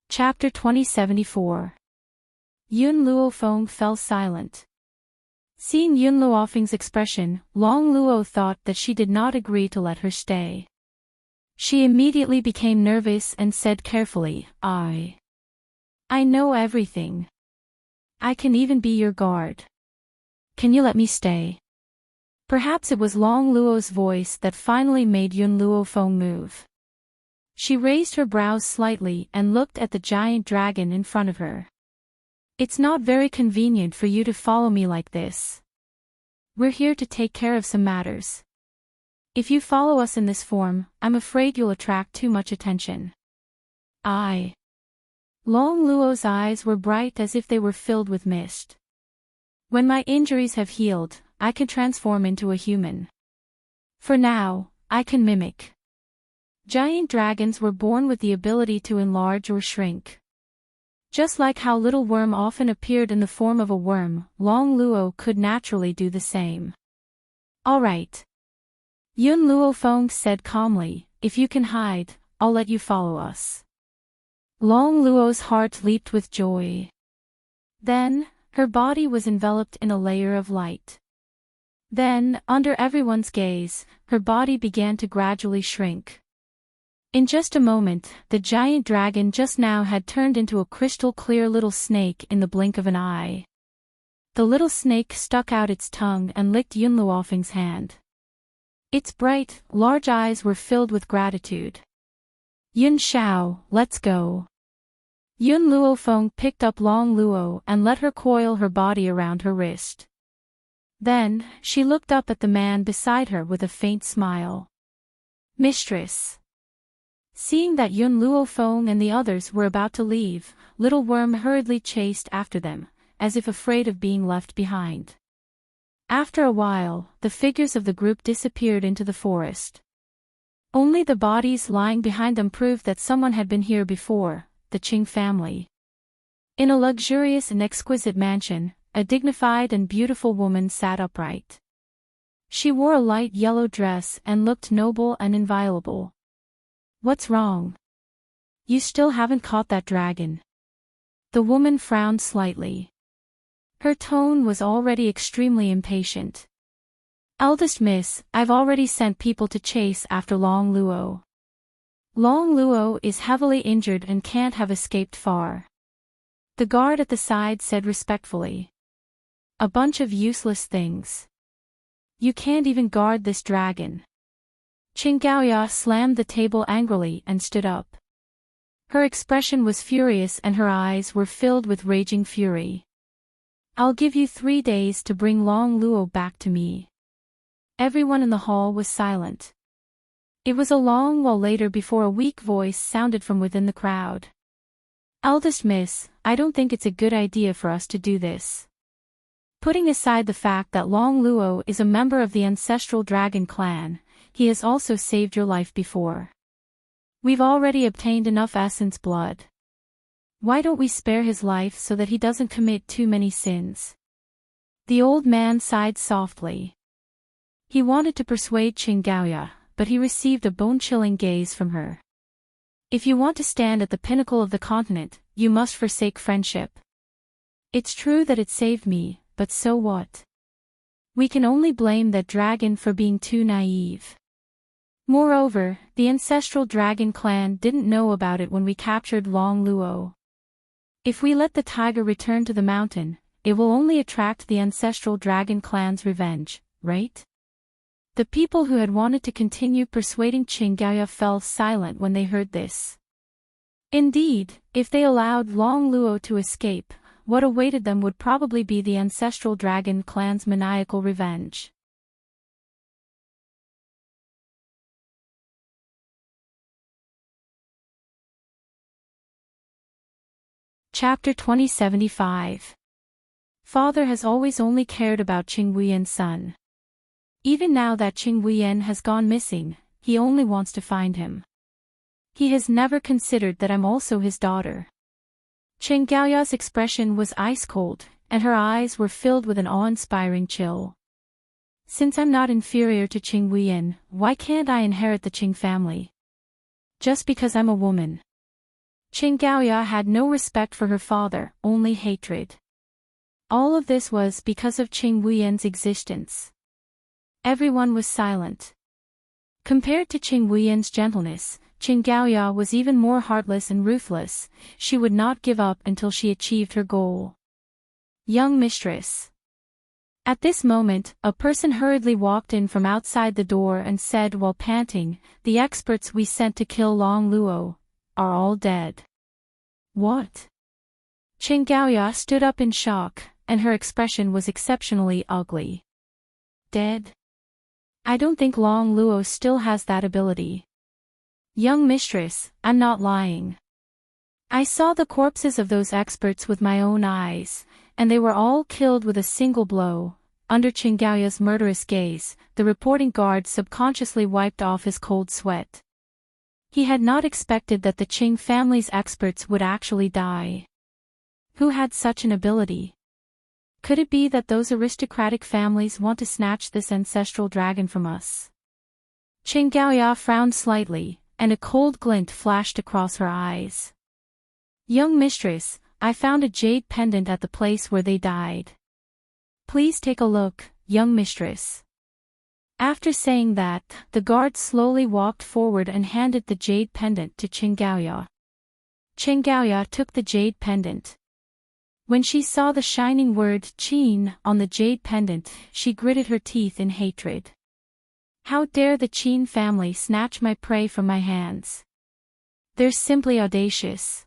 Chapter 2074. Yun Luofeng fell silent. Seeing Yun Luofeng's expression, Long Luo thought that she did not agree to let her stay. She immediately became nervous and said carefully, I know everything. I can even be your guard. Can you let me stay?" Perhaps it was Long Luo's voice that finally made Yun Luofeng move. She raised her brows slightly and looked at the giant dragon in front of her. "It's not very convenient for you to follow me like this. We're here to take care of some matters. If you follow us in this form, I'm afraid you'll attract too much attention." Long Luo's eyes were bright as if they were filled with mist. "When my injuries have healed, I can transform into a human. For now, I can mimic." Giant dragons were born with the ability to enlarge or shrink. Just like how Little Worm often appeared in the form of a worm, Long Luo could naturally do the same. "All right," Yun Luofeng said calmly, "if you can hide, I'll let you follow us." Long Luo's heart leaped with joy. Then, her body was enveloped in a layer of light. Then, under everyone's gaze, her body began to gradually shrink. In just a moment, the giant dragon just now had turned into a crystal-clear little snake in the blink of an eye. The little snake stuck out its tongue and licked Yun Luofeng's hand. Its bright, large eyes were filled with gratitude. "Yun Xiao, let's go." Yun Luofeng picked up Long Luo and let her coil her body around her wrist. Then, she looked up at the man beside her with a faint smile. "Mistress." Seeing that Yun Luofeng and the others were about to leave, Little Worm hurriedly chased after them, as if afraid of being left behind. After a while, the figures of the group disappeared into the forest. Only the bodies lying behind them proved that someone had been here before, the Qing family. In a luxurious and exquisite mansion, a dignified and beautiful woman sat upright. She wore a light yellow dress and looked noble and inviolable. "What's wrong? You still haven't caught that dragon." The woman frowned slightly. Her tone was already extremely impatient. "Eldest miss, I've already sent people to chase after Long Luo. Long Luo is heavily injured and can't have escaped far." The guard at the side said respectfully. "A bunch of useless things. You can't even guard this dragon." Qing Gaoya slammed the table angrily and stood up. Her expression was furious and her eyes were filled with raging fury. "I'll give you 3 days to bring Long Luo back to me." Everyone in the hall was silent. It was a long while later before a weak voice sounded from within the crowd. "Eldest miss, I don't think it's a good idea for us to do this. Putting aside the fact that Long Luo is a member of the ancestral dragon clan, he has also saved your life before. We've already obtained enough essence blood. Why don't we spare his life so that he doesn't commit too many sins?" The old man sighed softly. He wanted to persuade Qing Gaoya, but he received a bone-chilling gaze from her. If you want to stand at the pinnacle of the continent, you must forsake friendship. It's true that it saved me, but so what? We can only blame that dragon for being too naive. Moreover, the ancestral dragon clan didn't know about it when we captured Long Luo. If we let the tiger return to the mountain, it will only attract the ancestral dragon clan's revenge, right? The people who had wanted to continue persuading Qinggaoya fell silent when they heard this. Indeed, if they allowed Long Luo to escape, what awaited them would probably be the ancestral dragon clan's maniacal revenge. Chapter 2075. Father has always only cared about Qing Wuyan's son. Even now that Qing Wuyan has gone missing, he only wants to find him. He has never considered that I'm also his daughter. Qinggaoya's expression was ice-cold, and her eyes were filled with an awe-inspiring chill. Since I'm not inferior to Qing Wuyan, why can't I inherit the Qing family? Just because I'm a woman. Qinggaoya had no respect for her father, only hatred. All of this was because of Qing Wuyan's existence. Everyone was silent. Compared to Qing Wuyan's gentleness, Qinggaoya was even more heartless and ruthless. She would not give up until she achieved her goal. Young mistress. At this moment, a person hurriedly walked in from outside the door and said while panting, "The experts we sent to kill Long Luo are all dead." What? Qinggaoya stood up in shock, and her expression was exceptionally ugly. Dead? I don't think Long Luo still has that ability. Young mistress, I'm not lying. I saw the corpses of those experts with my own eyes, and they were all killed with a single blow. Under Qinggaoya's murderous gaze, the reporting guard subconsciously wiped off his cold sweat. He had not expected that the Qing family's experts would actually die. Who had such an ability? Could it be that those aristocratic families want to snatch this ancestral dragon from us? Qinggaoya frowned slightly, and a cold glint flashed across her eyes. Young mistress, I found a jade pendant at the place where they died. Please take a look, young mistress. After saying that, the guard slowly walked forward and handed the jade pendant to Qinggaoya. Qinggaoya took the jade pendant. When she saw the shining word Qin on the jade pendant, she gritted her teeth in hatred. How dare the Qin family snatch my prey from my hands? They're simply audacious.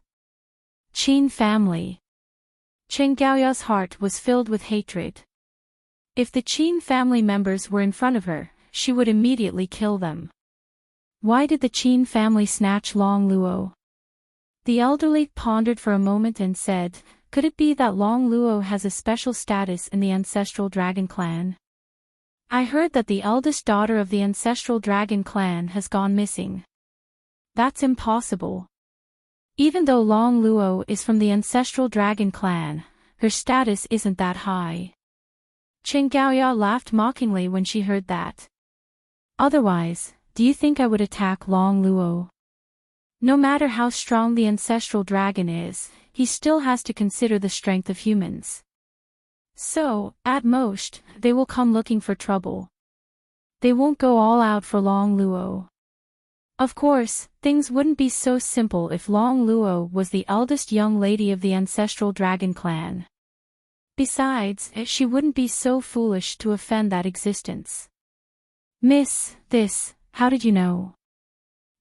Qin family. Qinggaoya's heart was filled with hatred. If the Qin family members were in front of her, she would immediately kill them. Why did the Qin family snatch Long Luo? The elderly pondered for a moment and said, could it be that Long Luo has a special status in the ancestral dragon clan? I heard that the eldest daughter of the ancestral dragon clan has gone missing. That's impossible. Even though Long Luo is from the ancestral dragon clan, her status isn't that high. Qinggaoya laughed mockingly when she heard that. Otherwise, do you think I would attack Long Luo? No matter how strong the ancestral dragon is, he still has to consider the strength of humans. So, at most, they will come looking for trouble. They won't go all out for Long Luo. Of course, things wouldn't be so simple if Long Luo was the eldest young lady of the ancestral dragon clan. Besides, she wouldn't be so foolish to offend that existence. Miss, how did you know?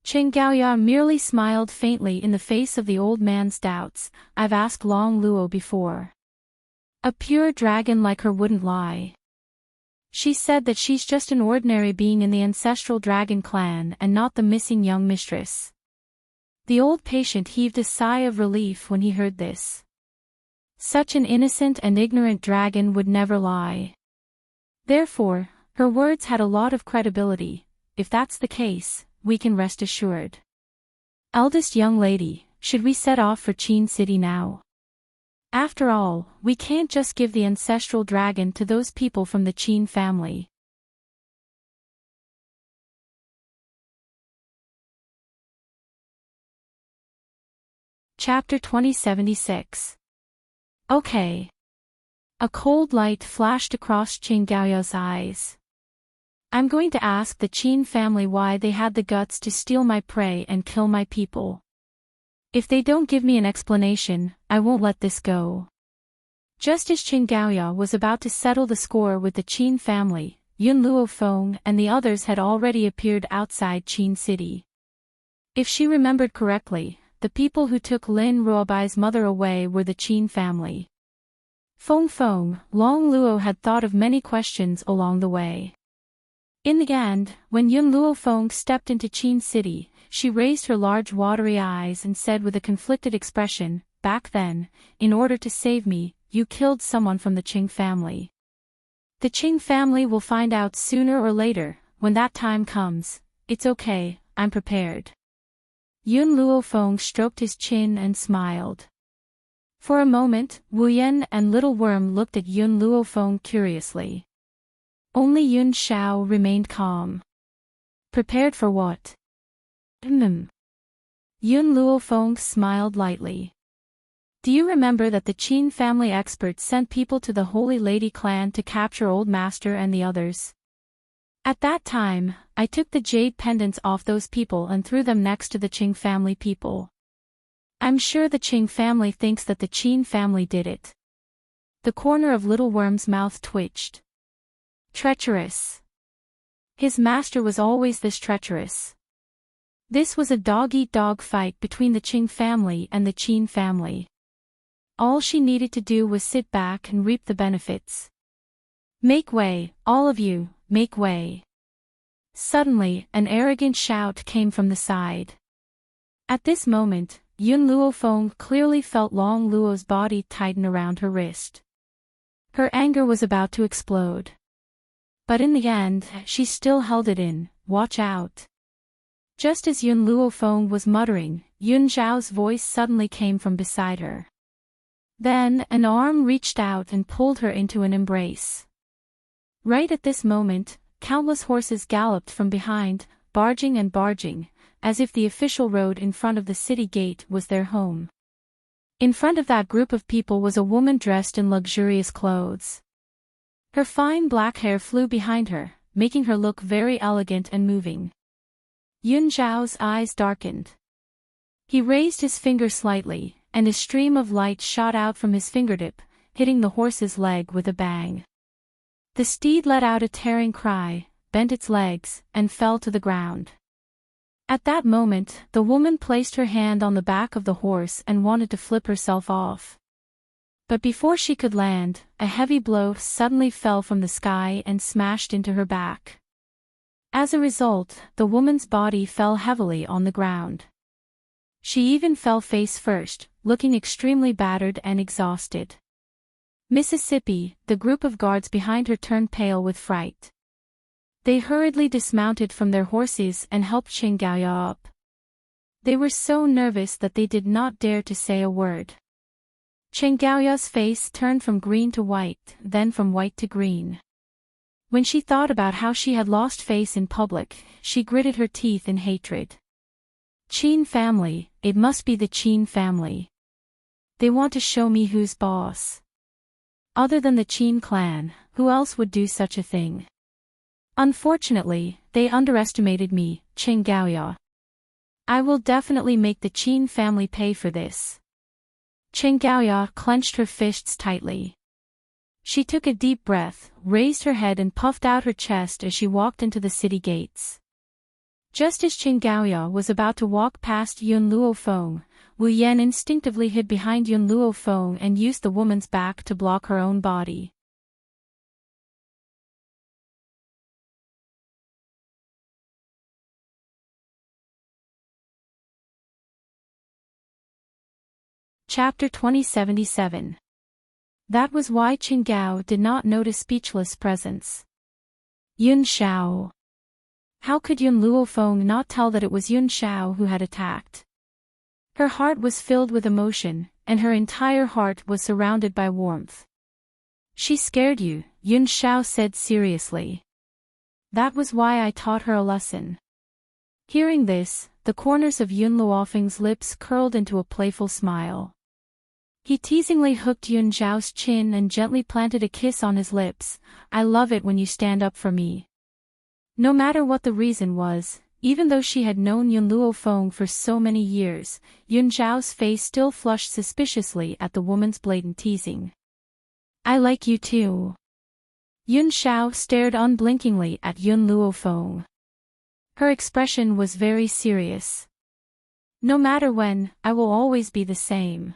Qinggaoya merely smiled faintly in the face of the old man's doubts. I've asked Long Luo before. A pure dragon like her wouldn't lie. She said that she's just an ordinary being in the ancestral dragon clan and not the missing young mistress. The old patient heaved a sigh of relief when he heard this. Such an innocent and ignorant dragon would never lie. Therefore, her words had a lot of credibility. If that's the case, we can rest assured. Eldest young lady, should we set off for Qin City now? After all, we can't just give the ancestral dragon to those people from the Qin family. Chapter 2076. Okay. A cold light flashed across Qin Gaoya's eyes. I'm going to ask the Qin family why they had the guts to steal my prey and kill my people. If they don't give me an explanation, I won't let this go. Just as Qin Gaoya was about to settle the score with the Qin family, Yun Luofeng and the others had already appeared outside Qin City. If she remembered correctly, the people who took Lin Ruobai's mother away were the Qin family. Feng, Long Luo had thought of many questions along the way. In the end, when Yun Luofeng stepped into Qin City, she raised her large watery eyes and said with a conflicted expression, "Back then, in order to save me, you killed someone from the Qing family. The Qing family will find out sooner or later. When that time comes, it's okay, I'm prepared." Yun Luofeng stroked his chin and smiled. For a moment, Wu Yan and Little Worm looked at Yun Luofeng curiously. Only Yun Shao remained calm. Prepared for what? Yun Luofeng smiled lightly. Do you remember that the Qin family experts sent people to the Holy Lady clan to capture Old Master and the others? At that time, I took the jade pendants off those people and threw them next to the Qing family people. I'm sure the Qing family thinks that the Qin family did it. The corner of Little Worm's mouth twitched. Treacherous. His master was always this treacherous. This was a dog-eat-dog fight between the Qing family and the Qin family. All she needed to do was sit back and reap the benefits. Make way, all of you, make way. Suddenly, an arrogant shout came from the side. At this moment, Yun Luofeng clearly felt Long Luo's body tighten around her wrist. Her anger was about to explode. But in the end, she still held it in. Watch out. Just as Yun Luofeng was muttering, Yun Zhao's voice suddenly came from beside her. Then, an arm reached out and pulled her into an embrace. Right at this moment, countless horses galloped from behind, barging and barging, as if the official road in front of the city gate was their home. In front of that group of people was a woman dressed in luxurious clothes. Her fine black hair flew behind her, making her look very elegant and moving. Yun Zhao's eyes darkened. He raised his finger slightly, and a stream of light shot out from his fingertip, hitting the horse's leg with a bang. The steed let out a tearing cry, bent its legs, and fell to the ground. At that moment, the woman placed her hand on the back of the horse and wanted to flip herself off. But before she could land, a heavy blow suddenly fell from the sky and smashed into her back. As a result, the woman's body fell heavily on the ground. She even fell face first, looking extremely battered and exhausted. Mississippi, the group of guards behind her turned pale with fright. They hurriedly dismounted from their horses and helped Qin Gaoya up. They were so nervous that they did not dare to say a word. Qin Gaoya's face turned from green to white, then from white to green. When she thought about how she had lost face in public, she gritted her teeth in hatred. Qin family, it must be the Qin family. They want to show me who's boss. Other than the Qin clan, who else would do such a thing? Unfortunately, they underestimated me, Qin Gaoya. I will definitely make the Qin family pay for this. Qin Gaoya clenched her fists tightly. She took a deep breath, raised her head and puffed out her chest as she walked into the city gates. Just as Qin Gaoya was about to walk past Yun Luofeng, Wu Yan instinctively hid behind Yun Luofeng and used the woman's back to block her own body. Chapter 2077. That was why Qin Gao did not notice Speechless' presence. Yun Shao. How could Yun Luofeng not tell that it was Yun Shao who had attacked? Her heart was filled with emotion, and her entire heart was surrounded by warmth. She scared you, Yun Shao said seriously. That was why I taught her a lesson. Hearing this, the corners of Yun Luofeng's lips curled into a playful smile. He teasingly hooked Yun Zhao's chin and gently planted a kiss on his lips. "I love it when you stand up for me." No matter what the reason was, even though she had known Yun Luofeng for so many years, Yun Zhao's face still flushed suspiciously at the woman's blatant teasing. "I like you too." Yun Zhao stared unblinkingly at Yun Luofeng. Her expression was very serious. "No matter when, I will always be the same."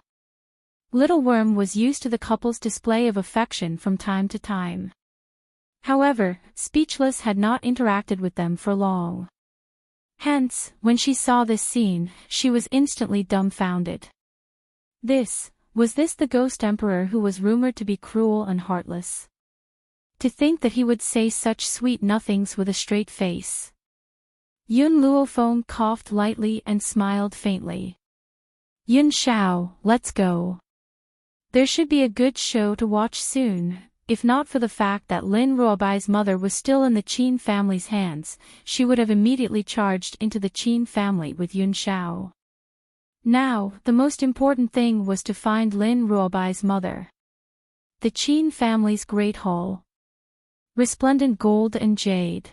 Little Worm was used to the couple's display of affection from time to time. However, Speechless had not interacted with them for long. Hence, when she saw this scene, she was instantly dumbfounded. Was this the Ghost Emperor who was rumored to be cruel and heartless? To think that he would say such sweet nothings with a straight face. Yun Luofeng coughed lightly and smiled faintly. "Yun Zhao, let's go. There should be a good show to watch soon." If not for the fact that Lin Ruobai's mother was still in the Qin family's hands, she would have immediately charged into the Qin family with Yun Zhao. Now, the most important thing was to find Lin Ruobai's mother. The Qin family's great hall. Resplendent gold and jade.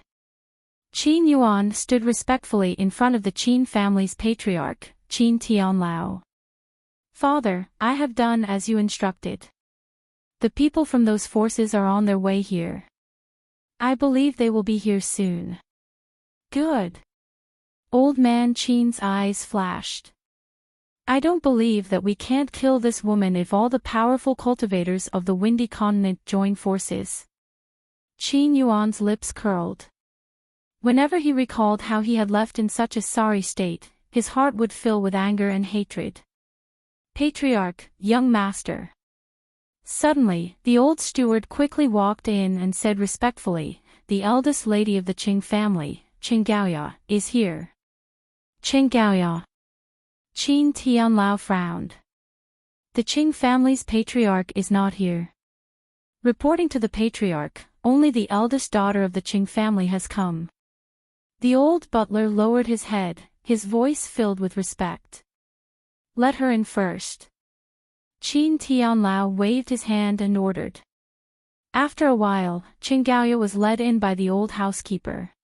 Qin Yuan stood respectfully in front of the Qin family's patriarch, Qin Tianlao. "Father, I have done as you instructed. The people from those forces are on their way here. I believe they will be here soon." "Good." Old man Qin's eyes flashed. "I don't believe that we can't kill this woman if all the powerful cultivators of the Windy Continent join forces." Qin Yuan's lips curled. Whenever he recalled how he had left in such a sorry state, his heart would fill with anger and hatred. "Patriarch, young master." Suddenly, the old steward quickly walked in and said respectfully, "The eldest lady of the Qing family, Qin Gaoya, is here." "Qin Gaoya." Qin Tianlao frowned. "The Qing family's patriarch is not here." Reporting to the patriarch, only the eldest daughter of the Qing family has come. The old butler lowered his head, his voice filled with respect. "Let her in first." Qin Tianlao waved his hand and ordered. After a while, Qin Gaoya was led in by the old housekeeper.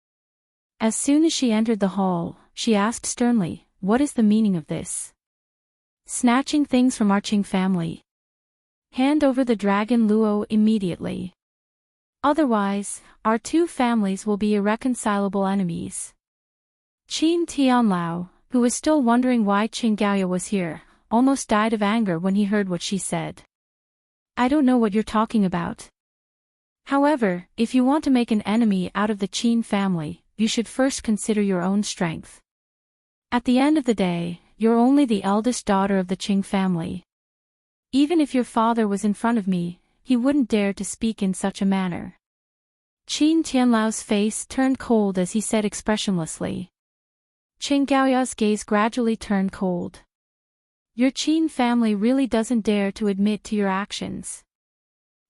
As soon as she entered the hall, she asked sternly, "What is the meaning of this? Snatching things from our Qing family? Hand over the dragon Luo immediately. Otherwise, our two families will be irreconcilable enemies." Qin Tianlao, who was still wondering why Qin Gaoya was here, almost died of anger when he heard what she said. "I don't know what you're talking about. However, if you want to make an enemy out of the Qin family, you should first consider your own strength. At the end of the day, you're only the eldest daughter of the Qing family. Even if your father was in front of me, he wouldn't dare to speak in such a manner." Qin Tianlao's face turned cold as he said expressionlessly. Qin Gaoya's gaze gradually turned cold. "Your Qin family really doesn't dare to admit to your actions.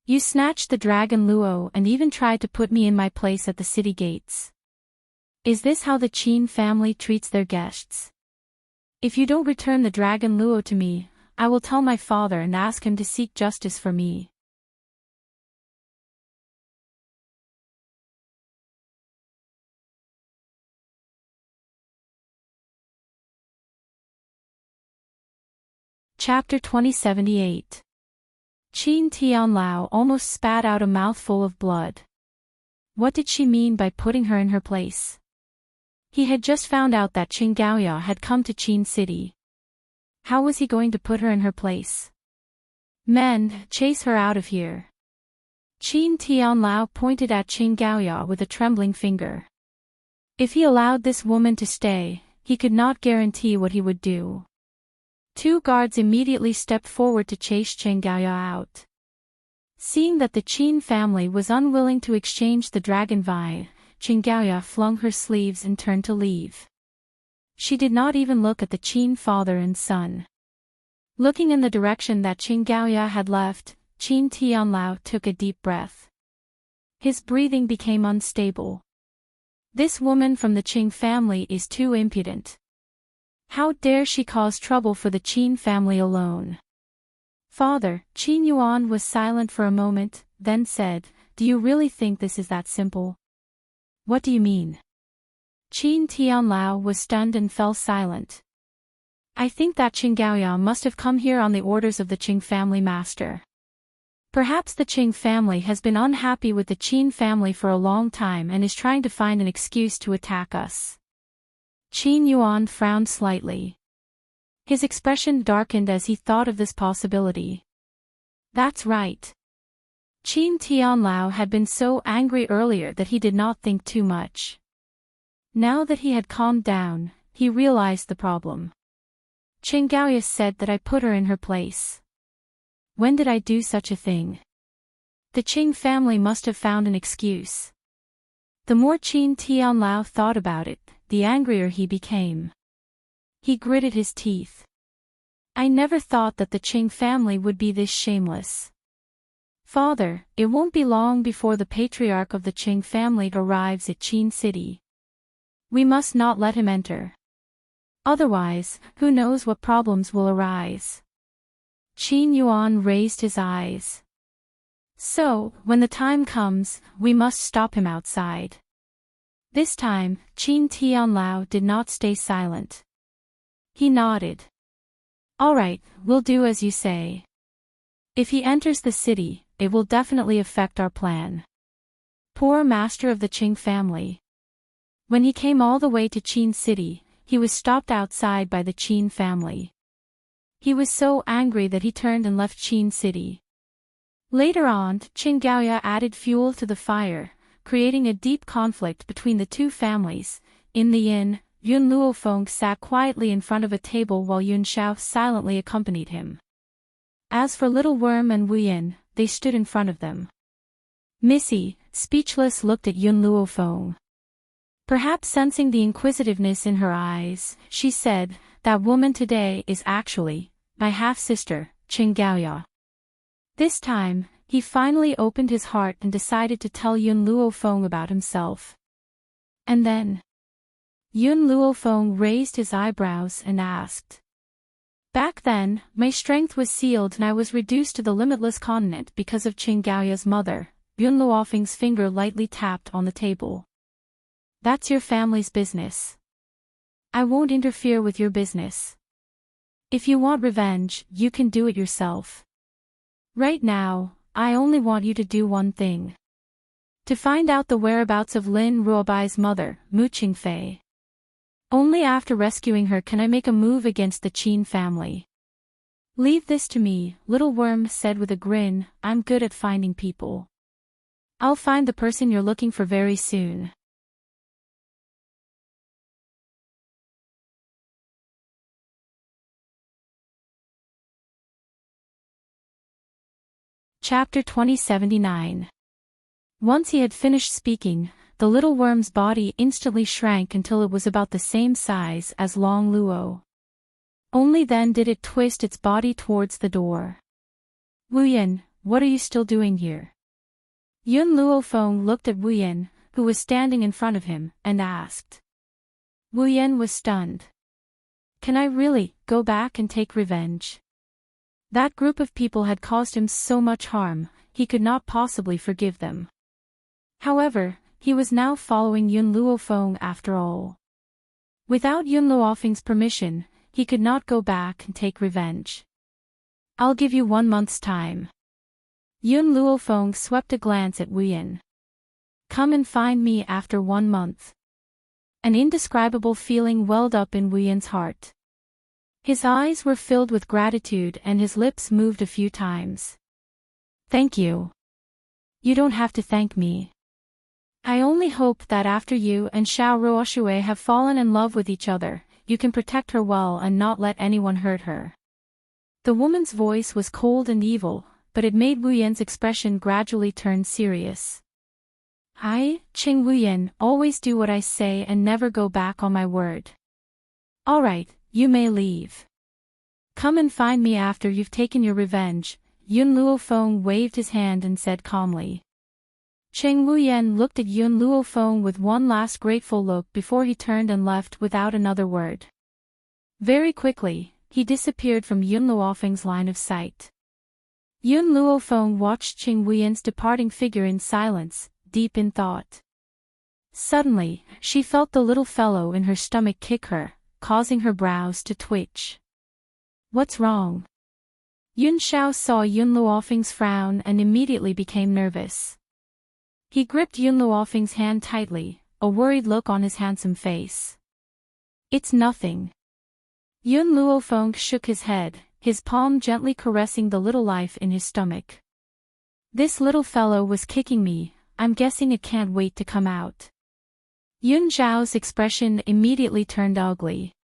You snatched the dragon Luo and even tried to put me in my place at the city gates. Is this how the Qin family treats their guests? If you don't return the dragon Luo to me, I will tell my father and ask him to seek justice for me." Chapter 2078. Qin Tianlao almost spat out a mouthful of blood. What did she mean by putting her in her place? He had just found out that Qin Gaoya had come to Qin City. How was he going to put her in her place? "Men, chase her out of here." Qin Tianlao pointed at Qin Gaoya with a trembling finger. If he allowed this woman to stay, he could not guarantee what he would do. Two guards immediately stepped forward to chase Qin Gaoya out. Seeing that the Qin family was unwilling to exchange the dragon vine, Qin Gaoya flung her sleeves and turned to leave. She did not even look at the Qin father and son. Looking in the direction that Qin Gaoya had left, Qin Tianlao took a deep breath. His breathing became unstable. This woman from the Qing family is too impudent. How dare she cause trouble for the Qin family alone? Father, Qin Yuan was silent for a moment, then said, "Do you really think this is that simple?" "What do you mean?" Qin Tianlao was stunned and fell silent. "I think that Qing Gaoya must have come here on the orders of the Qing family master. Perhaps the Qing family has been unhappy with the Qin family for a long time and is trying to find an excuse to attack us." Qin Yuan frowned slightly. His expression darkened as he thought of this possibility. That's right. Qin Tianlao had been so angry earlier that he did not think too much. Now that he had calmed down, he realized the problem. Qing Gaoya said that I put her in her place. When did I do such a thing? The Qing family must have found an excuse. The more Qin Tianlao thought about it, the angrier he became. He gritted his teeth. I never thought that the Qing family would be this shameless. Father, it won't be long before the patriarch of the Qing family arrives at Qin City. We must not let him enter. Otherwise, who knows what problems will arise. Qin Yuan raised his eyes. So, when the time comes, we must stop him outside. This time, Qin Tianlao did not stay silent. He nodded. All right, we'll do as you say. If he enters the city, it will definitely affect our plan. Poor master of the Qing family. When he came all the way to Qin City, he was stopped outside by the Qin family. He was so angry that he turned and left Qin City. Later on, Qing Gaoya added fuel to the fire, creating a deep conflict between the two families. In the inn, Yun Luofeng sat quietly in front of a table while Yun Xiao silently accompanied him. As for Little Worm and Wu Yin, they stood in front of them. Missy, speechless, looked at Yun Luofeng. Perhaps sensing the inquisitiveness in her eyes, she said, "That woman today is actually my half-sister, Qing Gaoya." This time, he finally opened his heart and decided to tell Yun Luofeng about himself. And then Yun Luofeng raised his eyebrows and asked. Back then, my strength was sealed and I was reduced to the limitless continent because of Qing Gaoya's mother. Yun Luofeng's finger lightly tapped on the table. That's your family's business. I won't interfere with your business. If you want revenge, you can do it yourself. Right now, I only want you to do one thing. To find out the whereabouts of Lin Ruobai's mother, Mu Qingfei. Only after rescuing her can I make a move against the Qin family. Leave this to me, Little Worm said with a grin. I'm good at finding people. I'll find the person you're looking for very soon. Chapter 2079. Once he had finished speaking, the little worm's body instantly shrank until it was about the same size as Long Luo. Only then did it twist its body towards the door. Wu Yin, what are you still doing here? Yun Luofeng looked at Wu Yin, who was standing in front of him, and asked. Wu Yin was stunned. Can I really go back and take revenge? That group of people had caused him so much harm, he could not possibly forgive them. However, he was now following Yun Luofeng after all. Without Yun Luofeng's permission, he could not go back and take revenge. I'll give you 1 month's time. Yun Luofeng swept a glance at Wu Yin. Come and find me after 1 month. An indescribable feeling welled up in Wu Yin's heart. His eyes were filled with gratitude and his lips moved a few times. Thank you. You don't have to thank me. I only hope that after you and Xiao Ruoxue have fallen in love with each other, you can protect her well and not let anyone hurt her. The woman's voice was cold and evil, but it made Wu Yin's expression gradually turn serious. I, Qing Wu Yin, always do what I say and never go back on my word. All right, you may leave. Come and find me after you've taken your revenge. Yun Luofeng waved his hand and said calmly. Qing Wu Yin looked at Yun Luofeng with one last grateful look before he turned and left without another word. Very quickly, he disappeared from Yun Luofeng's line of sight. Yun Luofeng watched Qing Wuyan's departing figure in silence, deep in thought. Suddenly, she felt the little fellow in her stomach kick her, causing her brows to twitch. What's wrong? Yun Xiao saw Yun Luofeng's frown and immediately became nervous. He gripped Yun Luofeng's hand tightly, a worried look on his handsome face. It's nothing. Yun Luofeng shook his head, his palm gently caressing the little life in his stomach. This little fellow was kicking me, I'm guessing it can't wait to come out. Yun Zhao's expression immediately turned ugly.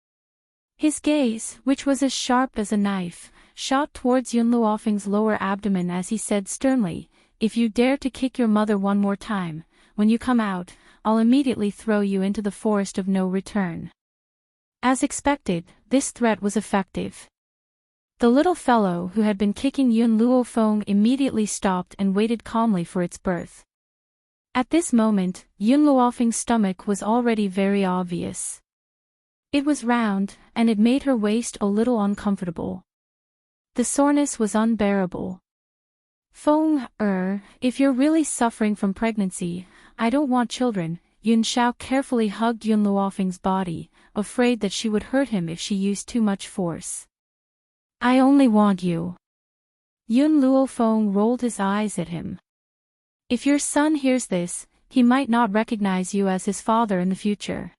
His gaze, which was as sharp as a knife, shot towards Yun Luofeng's lower abdomen as he said sternly, if you dare to kick your mother one more time, when you come out, I'll immediately throw you into the forest of no return. As expected, this threat was effective. The little fellow who had been kicking Yun Luofeng immediately stopped and waited calmly for its birth. At this moment, Yun Luofeng's stomach was already very obvious. It was round, and it made her waist a little uncomfortable. The soreness was unbearable. Feng, if you're really suffering from pregnancy, I don't want children. Yun Xiao carefully hugged Yun Luofeng's body, afraid that she would hurt him if she used too much force. I only want you. Yun Luofeng rolled his eyes at him. If your son hears this, he might not recognize you as his father in the future.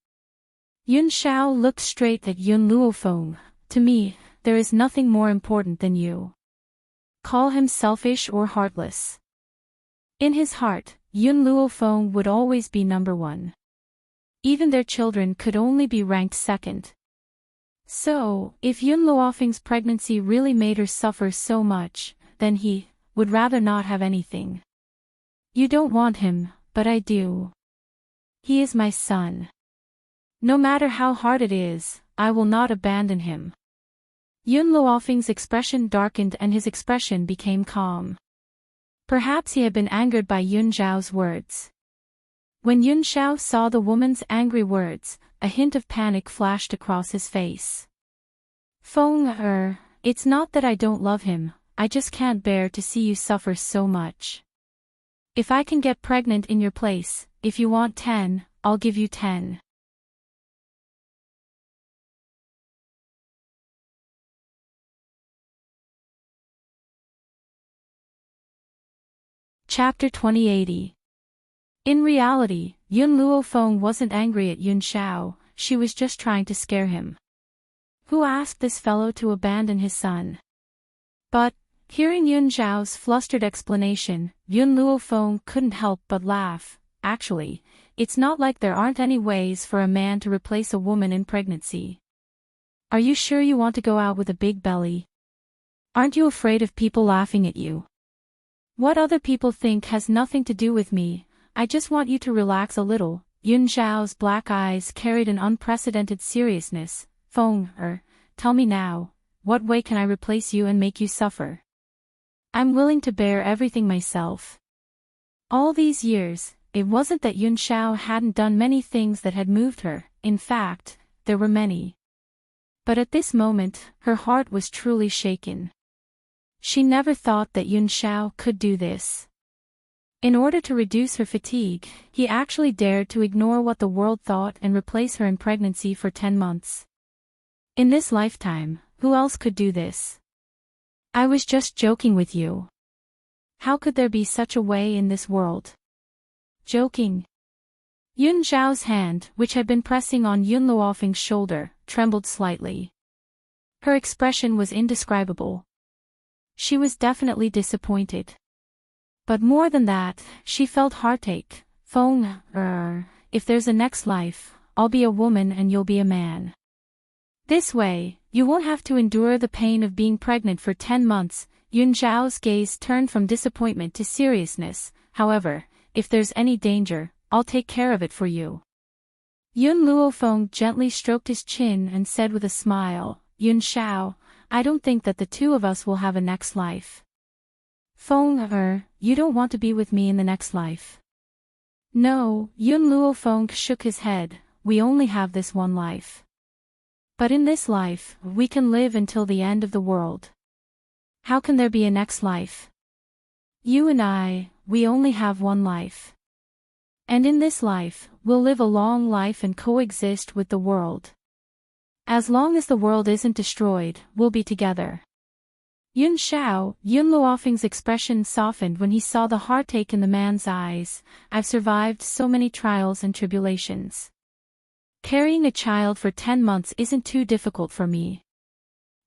Yun Xiao looked straight at Yun Luofeng. To me, there is nothing more important than you. Call him selfish or heartless. In his heart, Yun Luofeng would always be number one. Even their children could only be ranked second. So, if Yun Luofeng's pregnancy really made her suffer so much, then he would rather not have anything. You don't want him, but I do. He is my son. No matter how hard it is, I will not abandon him. Yun Luofeng's expression darkened and his expression became calm. Perhaps he had been angered by Yun Zhao's words. When Yun Xiao saw the woman's angry words, a hint of panic flashed across his face. Feng, it's not that I don't love him, I just can't bear to see you suffer so much. If I can get pregnant in your place, if you want 10, I'll give you 10. Chapter 2080. In reality, Yun Luofeng wasn't angry at Yun Xiao, she was just trying to scare him. Who asked this fellow to abandon his son? But, hearing Yun Zhao's flustered explanation, Yun Luofeng couldn't help but laugh. Actually, it's not like there aren't any ways for a man to replace a woman in pregnancy. Are you sure you want to go out with a big belly? Aren't you afraid of people laughing at you? What other people think has nothing to do with me, I just want you to relax a little. Yun Zhao's black eyes carried an unprecedented seriousness. Feng, tell me now, what way can I replace you and make you suffer? I'm willing to bear everything myself. All these years, it wasn't that Yun Xiao hadn't done many things that had moved her, in fact, there were many. But at this moment, her heart was truly shaken. She never thought that Yun Xiao could do this. In order to reduce her fatigue, he actually dared to ignore what the world thought and replace her in pregnancy for 10 months. In this lifetime, who else could do this? I was just joking with you. How could there be such a way in this world? Joking. Yun Zhao's hand, which had been pressing on Yun Luofeng's shoulder, trembled slightly. Her expression was indescribable. She was definitely disappointed. But more than that, she felt heartache. Feng, if there's a next life, I'll be a woman and you'll be a man. This way, you won't have to endure the pain of being pregnant for 10 months. Yun Zhao's gaze turned from disappointment to seriousness. However, if there's any danger, I'll take care of it for you. Yun Luofeng gently stroked his chin and said with a smile, Yun Xiao, I don't think that the two of us will have a next life. Feng, you don't want to be with me in the next life. No, Yun Luofeng shook his head, we only have this one life. But in this life, we can live until the end of the world. How can there be a next life? You and I, we only have one life. And in this life, we'll live a long life and coexist with the world. As long as the world isn't destroyed, we'll be together. Yun Luofeng's expression softened when he saw the heartache in the man's eyes. I've survived so many trials and tribulations. Carrying a child for 10 months isn't too difficult for me.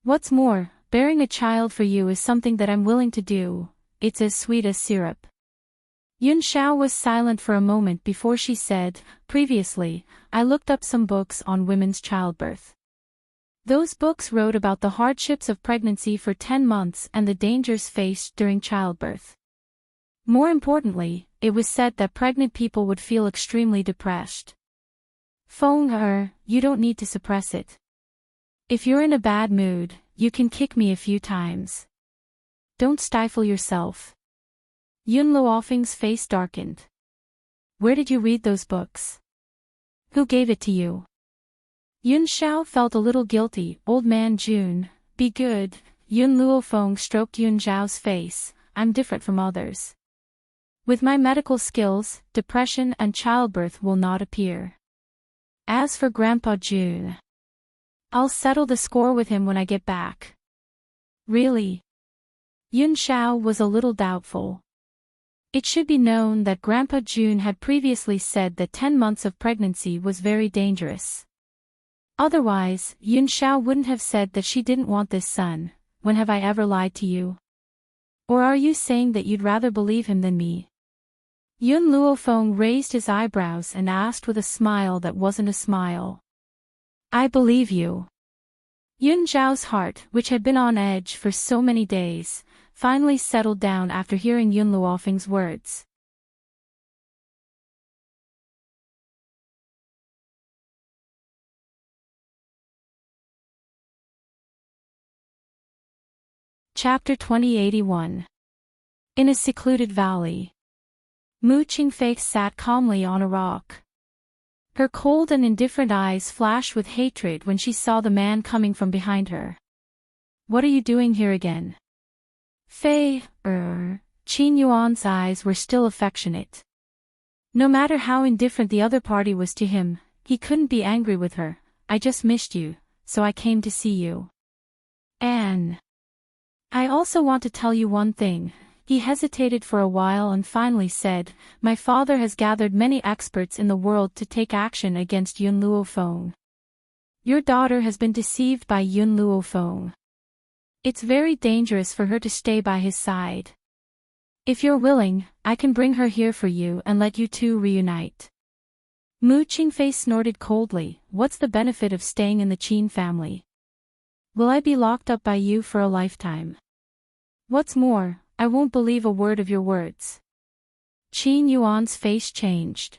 What's more, bearing a child for you is something that I'm willing to do. It's as sweet as syrup. Yun Xiao was silent for a moment before she said, previously, I looked up some books on women's childbirth. Those books wrote about the hardships of pregnancy for 10 months and the dangers faced during childbirth. More importantly, it was said that pregnant people would feel extremely depressed. Feng you don't need to suppress it. If you're in a bad mood, you can kick me a few times. Don't stifle yourself. Yun Luofeng's face darkened. Where did you read those books? Who gave it to you? Yun Xiao felt a little guilty. Old man Jun, be good. Yun Luofeng stroked Yun Zhao's face. I'm different from others. With my medical skills, depression and childbirth will not appear. As for Grandpa Jun, I'll settle the score with him when I get back. Really? Yun Xiao was a little doubtful. It should be known that Grandpa Jun had previously said that 10 months of pregnancy was very dangerous. Otherwise, Yun Xiao wouldn't have said that she didn't want this son. When have I ever lied to you? Or are you saying that you'd rather believe him than me? Yun Luofeng raised his eyebrows and asked with a smile that wasn't a smile. I believe you. Yun Zhao's heart, which had been on edge for so many days, finally settled down after hearing Yun Luofeng's words. Chapter 2081. In a secluded valley. Mu Qingfei sat calmly on a rock. Her cold and indifferent eyes flashed with hatred when she saw the man coming from behind her. What are you doing here again? Qin Yuan's eyes were still affectionate. No matter how indifferent the other party was to him, he couldn't be angry with her. I just missed you, so I came to see you. And I also want to tell you one thing. He hesitated for a while and finally said, my father has gathered many experts in the world to take action against Yun Luofeng. Your daughter has been deceived by Yun Luofeng. It's very dangerous for her to stay by his side. If you're willing, I can bring her here for you and let you two reunite. Mu Qingfei snorted coldly. What's the benefit of staying in the Qin family? Will I be locked up by you for a lifetime? What's more, I won't believe a word of your words. Qin Yuan's face changed.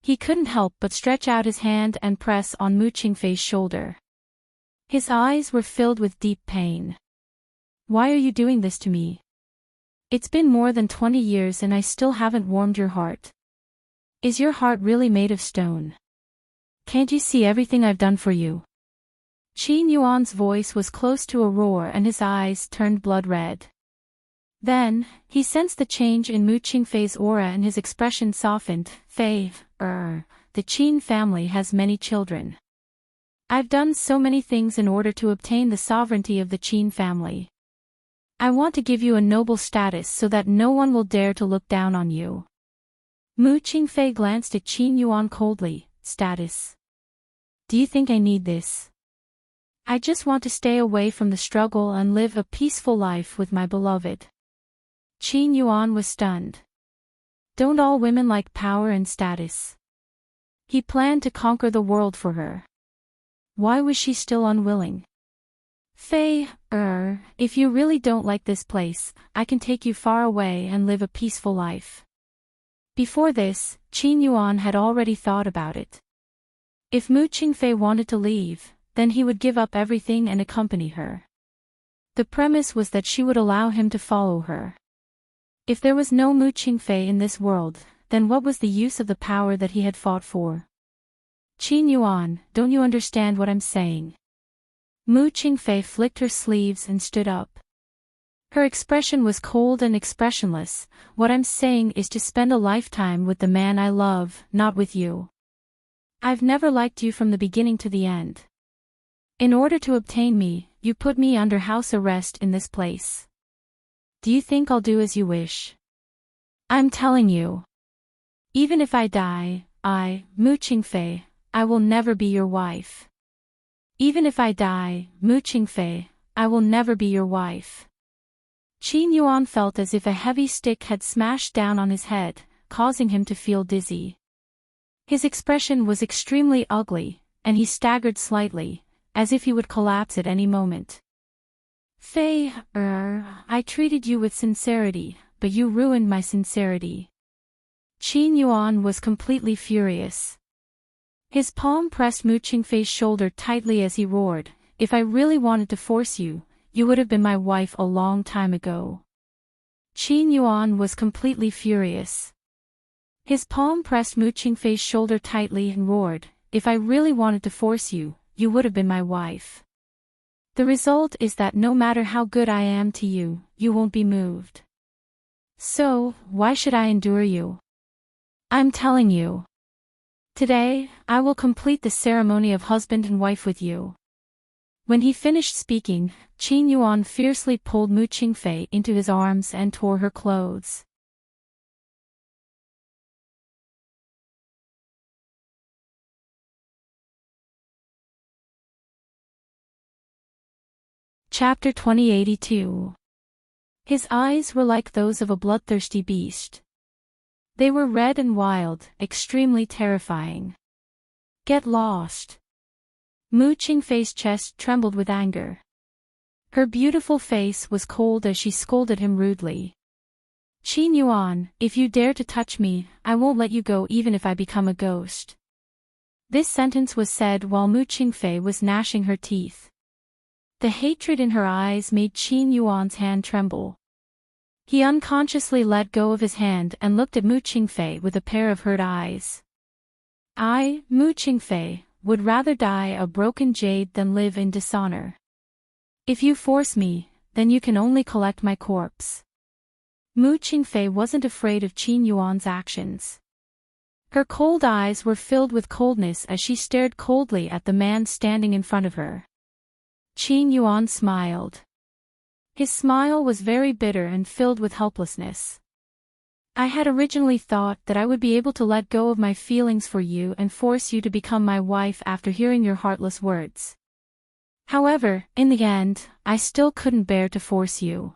He couldn't help but stretch out his hand and press on Mu Qingfei's shoulder. His eyes were filled with deep pain. Why are you doing this to me? It's been more than 20 years and I still haven't warmed your heart. Is your heart really made of stone? Can't you see everything I've done for you? Qin Yuan's voice was close to a roar and his eyes turned blood red. Then, he sensed the change in Mu Qingfei's aura and his expression softened. The Qin family has many children. I've done so many things in order to obtain the sovereignty of the Qin family. I want to give you a noble status so that no one will dare to look down on you. Mu Qingfei glanced at Qin Yuan coldly. Status? Do you think I need this? I just want to stay away from the struggle and live a peaceful life with my beloved. Qin Yuan was stunned. Don't all women like power and status? He planned to conquer the world for her. Why was she still unwilling? If you really don't like this place, I can take you far away and live a peaceful life. Before this, Qin Yuan had already thought about it. If Mu Qingfei wanted to leave, then he would give up everything and accompany her. The premise was that she would allow him to follow her. If there was no Mu Qingfei in this world, then what was the use of the power that he had fought for? Qin Yuan, don't you understand what I'm saying? Mu Qingfei flicked her sleeves and stood up. Her expression was cold and expressionless. What I'm saying is to spend a lifetime with the man I love, not with you. I've never liked you from the beginning to the end. In order to obtain me, you put me under house arrest in this place. Do you think I'll do as you wish? I'm telling you. Even if I die, Mu Qingfei, I will never be your wife. Even if I die, Mu Qingfei, I will never be your wife. Qin Yuan felt as if a heavy stick had smashed down on his head, causing him to feel dizzy. His expression was extremely ugly, and he staggered slightly, as if he would collapse at any moment. Fei, I treated you with sincerity, but you ruined my sincerity. Qin Yuan was completely furious. His palm pressed Mu Qingfei's shoulder tightly as he roared, if I really wanted to force you, you would have been my wife a long time ago. Qin Yuan was completely furious. His palm pressed Mu Qingfei's shoulder tightly and roared, if I really wanted to force you, you would have been my wife. The result is that no matter how good I am to you, you won't be moved. So, why should I endure you? I'm telling you. Today, I will complete the ceremony of husband and wife with you. When he finished speaking, Qin Yuan fiercely pulled Mu Qingfei into his arms and tore her clothes. Chapter 2082. His eyes were like those of a bloodthirsty beast. They were red and wild, extremely terrifying. Get lost. Mu Qingfei's chest trembled with anger. Her beautiful face was cold as she scolded him rudely. Qin Yuan, if you dare to touch me, I won't let you go even if I become a ghost. This sentence was said while Mu Qingfei was gnashing her teeth. The hatred in her eyes made Qin Yuan's hand tremble. He unconsciously let go of his hand and looked at Mu Qingfei with a pair of hurt eyes. I, Mu Qingfei, would rather die a broken jade than live in dishonor. If you force me, then you can only collect my corpse. Mu Qingfei wasn't afraid of Qin Yuan's actions. Her cold eyes were filled with coldness as she stared coldly at the man standing in front of her. Qin Yuan smiled. His smile was very bitter and filled with helplessness. I had originally thought that I would be able to let go of my feelings for you and force you to become my wife after hearing your heartless words. However, in the end, I still couldn't bear to force you.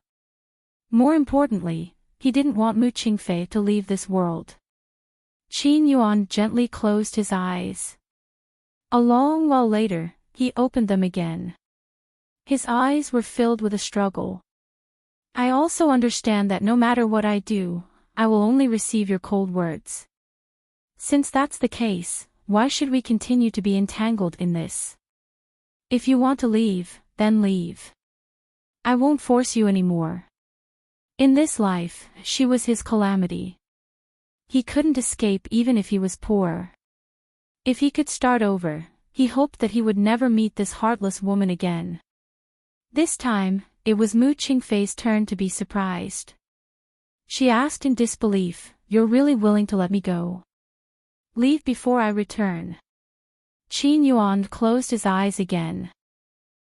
More importantly, he didn't want Mu Qingfei to leave this world. Qin Yuan gently closed his eyes. A long while later, he opened them again. His eyes were filled with a struggle. I also understand that no matter what I do, I will only receive your cold words. Since that's the case, why should we continue to be entangled in this? If you want to leave, then leave. I won't force you anymore. In this life, she was his calamity. He couldn't escape even if he was poor. If he could start over, he hoped that he would never meet this heartless woman again. This time, it was Mu Qingfei's turn to be surprised. She asked in disbelief, "You're really willing to let me go? Leave before I return." Qin Yuan closed his eyes again.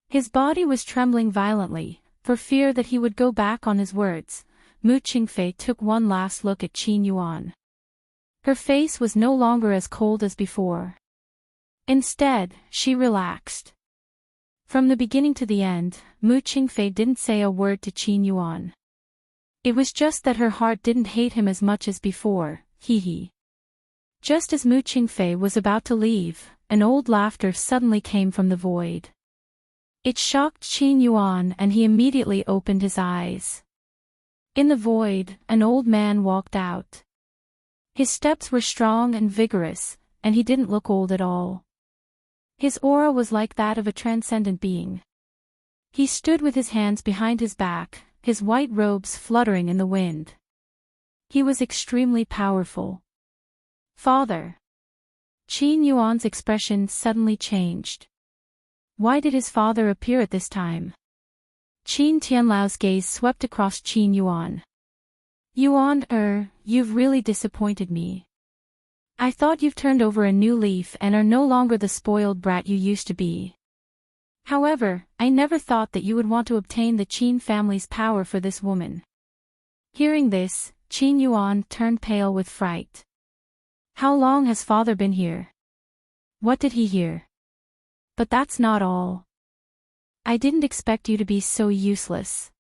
His body was trembling violently, for fear that he would go back on his words. Mu Qingfei took one last look at Qin Yuan. Her face was no longer as cold as before. Instead, she relaxed. From the beginning to the end, Mu Qingfei didn't say a word to Qin Yuan. It was just that her heart didn't hate him as much as before, hee. Just as Mu Qingfei was about to leave, an old laughter suddenly came from the void. It shocked Qin Yuan and he immediately opened his eyes. In the void, an old man walked out. His steps were strong and vigorous, and he didn't look old at all. His aura was like that of a transcendent being. He stood with his hands behind his back, his white robes fluttering in the wind. He was extremely powerful. "Father." Qin Yuan's expression suddenly changed. Why did his father appear at this time? Qin Tianlao's gaze swept across Qin Yuan. Yuan, you've really disappointed me. I thought you've turned over a new leaf and are no longer the spoiled brat you used to be. However, I never thought that you would want to obtain the Qin family's power for this woman. Hearing this, Qin Yuan turned pale with fright. How long has father been here? What did he hear? But that's not all. I didn't expect you to be so useless.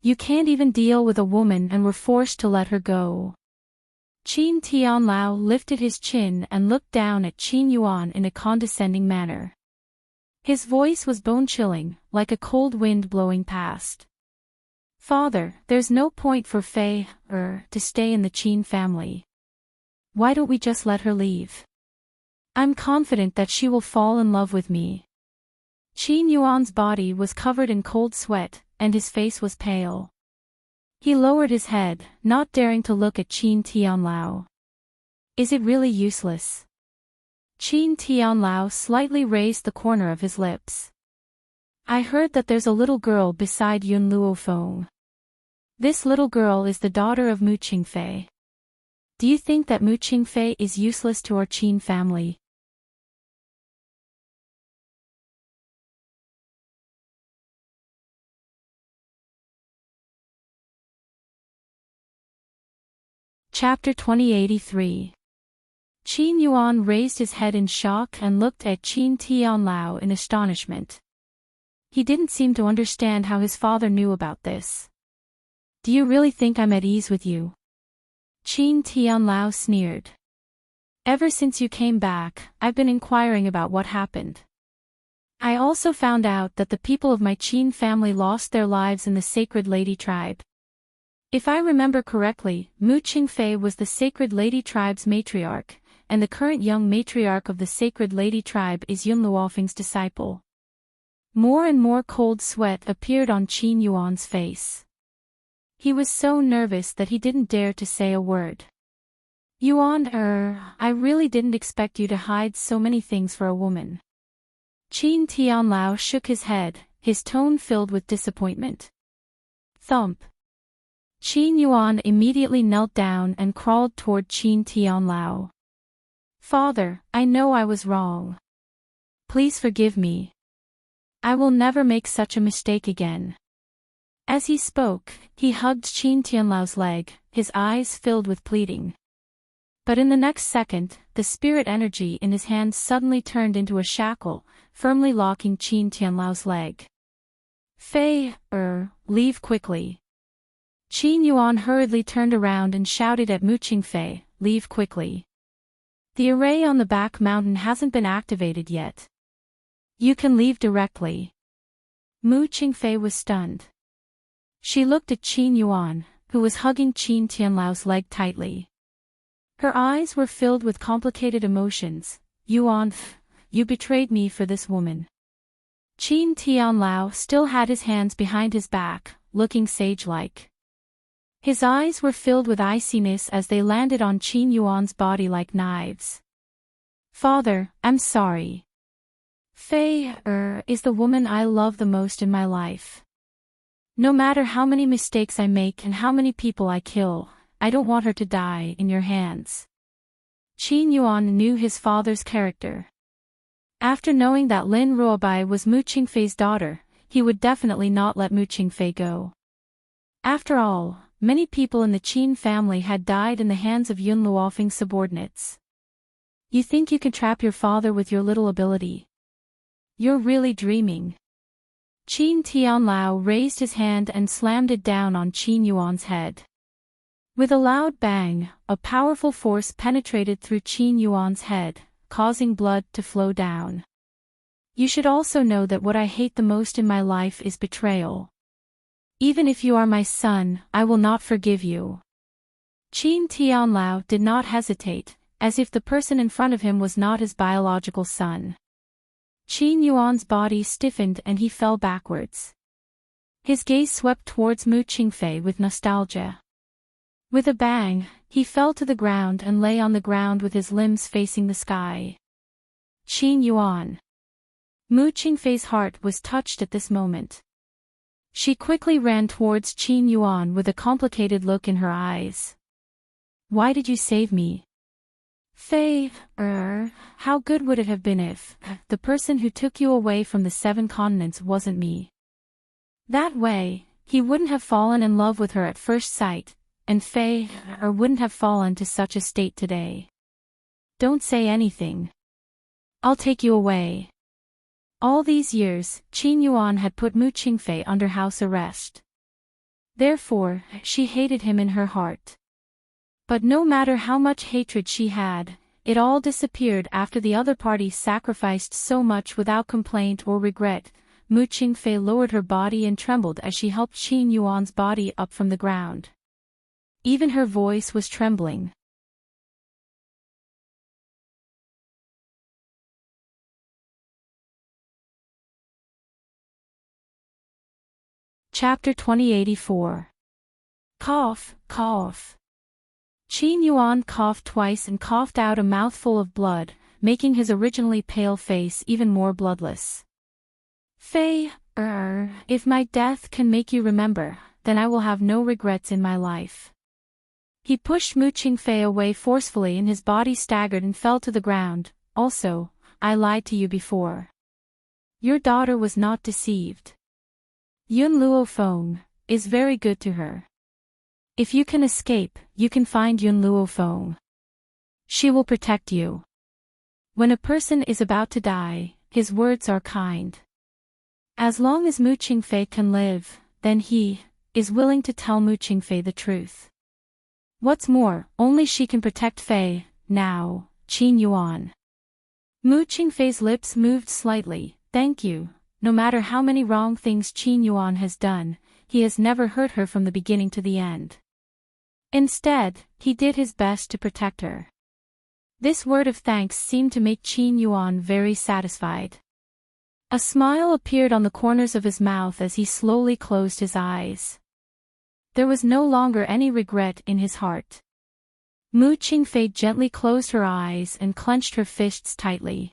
You can't even deal with a woman and were forced to let her go. Qin Tianlao lifted his chin and looked down at Qin Yuan in a condescending manner. His voice was bone-chilling, like a cold wind blowing past. Father, there's no point for Fei, to stay in the Qin family. Why don't we just let her leave? I'm confident that she will fall in love with me. Qin Yuan's body was covered in cold sweat, and his face was pale. He lowered his head, not daring to look at Qin Tianlao. Is it really useless? Qin Tianlao slightly raised the corner of his lips. I heard that there's a little girl beside Yun Luofeng. This little girl is the daughter of Mu Qingfei. Do you think that Mu Qingfei is useless to our Qin family? Chapter 2083. Qin Yuan raised his head in shock and looked at Qin Tianlao in astonishment. He didn't seem to understand how his father knew about this. Do you really think I'm at ease with you? Qin Tianlao sneered. Ever since you came back, I've been inquiring about what happened. I also found out that the people of my Qin family lost their lives in the Sacred Lady tribe. If I remember correctly, Mu Qingfei was the Sacred Lady tribe's matriarch, and the current young matriarch of the Sacred Lady tribe is Yun Luofeng's disciple. More and more cold sweat appeared on Qin Yuan's face. He was so nervous that he didn't dare to say a word. Yuan, I really didn't expect you to hide so many things for a woman. Qin Tianlao shook his head, his tone filled with disappointment. Thump. Qin Yuan immediately knelt down and crawled toward Qin Tianlao. Father, I know I was wrong. Please forgive me. I will never make such a mistake again. As he spoke, he hugged Qin Tianlao's leg, his eyes filled with pleading. But in the next second, the spirit energy in his hand suddenly turned into a shackle, firmly locking Qin Tianlao's leg. Fei, leave quickly. Qin Yuan hurriedly turned around and shouted at Mu Qingfei, leave quickly. The array on the back mountain hasn't been activated yet. You can leave directly. Mu Qingfei was stunned. She looked at Qin Yuan, who was hugging Qin Tianlao's leg tightly. Her eyes were filled with complicated emotions. Yuan, you betrayed me for this woman. Qin Tianlao still had his hands behind his back, looking sage-like. His eyes were filled with iciness as they landed on Qin Yuan's body like knives. Father, I'm sorry. Fei, is the woman I love the most in my life. No matter how many mistakes I make and how many people I kill, I don't want her to die in your hands. Qin Yuan knew his father's character. After knowing that Lin Ruobai was Mu Qingfei's daughter, he would definitely not let Mu Qingfei go. After all, many people in the Qin family had died in the hands of Yun Luofeng's subordinates. You think you can trap your father with your little ability? You're really dreaming. Qin Tianlao raised his hand and slammed it down on Qin Yuan's head. With a loud bang, a powerful force penetrated through Qin Yuan's head, causing blood to flow down. You should also know that what I hate the most in my life is betrayal. Even if you are my son, I will not forgive you. Qin Tianlao did not hesitate, as if the person in front of him was not his biological son. Qin Yuan's body stiffened and he fell backwards. His gaze swept towards Mu Qingfei with nostalgia. With a bang, he fell to the ground and lay on the ground with his limbs facing the sky. Qin Yuan. Mu Qingfei's heart was touched at this moment. She quickly ran towards Qin Yuan with a complicated look in her eyes. Why did you save me? Fei, how good would it have been if the person who took you away from the 7 continents wasn't me? That way, he wouldn't have fallen in love with her at first sight, and Fei wouldn't have fallen to such a state today. Don't say anything. I'll take you away. All these years, Qin Yuan had put Mu Qingfei under house arrest. Therefore, she hated him in her heart. But no matter how much hatred she had, it all disappeared after the other party sacrificed so much without complaint or regret. Mu Qingfei lowered her body and trembled as she helped Qin Yuan's body up from the ground. Even her voice was trembling. Chapter 2084. Cough, cough. Qin Yuan coughed twice and coughed out a mouthful of blood, making his originally pale face even more bloodless. Fei, if my death can make you remember, then I will have no regrets in my life. He pushed Mu Qingfei away forcefully and his body staggered and fell to the ground. Also, I lied to you before. Your daughter was not deceived. Yun Luo Feng is very good to her. If you can escape, you can find Yun Luo Feng. She will protect you. When a person is about to die, his words are kind. As long as Mu Qingfei can live, then he is willing to tell Mu Qingfei the truth. What's more, only she can protect Fei, now, Qin Yuan. Mu Qingfei's lips moved slightly. Thank you. No matter how many wrong things Qin Yuan has done, he has never hurt her from the beginning to the end. Instead, he did his best to protect her. This word of thanks seemed to make Qin Yuan very satisfied. A smile appeared on the corners of his mouth as he slowly closed his eyes. There was no longer any regret in his heart. Mu Qingfei gently closed her eyes and clenched her fists tightly.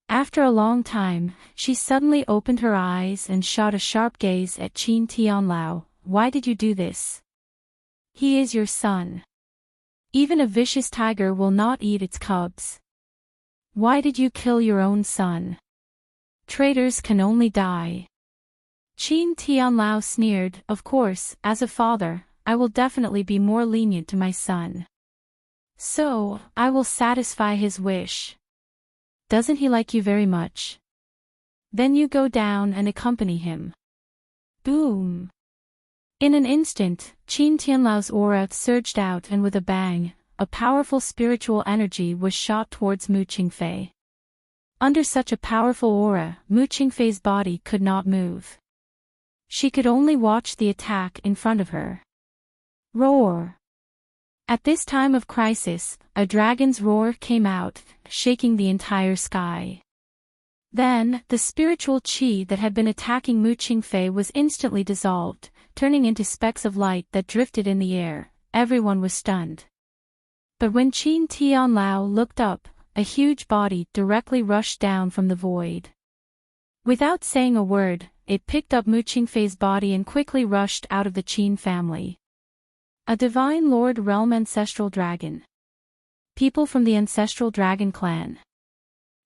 After a long time, she suddenly opened her eyes and shot a sharp gaze at Qin Tianlao. Why did you do this? He is your son. Even a vicious tiger will not eat its cubs. Why did you kill your own son? Traitors can only die. Qin Tianlao sneered. Of course, as a father, I will definitely be more lenient to my son. So, I will satisfy his wish. Doesn't he like you very much? Then you go down and accompany him. Boom! In an instant, Qin Tianlao's aura surged out and with a bang, a powerful spiritual energy was shot towards Mu Qingfei. Under such a powerful aura, Mu Qingfei's body could not move. She could only watch the attack in front of her. Roar! At this time of crisis, a dragon's roar came out, shaking the entire sky. Then, the spiritual qi that had been attacking Mu Qingfei was instantly dissolved, turning into specks of light that drifted in the air. Everyone was stunned. But when Qin Tianlao looked up, a huge body directly rushed down from the void. Without saying a word, it picked up Mu Qingfei's body and quickly rushed out of the Qin family. A divine Lord Realm ancestral dragon. People from the ancestral dragon clan.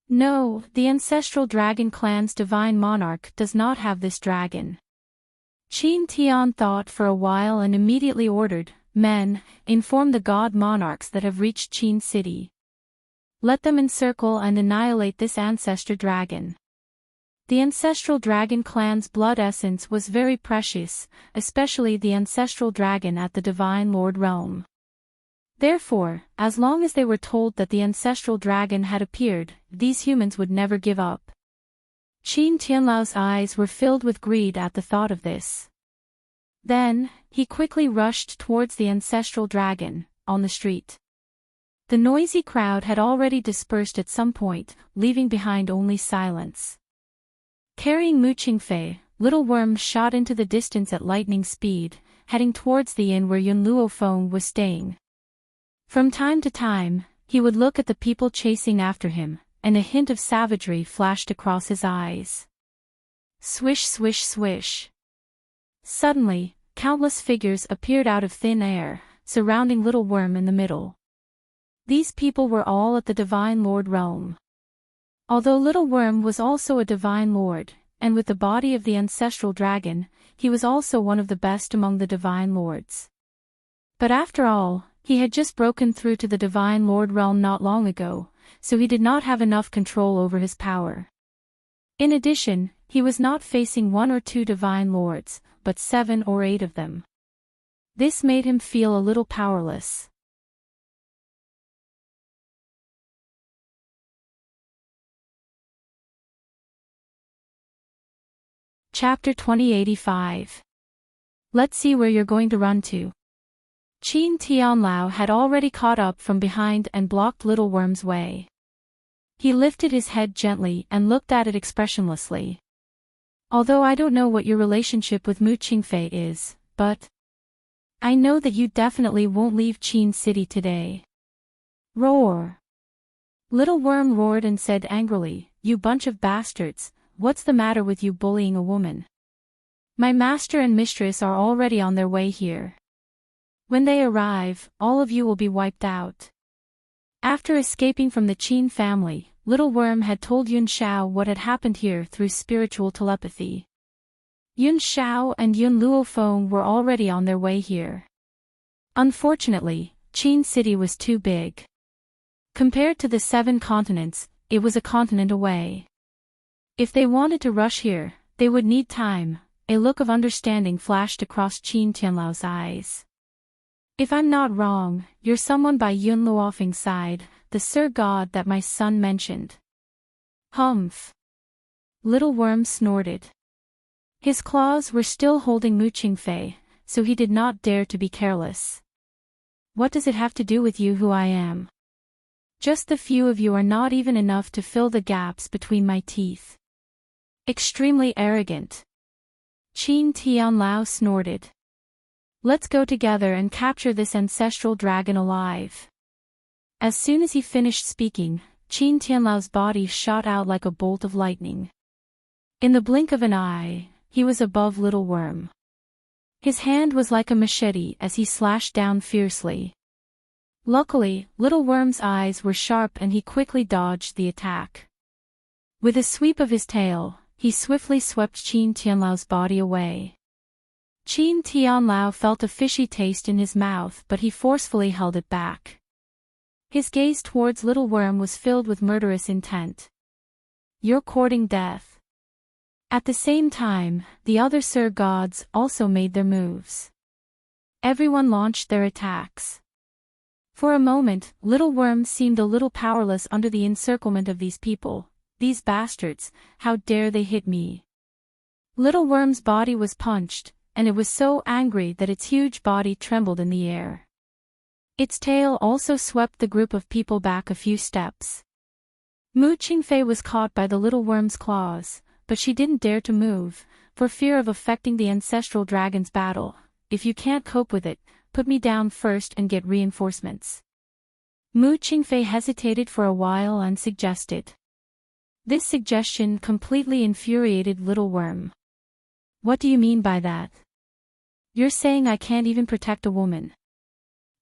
No, the ancestral dragon clan's divine monarch does not have this dragon. Qin Tian thought for a while and immediately ordered, men, inform the god monarchs that have reached Qin city. Let them encircle and annihilate this ancestor dragon. The ancestral dragon clan's blood essence was very precious, especially the ancestral dragon at the Divine Lord Realm. Therefore, as long as they were told that the ancestral dragon had appeared, these humans would never give up. Qin Tianlao's eyes were filled with greed at the thought of this. Then, he quickly rushed towards the ancestral dragon, on the street. The noisy crowd had already dispersed at some point, leaving behind only silence. Carrying Mu Qingfei, Little Worm shot into the distance at lightning speed, heading towards the inn where Yun Luo Feng was staying. From time to time, he would look at the people chasing after him, and a hint of savagery flashed across his eyes. Swish, swish, swish. Suddenly, countless figures appeared out of thin air, surrounding Little Worm in the middle. These people were all at the Divine Lord realm. Although Little Worm was also a Divine Lord, and with the body of the ancestral dragon, he was also one of the best among the Divine Lords. But after all, he had just broken through to the Divine Lord realm not long ago, so he did not have enough control over his power. In addition, he was not facing 1 or 2 Divine Lords, but 7 or 8 of them. This made him feel a little powerless. Chapter 2085. Let's see where you're going to run to. Qin Tianlao had already caught up from behind and blocked Little Worm's way. He lifted his head gently and looked at it expressionlessly. Although I don't know what your relationship with Mu Qingfei is, but I know that you definitely won't leave Qin City today. Roar! Little Worm roared and said angrily, "You bunch of bastards, what's the matter with you bullying a woman? My master and mistress are already on their way here. When they arrive, all of you will be wiped out." After escaping from the Qin family, Little Worm had told Yun Shao what had happened here through spiritual telepathy. Yun Shao and Yun Luo Feng were already on their way here. Unfortunately, Qin City was too big. Compared to the 7 continents, it was a continent away. If they wanted to rush here, they would need time. A look of understanding flashed across Qin Tianlao's eyes. "If I'm not wrong, you're someone by Yun Luofeng's side, the Sir God that my son mentioned." Humph! Little Worm snorted. His claws were still holding Mu Qingfei, so he did not dare to be careless. "What does it have to do with you who I am? Just the few of you are not even enough to fill the gaps between my teeth." Extremely arrogant. Qin Tianlao snorted. "Let's go together and capture this ancestral dragon alive." As soon as he finished speaking, Qin Tianlao's body shot out like a bolt of lightning. In the blink of an eye, he was above Little Worm. His hand was like a machete as he slashed down fiercely. Luckily, Little Worm's eyes were sharp and he quickly dodged the attack. With a sweep of his tail, he swiftly swept Qin Tianlao's body away. Qin Tianlao felt a fishy taste in his mouth, but he forcefully held it back. His gaze towards Little Worm was filled with murderous intent. "You're courting death." At the same time, the other Sir Gods also made their moves. Everyone launched their attacks. For a moment, Little Worm seemed a little powerless under the encirclement of these people. "These bastards, how dare they hit me?" Little Worm's body was punched, and it was so angry that its huge body trembled in the air. Its tail also swept the group of people back a few steps. Mu Qingfei was caught by the Little Worm's claws, but she didn't dare to move, for fear of affecting the ancestral dragon's battle. "If you can't cope with it, put me down first and get reinforcements." Mu Qingfei hesitated for a while and suggested. This suggestion completely infuriated Little Worm. "What do you mean by that? You're saying I can't even protect a woman?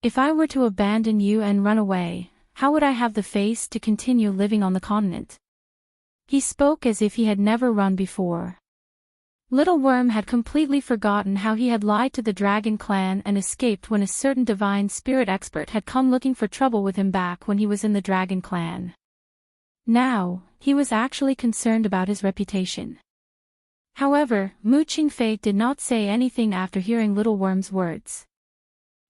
If I were to abandon you and run away, how would I have the face to continue living on the continent?" He spoke as if he had never run before. Little Worm had completely forgotten how he had lied to the Dragon Clan and escaped when a certain divine spirit expert had come looking for trouble with him back when he was in the Dragon Clan. Now, he was actually concerned about his reputation. However, Mu Qingfei did not say anything after hearing Little Worm's words.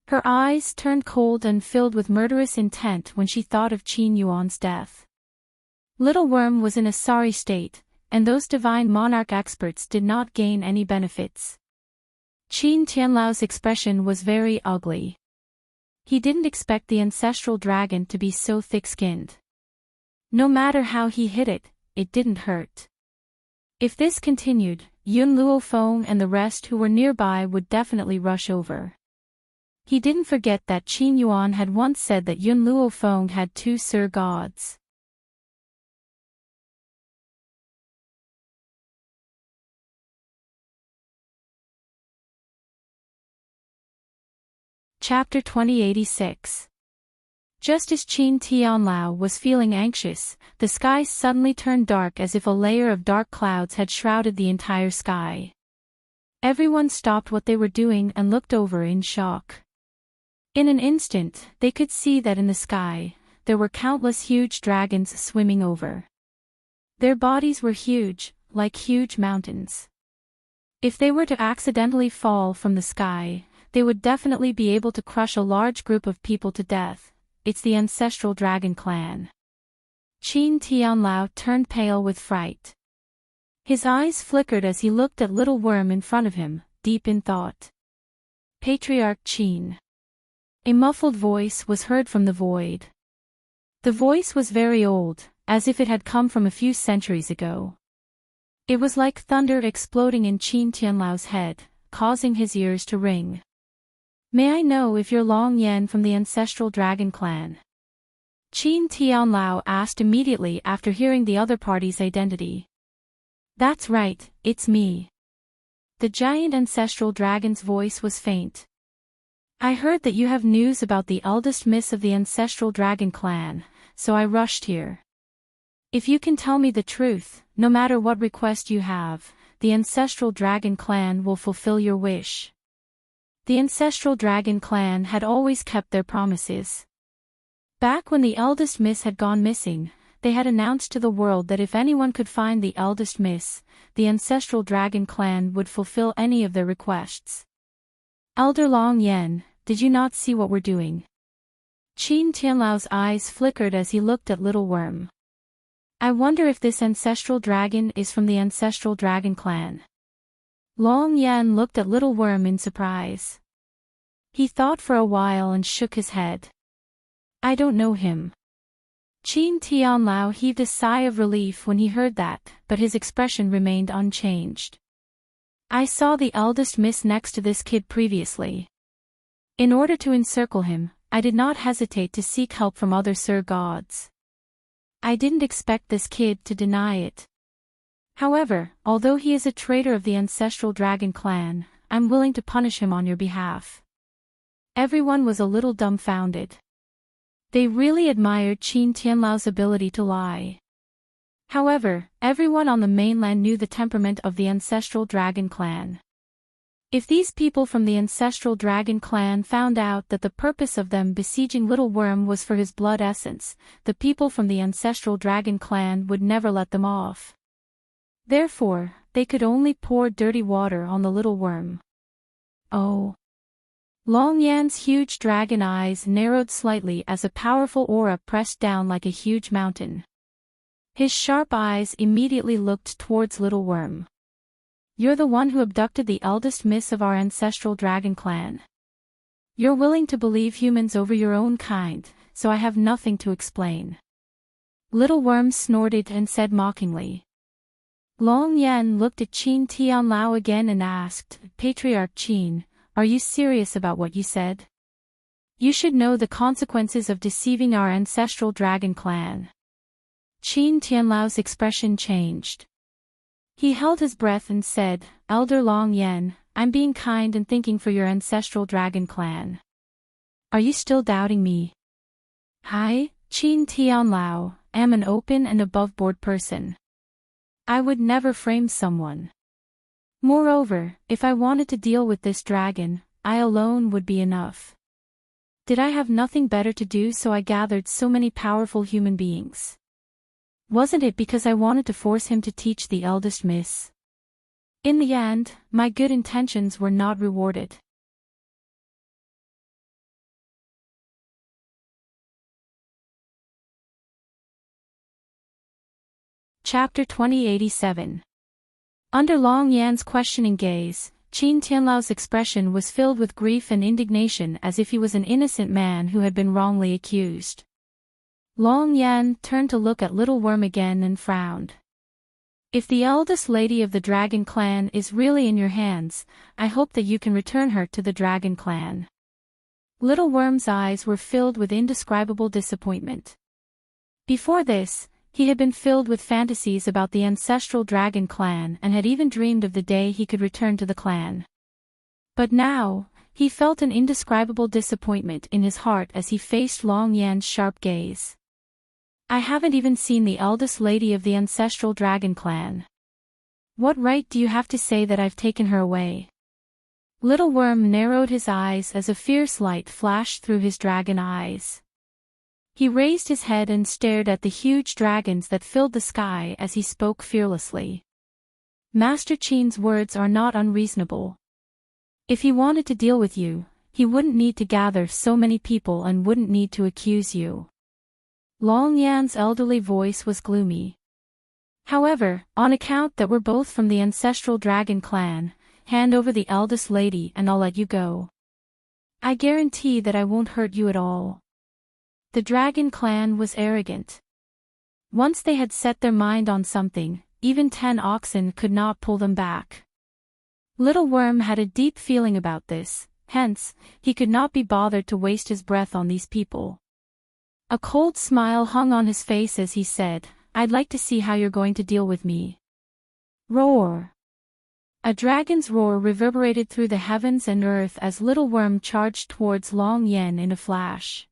Her eyes turned cold and filled with murderous intent when she thought of Qin Yuan's death. Little Worm was in a sorry state, and those divine monarch experts did not gain any benefits. Qin Tianlao's expression was very ugly. He didn't expect the ancestral dragon to be so thick-skinned. No matter how he hit it, it didn't hurt. If this continued, Yun Luo Feng and the rest who were nearby would definitely rush over. He didn't forget that Qin Yuan had once said that Yun Luo Feng had two Sir Gods. Chapter 2086. Just as Qin Tianlao was feeling anxious, the sky suddenly turned dark as if a layer of dark clouds had shrouded the entire sky. Everyone stopped what they were doing and looked over in shock. In an instant, they could see that in the sky, there were countless huge dragons swimming over. Their bodies were huge, like huge mountains. If they were to accidentally fall from the sky, they would definitely be able to crush a large group of people to death. It's the ancestral dragon clan. Qin Tianlao turned pale with fright. His eyes flickered as he looked at little worm in front of him, deep in thought. Patriarch Qin. A muffled voice was heard from the void. The voice was very old, as if it had come from a few centuries ago. It was like thunder exploding in Qin Tianlao's head, causing his ears to ring. May I know if you're Long Yan from the ancestral dragon clan? Qin Tianlao asked immediately after hearing the other party's identity. That's right, it's me. The giant ancestral dragon's voice was faint. I heard that you have news about the eldest miss of the ancestral dragon clan, so I rushed here. If you can tell me the truth, no matter what request you have, the ancestral dragon clan will fulfill your wish. The ancestral dragon clan had always kept their promises. Back when the eldest miss had gone missing, they had announced to the world that if anyone could find the eldest miss, the ancestral dragon clan would fulfill any of their requests. Elder Long Yan, did you not see what we're doing? Qin Tianlao's eyes flickered as he looked at little worm. I wonder if this ancestral dragon is from the ancestral dragon clan. Long Yan looked at little worm in surprise. He thought for a while and shook his head. I don't know him. Qin Tianlao heaved a sigh of relief when he heard that, but his expression remained unchanged. I saw the eldest miss next to this kid previously. In order to encircle him, I did not hesitate to seek help from other Sir Gods. I didn't expect this kid to deny it. However, although he is a traitor of the ancestral dragon clan, I'm willing to punish him on your behalf. Everyone was a little dumbfounded. They really admired Qin Tianlao's ability to lie. However, everyone on the mainland knew the temperament of the ancestral dragon clan. If these people from the ancestral dragon clan found out that the purpose of them besieging Little Worm was for his blood essence, the people from the ancestral dragon clan would never let them off. Therefore, they could only pour dirty water on the Little Worm. Oh. Long Yan's huge dragon eyes narrowed slightly as a powerful aura pressed down like a huge mountain. His sharp eyes immediately looked towards Little Worm. You're the one who abducted the eldest miss of our ancestral dragon clan. You're willing to believe humans over your own kind, so I have nothing to explain. Little Worm snorted and said mockingly. Long Yan looked at Qin Tianlao again and asked, Patriarch Qin, are you serious about what you said? You should know the consequences of deceiving our ancestral dragon clan. Qin Tianlao's expression changed. He held his breath and said, Elder Long Yan, I'm being kind and thinking for your ancestral dragon clan. Are you still doubting me? I, Qin Tianlao, am an open and above-board person. I would never frame someone. Moreover, if I wanted to deal with this dragon, I alone would be enough. Did I have nothing better to do, so I gathered so many powerful human beings? Wasn't it because I wanted to force him to teach the eldest miss? In the end, my good intentions were not rewarded. Chapter 2087. Under Long Yan's questioning gaze, Qin Tianlao's expression was filled with grief and indignation as if he was an innocent man who had been wrongly accused. Long Yan turned to look at Little Worm again and frowned. If the eldest lady of the Dragon Clan is really in your hands, I hope that you can return her to the Dragon Clan. Little Worm's eyes were filled with indescribable disappointment. Before this, he had been filled with fantasies about the ancestral Dragon Clan and had even dreamed of the day he could return to the clan. But now, he felt an indescribable disappointment in his heart as he faced Long Yan's sharp gaze. I haven't even seen the eldest lady of the ancestral Dragon Clan. What right do you have to say that I've taken her away? Little Worm narrowed his eyes as a fierce light flashed through his dragon eyes. He raised his head and stared at the huge dragons that filled the sky as he spoke fearlessly. Master Qin's words are not unreasonable. If he wanted to deal with you, he wouldn't need to gather so many people and wouldn't need to accuse you. Long Yan's elderly voice was gloomy. However, on account that we're both from the ancestral Dragon Clan, hand over the eldest lady and I'll let you go. I guarantee that I won't hurt you at all. The Dragon Clan was arrogant. Once they had set their mind on something, even 10 oxen could not pull them back. Little Worm had a deep feeling about this, hence, he could not be bothered to waste his breath on these people. A cold smile hung on his face as he said, I'd like to see how you're going to deal with me. Roar! A dragon's roar reverberated through the heavens and earth as Little Worm charged towards Long Yan in a flash.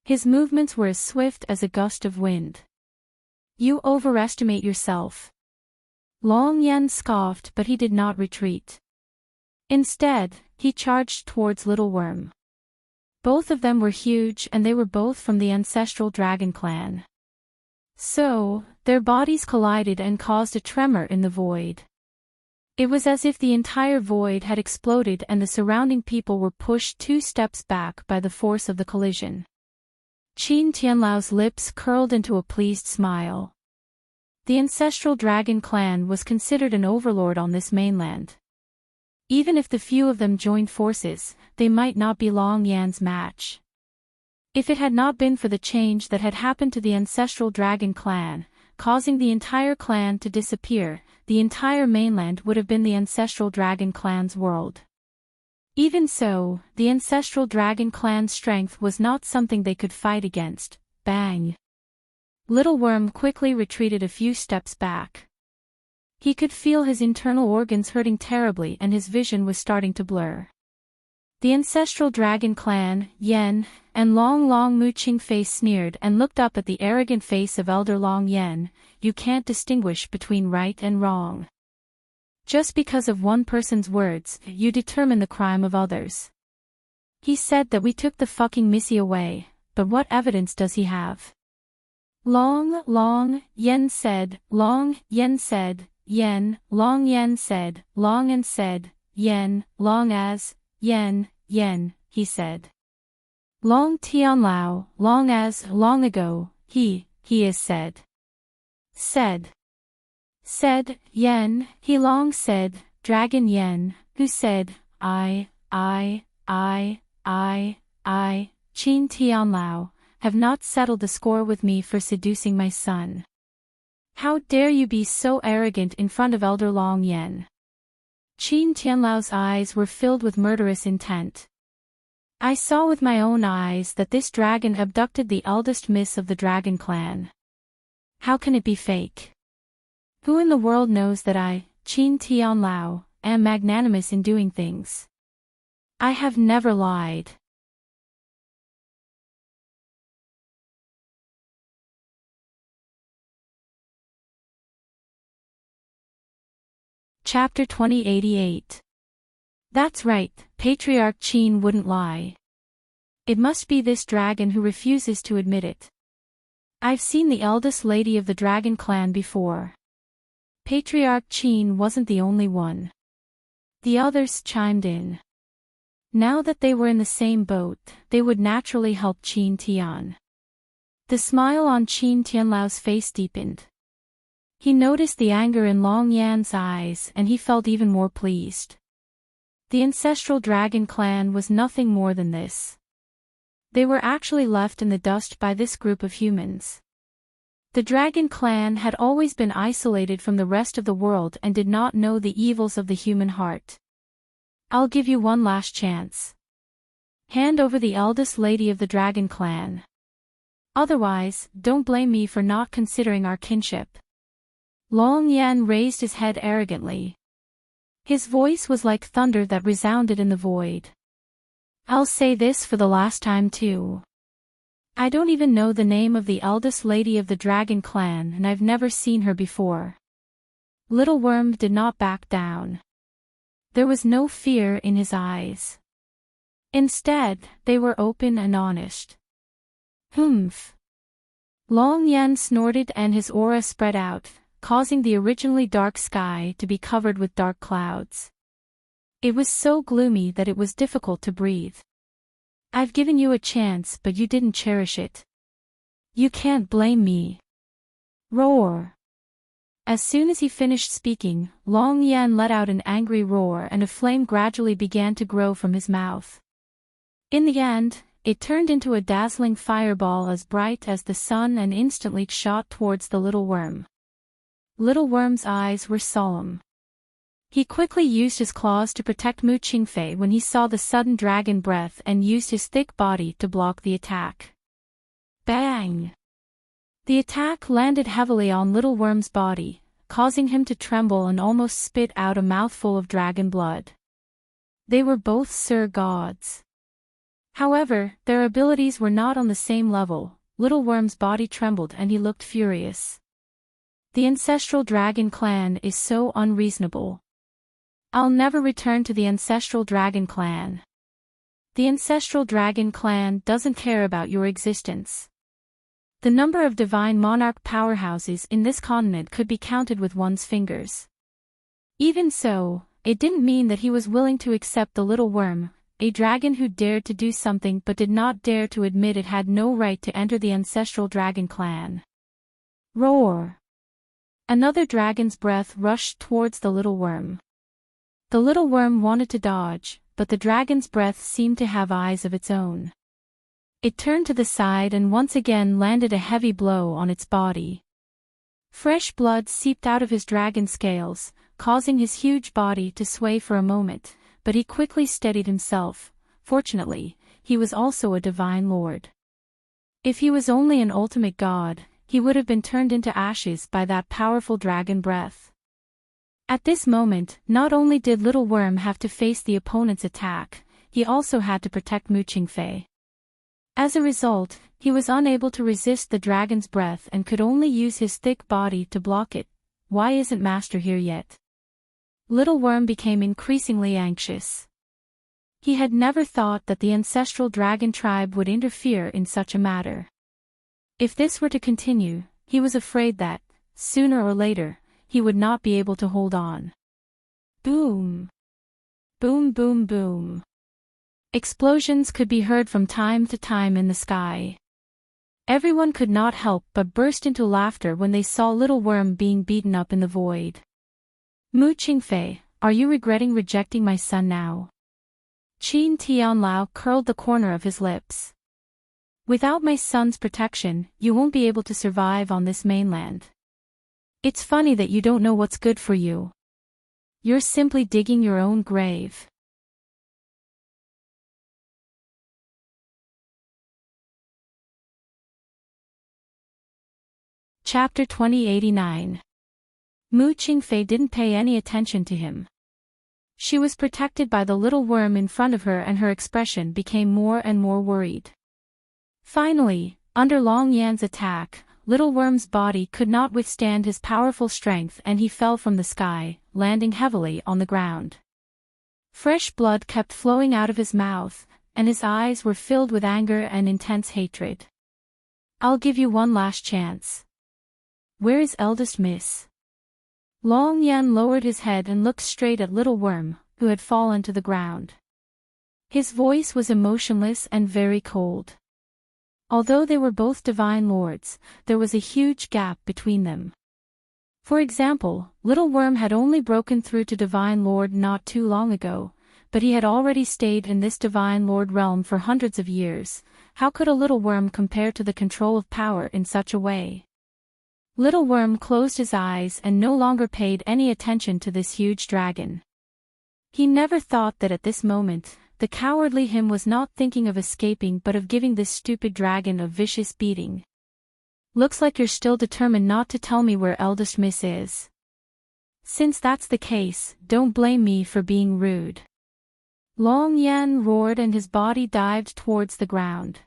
His movements were as swift as a gust of wind. You overestimate yourself. Long Yan scoffed, but he did not retreat. Instead, he charged towards Little Worm. Both of them were huge and they were both from the ancestral Dragon Clan. So, their bodies collided and caused a tremor in the void. It was as if the entire void had exploded and the surrounding people were pushed 2 steps back by the force of the collision. Qin Tianlao's lips curled into a pleased smile. The ancestral Dragon Clan was considered an overlord on this mainland. Even if the few of them joined forces, they might not be Long Yan's match. If it had not been for the change that had happened to the ancestral Dragon Clan, causing the entire clan to disappear, the entire mainland would have been the ancestral Dragon Clan's world. Even so, the ancestral Dragon Clan's strength was not something they could fight against. Bang! Little Worm quickly retreated a few steps back. He could feel his internal organs hurting terribly and his vision was starting to blur. The ancestral Dragon Clan, Yen, and Long Muqing face sneered and looked up at the arrogant face of Elder Long Yen. You can't distinguish between right and wrong. Just because of one person's words, you determine the crime of others. He said that we took the fucking Missy away, but what evidence does he have? Long Yen said, Long Yen said, Yen, Long Yen said, Long and said, Yen, Long as, Yen, he said. Long Tianlao, long as, long ago, he is said. Said, Yen, he long said, Dragon Yen, who said, I, Qin Tianlao, have not settled the score with me for seducing my son. How dare you be so arrogant in front of Elder Long Yen? Qin Tianlao's eyes were filled with murderous intent. I saw with my own eyes that this dragon abducted the eldest miss of the Dragon Clan. How can it be fake? Who in the world knows that I, Qin Tianlao, am magnanimous in doing things? I have never lied. Chapter 2088. That's right, Patriarch Qin wouldn't lie. It must be this dragon who refuses to admit it. I've seen the eldest lady of the Dragon Clan before. Patriarch Qin wasn't the only one. The others chimed in. Now that they were in the same boat, they would naturally help Qin Tian. The smile on Qin Tianlao's face deepened. He noticed the anger in Long Yan's eyes and he felt even more pleased. The ancestral Dragon Clan was nothing more than this. They were actually left in the dust by this group of humans. The dragon clan had always been isolated from the rest of the world and did not know the evils of the human heart. I'll give you one last chance. Hand over the eldest lady of the dragon clan. Otherwise, don't blame me for not considering our kinship. Long Yan raised his head arrogantly. His voice was like thunder that resounded in the void. I'll say this for the last time too. I don't even know the name of the eldest lady of the dragon clan and I've never seen her before. Little Worm did not back down. There was no fear in his eyes. Instead, they were open and honest. Humph. Long Yan snorted and his aura spread out, causing the originally dark sky to be covered with dark clouds. It was so gloomy that it was difficult to breathe. I've given you a chance but you didn't cherish it. You can't blame me. Roar. As soon as he finished speaking, Long Yan let out an angry roar and a flame gradually began to grow from his mouth. In the end, it turned into a dazzling fireball as bright as the sun and instantly shot towards the little worm. Little Worm's eyes were solemn. He quickly used his claws to protect Mu Qingfei when he saw the sudden dragon breath and used his thick body to block the attack. Bang! The attack landed heavily on Little Worm's body, causing him to tremble and almost spit out a mouthful of dragon blood. They were both Sir Gods. However, their abilities were not on the same level. Little Worm's body trembled and he looked furious. The ancestral dragon clan is so unreasonable. I'll never return to the ancestral dragon clan. The ancestral dragon clan doesn't care about your existence. The number of divine monarch powerhouses in this continent could be counted with one's fingers. Even so, it didn't mean that he was willing to accept the little worm, a dragon who dared to do something but did not dare to admit it had no right to enter the ancestral dragon clan. Roar! Another dragon's breath rushed towards the little worm. The little worm wanted to dodge, but the dragon's breath seemed to have eyes of its own. It turned to the side and once again landed a heavy blow on its body. Fresh blood seeped out of his dragon scales, causing his huge body to sway for a moment, but he quickly steadied himself. Fortunately, he was also a divine lord. If he was only an ultimate god, he would have been turned into ashes by that powerful dragon breath. At this moment, not only did Little Worm have to face the opponent's attack, he also had to protect Mu Qingfei. As a result, he was unable to resist the dragon's breath and could only use his thick body to block it. Why isn't Master here yet? Little Worm became increasingly anxious. He had never thought that the ancestral dragon tribe would interfere in such a matter. If this were to continue, he was afraid that, sooner or later, he would not be able to hold on. Boom! Boom boom boom! Explosions could be heard from time to time in the sky. Everyone could not help but burst into laughter when they saw Little Worm being beaten up in the void. Mu Qingfei, are you regretting rejecting my son now? Qin Tianlao curled the corner of his lips. Without my son's protection, you won't be able to survive on this mainland. It's funny that you don't know what's good for you. You're simply digging your own grave. Chapter 2089. Mu Qingfei didn't pay any attention to him. She was protected by the little worm in front of her and her expression became more and more worried. Finally, under Long Yan's attack, Little Worm's body could not withstand his powerful strength and he fell from the sky, landing heavily on the ground. Fresh blood kept flowing out of his mouth, and his eyes were filled with anger and intense hatred. I'll give you one last chance. Where is Eldest Miss? Long Yan lowered his head and looked straight at Little Worm, who had fallen to the ground. His voice was emotionless and very cold. Although they were both divine lords, there was a huge gap between them. For example, Little Worm had only broken through to Divine Lord not too long ago, but he had already stayed in this Divine Lord realm for hundreds of years. How could a little worm compare to the control of power in such a way? Little Worm closed his eyes and no longer paid any attention to this huge dragon. He never thought that at this moment, the cowardly him was not thinking of escaping but of giving this stupid dragon a vicious beating. Looks like you're still determined not to tell me where Eldest Miss is. Since that's the case, don't blame me for being rude. Long Yan roared and his body dived towards the ground.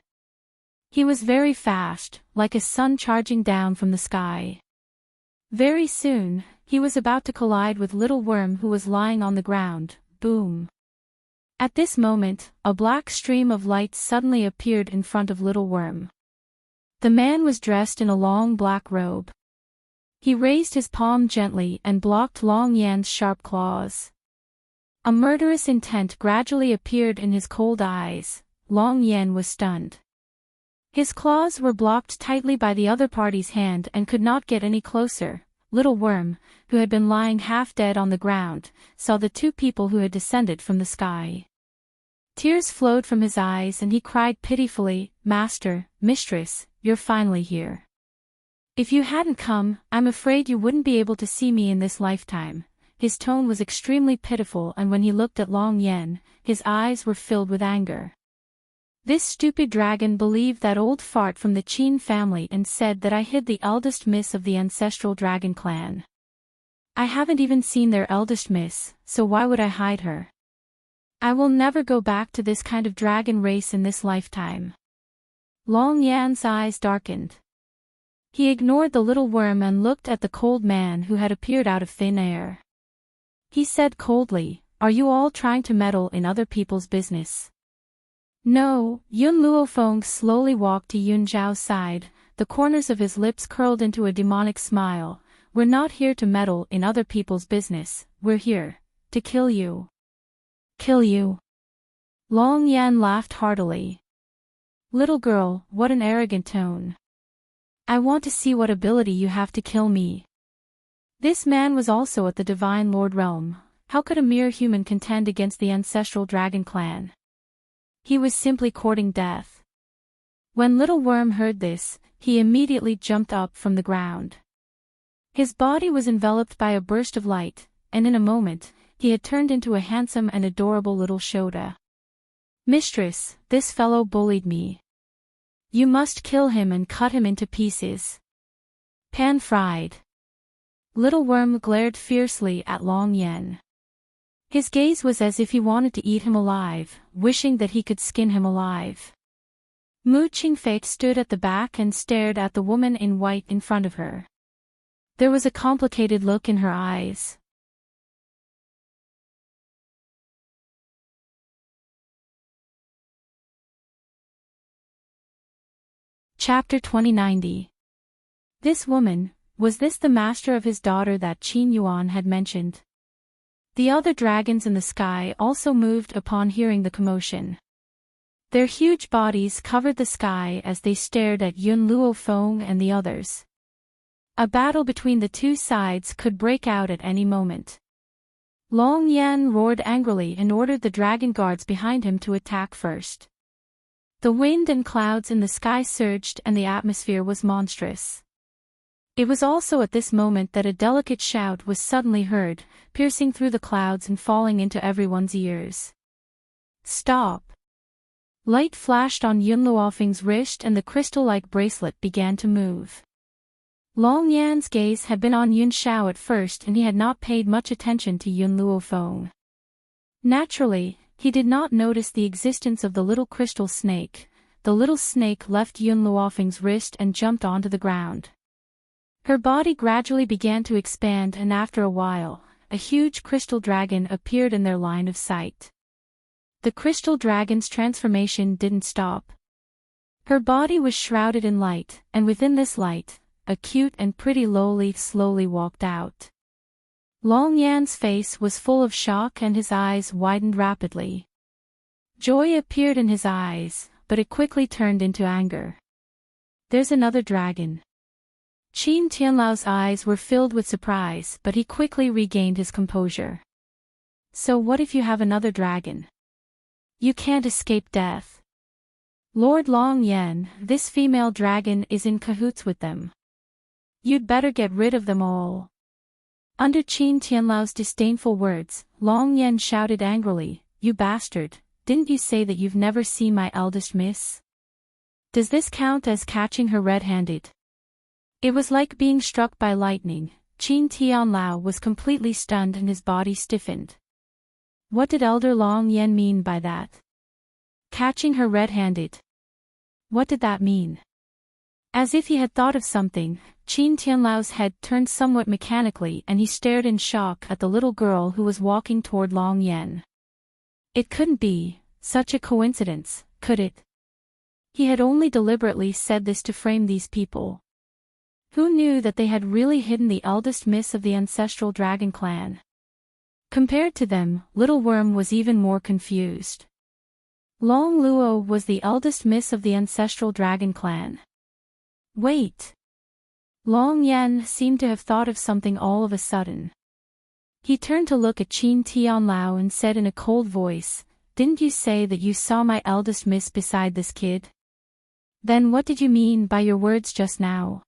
He was very fast, like a sun charging down from the sky. Very soon, he was about to collide with Little Worm who was lying on the ground. Boom. At this moment, a black stream of light suddenly appeared in front of Little Worm. The man was dressed in a long black robe. He raised his palm gently and blocked Long Yan's sharp claws. A murderous intent gradually appeared in his cold eyes. Long Yan was stunned. His claws were blocked tightly by the other party's hand and could not get any closer. Little Worm, who had been lying half dead on the ground, saw the two people who had descended from the sky. Tears flowed from his eyes and he cried pitifully, "Master, Mistress, you're finally here. If you hadn't come, I'm afraid you wouldn't be able to see me in this lifetime." His tone was extremely pitiful and when he looked at Long Yan, his eyes were filled with anger. This stupid dragon believed that old fart from the Qin family and said that I hid the eldest miss of the ancestral dragon clan. I haven't even seen their eldest miss, so why would I hide her? I will never go back to this kind of dragon race in this lifetime. Long Yan's eyes darkened. He ignored the Little Worm and looked at the cold man who had appeared out of thin air. He said coldly, "Are you all trying to meddle in other people's business?" "No." Yun Luofeng slowly walked to Yun Zhao's side, the corners of his lips curled into a demonic smile. "We're not here to meddle in other people's business, we're here to kill you." "Kill you?" Long Yan laughed heartily. "Little girl, what an arrogant tone. I want to see what ability you have to kill me." This man was also at the Divine Lord realm. How could a mere human contend against the ancestral dragon clan? He was simply courting death. When Little Worm heard this, he immediately jumped up from the ground. His body was enveloped by a burst of light, and in a moment, he had turned into a handsome and adorable little Shota. "Mistress, this fellow bullied me. You must kill him and cut him into pieces." Pan-fried. Little Worm glared fiercely at Long Yan. His gaze was as if he wanted to eat him alive, wishing that he could skin him alive. Mu Qingfei stood at the back and stared at the woman in white in front of her. There was a complicated look in her eyes. Chapter 2090. This woman, was this the master of his daughter that Qin Yuan had mentioned? The other dragons in the sky also moved upon hearing the commotion. Their huge bodies covered the sky as they stared at Yun Luofeng and the others. A battle between the two sides could break out at any moment. Long Yan roared angrily and ordered the dragon guards behind him to attack first. The wind and clouds in the sky surged and the atmosphere was monstrous. It was also at this moment that a delicate shout was suddenly heard, piercing through the clouds and falling into everyone's ears. "Stop!" Light flashed on Yun Luofeng's wrist and the crystal-like bracelet began to move. Long Yan's gaze had been on Yun Xiao at first and he had not paid much attention to Yun Luofeng. Naturally, he did not notice the existence of the little crystal snake. The little snake left Yun Luofeng's wrist and jumped onto the ground. Her body gradually began to expand and after a while, a huge crystal dragon appeared in their line of sight. The crystal dragon's transformation didn't stop. Her body was shrouded in light, and within this light, a cute and pretty lowleaf slowly walked out. Long Yan's face was full of shock and his eyes widened rapidly. Joy appeared in his eyes, but it quickly turned into anger. "There's another dragon." Qin Tianlao's eyes were filled with surprise but he quickly regained his composure. "So what if you have another dragon? You can't escape death. Lord Long Yan, this female dragon is in cahoots with them." You'd better get rid of them all. Under Qin Tianlao's disdainful words, Long Yan shouted angrily, "You bastard, didn't you say that you've never seen my eldest miss? Does this count as catching her red-handed?" It was like being struck by lightning. Qin Tianlao was completely stunned and his body stiffened. What did Elder Long Yan mean by that? Catching her red-handed. What did that mean? As if he had thought of something, Qin Tianlao's head turned somewhat mechanically and he stared in shock at the little girl who was walking toward Long Yan. It couldn't be such a coincidence, could it? He had only deliberately said this to frame these people. Who knew that they had really hidden the eldest miss of the ancestral dragon clan? Compared to them, Little Worm was even more confused. Long Luo was the eldest miss of the ancestral dragon clan. Wait. Long Yan seemed to have thought of something all of a sudden. He turned to look at Qin Tianlao and said in a cold voice, "Didn't you say that you saw my eldest miss beside this kid? Then what did you mean by your words just now?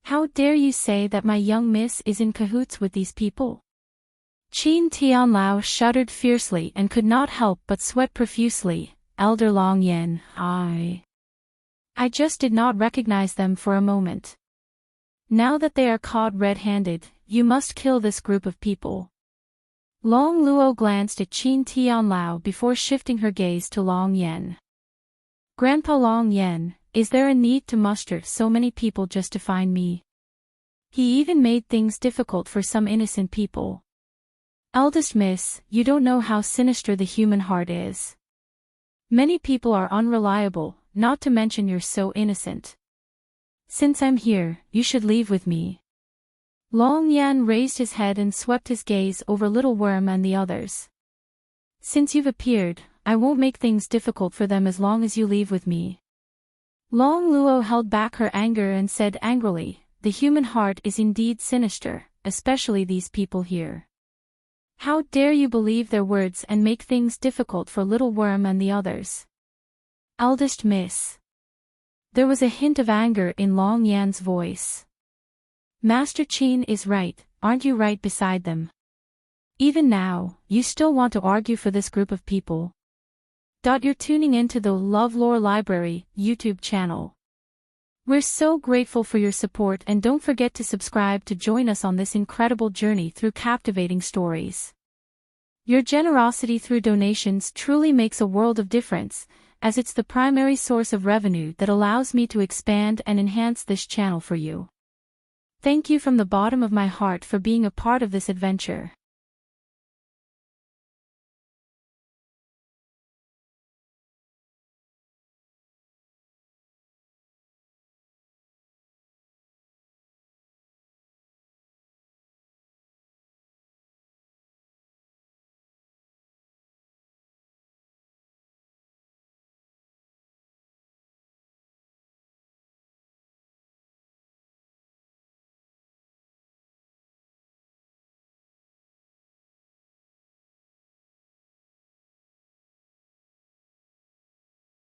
How dare you say that my young miss is in cahoots with these people?" Qin Tianlao shuddered fiercely and could not help but sweat profusely. "Elder Long Yan, I just did not recognize them for a moment. Now that they are caught red-handed, you must kill this group of people." Long Luo glanced at Qin Tianlao before shifting her gaze to Long Yan. "Grandpa Long Yan, is there a need to muster so many people just to find me? He even made things difficult for some innocent people. Eldest miss, you don't know how sinister the human heart is. Many people are unreliable, not to mention you're so innocent. Since I'm here, you should leave with me." Long Yan raised his head and swept his gaze over Little Worm and the others. "Since you've appeared, I won't make things difficult for them as long as you leave with me." Long Luo held back her anger and said angrily, "The human heart is indeed sinister, especially these people here. How dare you believe their words and make things difficult for Little Worm and the others? Eldest miss." There was a hint of anger in Long Yan's voice. "Master Qin is right, aren't you right beside them? Even now, you still want to argue for this group of people?" You're tuning into the LoveLore Library YouTube channel. We're so grateful for your support and don't forget to subscribe to join us on this incredible journey through captivating stories. Your generosity through donations truly makes a world of difference, as it's the primary source of revenue that allows me to expand and enhance this channel for you. Thank you from the bottom of my heart for being a part of this adventure.